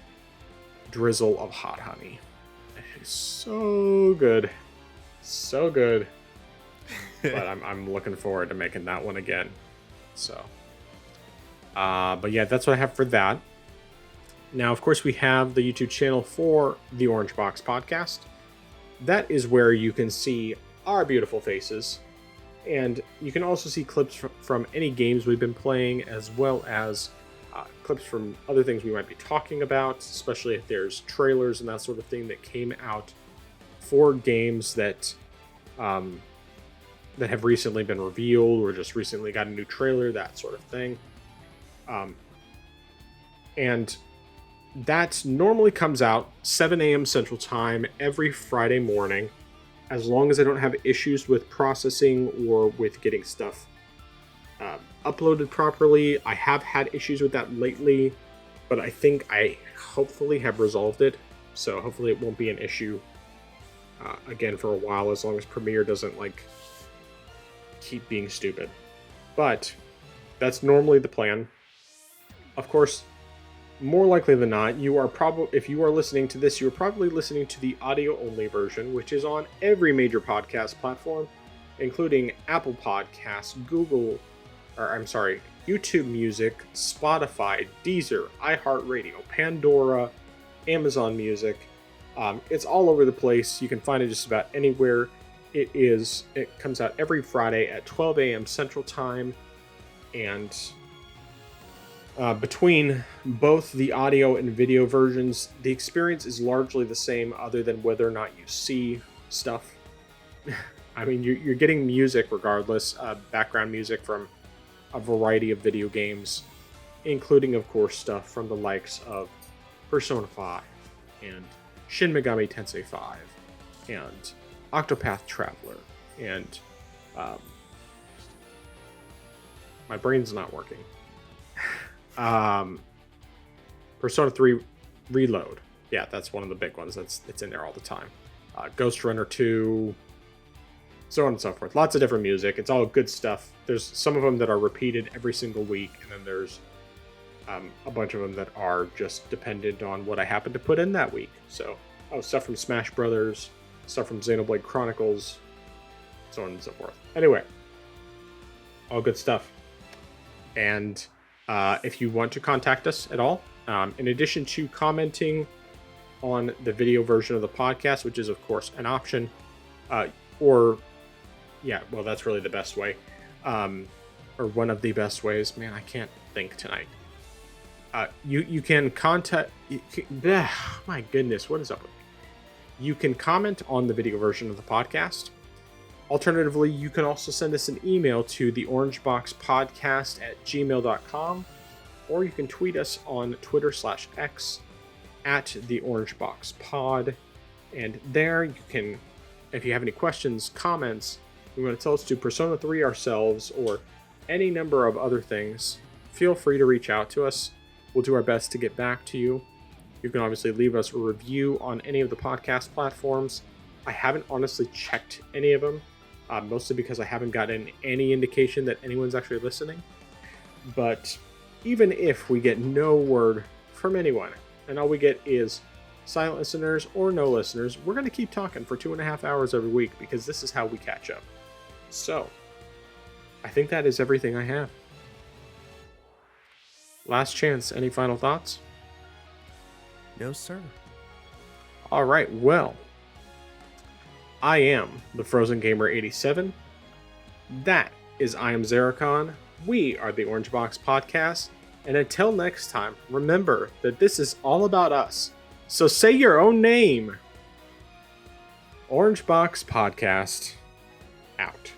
drizzle of hot honey. It's so good. So good. But I'm looking forward to making that one again. So, but yeah, that's what I have for that. Now, of course, we have the YouTube channel for the Orange Box Podcast. That is where you can see our beautiful faces. And you can also see clips from any games we've been playing, as well as clips from other things we might be talking about, especially if there's trailers and that sort of thing that came out for games that that have recently been revealed or just recently got a new trailer, that sort of thing. And that normally comes out 7 a.m. Central Time every Friday morning, as long as I don't have issues with processing or with getting stuff uploaded properly. I have had issues with that lately, but I think I hopefully have resolved it. So hopefully it won't be an issue again for a while, as long as Premiere doesn't like keep being stupid. But that's normally the plan. Of course, more likely than not, you are probably, if you are listening to this, you are probably listening to the audio only version, which is on every major podcast platform, including Apple Podcasts, YouTube Music, Spotify, Deezer, iHeartRadio, Pandora, Amazon Music, It's all over the place. You can find it just about anywhere. It comes out every Friday at 12 a.m. Central Time, and between both the audio and video versions, the experience is largely the same, other than whether or not you see stuff. I mean, you're getting music regardless, background music from a variety of video games, including, of course, stuff from the likes of Persona 5 and Shin Megami Tensei 5 and Octopath Traveler and my brain's not working. Persona 3 Reload. Yeah, that's one of the big ones. It's in there all the time. Ghost Runner 2, so on and so forth. Lots of different music. It's all good stuff. There's some of them that are repeated every single week, and then there's a bunch of them that are just dependent on what I happen to put in that week. So, stuff from Smash Brothers, stuff from Xenoblade Chronicles, so on and so forth. Anyway, all good stuff. And if you want to contact us at all, in addition to commenting on the video version of the podcast, which is, of course, an option, that's really the best way, or one of the best ways. Man, I can't think tonight. You can contact... my goodness, what is up with me? You can comment on the video version of the podcast. Alternatively, you can also send us an email to theorangeboxpodcast@gmail.com, or you can tweet us on Twitter/X @theorangeboxpod. And there you can, if you have any questions, comments, you want to tell us to Persona 3 ourselves, or any number of other things, feel free to reach out to us. We'll do our best to get back to you. You can obviously leave us a review on any of the podcast platforms. I haven't honestly checked any of them, mostly because I haven't gotten any indication that anyone's actually listening. But even if we get no word from anyone, and all we get is silent listeners or no listeners, we're going to keep talking for 2.5 hours every week, because this is how we catch up. So, I think that is everything I have. Last chance, any final thoughts? No, sir. All right, well, I am the Frozen Gamer 87. That is I Am Zeracon. We are the Orange Box Podcast. And until next time, remember that this is all about us. So say your own name. Orange Box Podcast, out.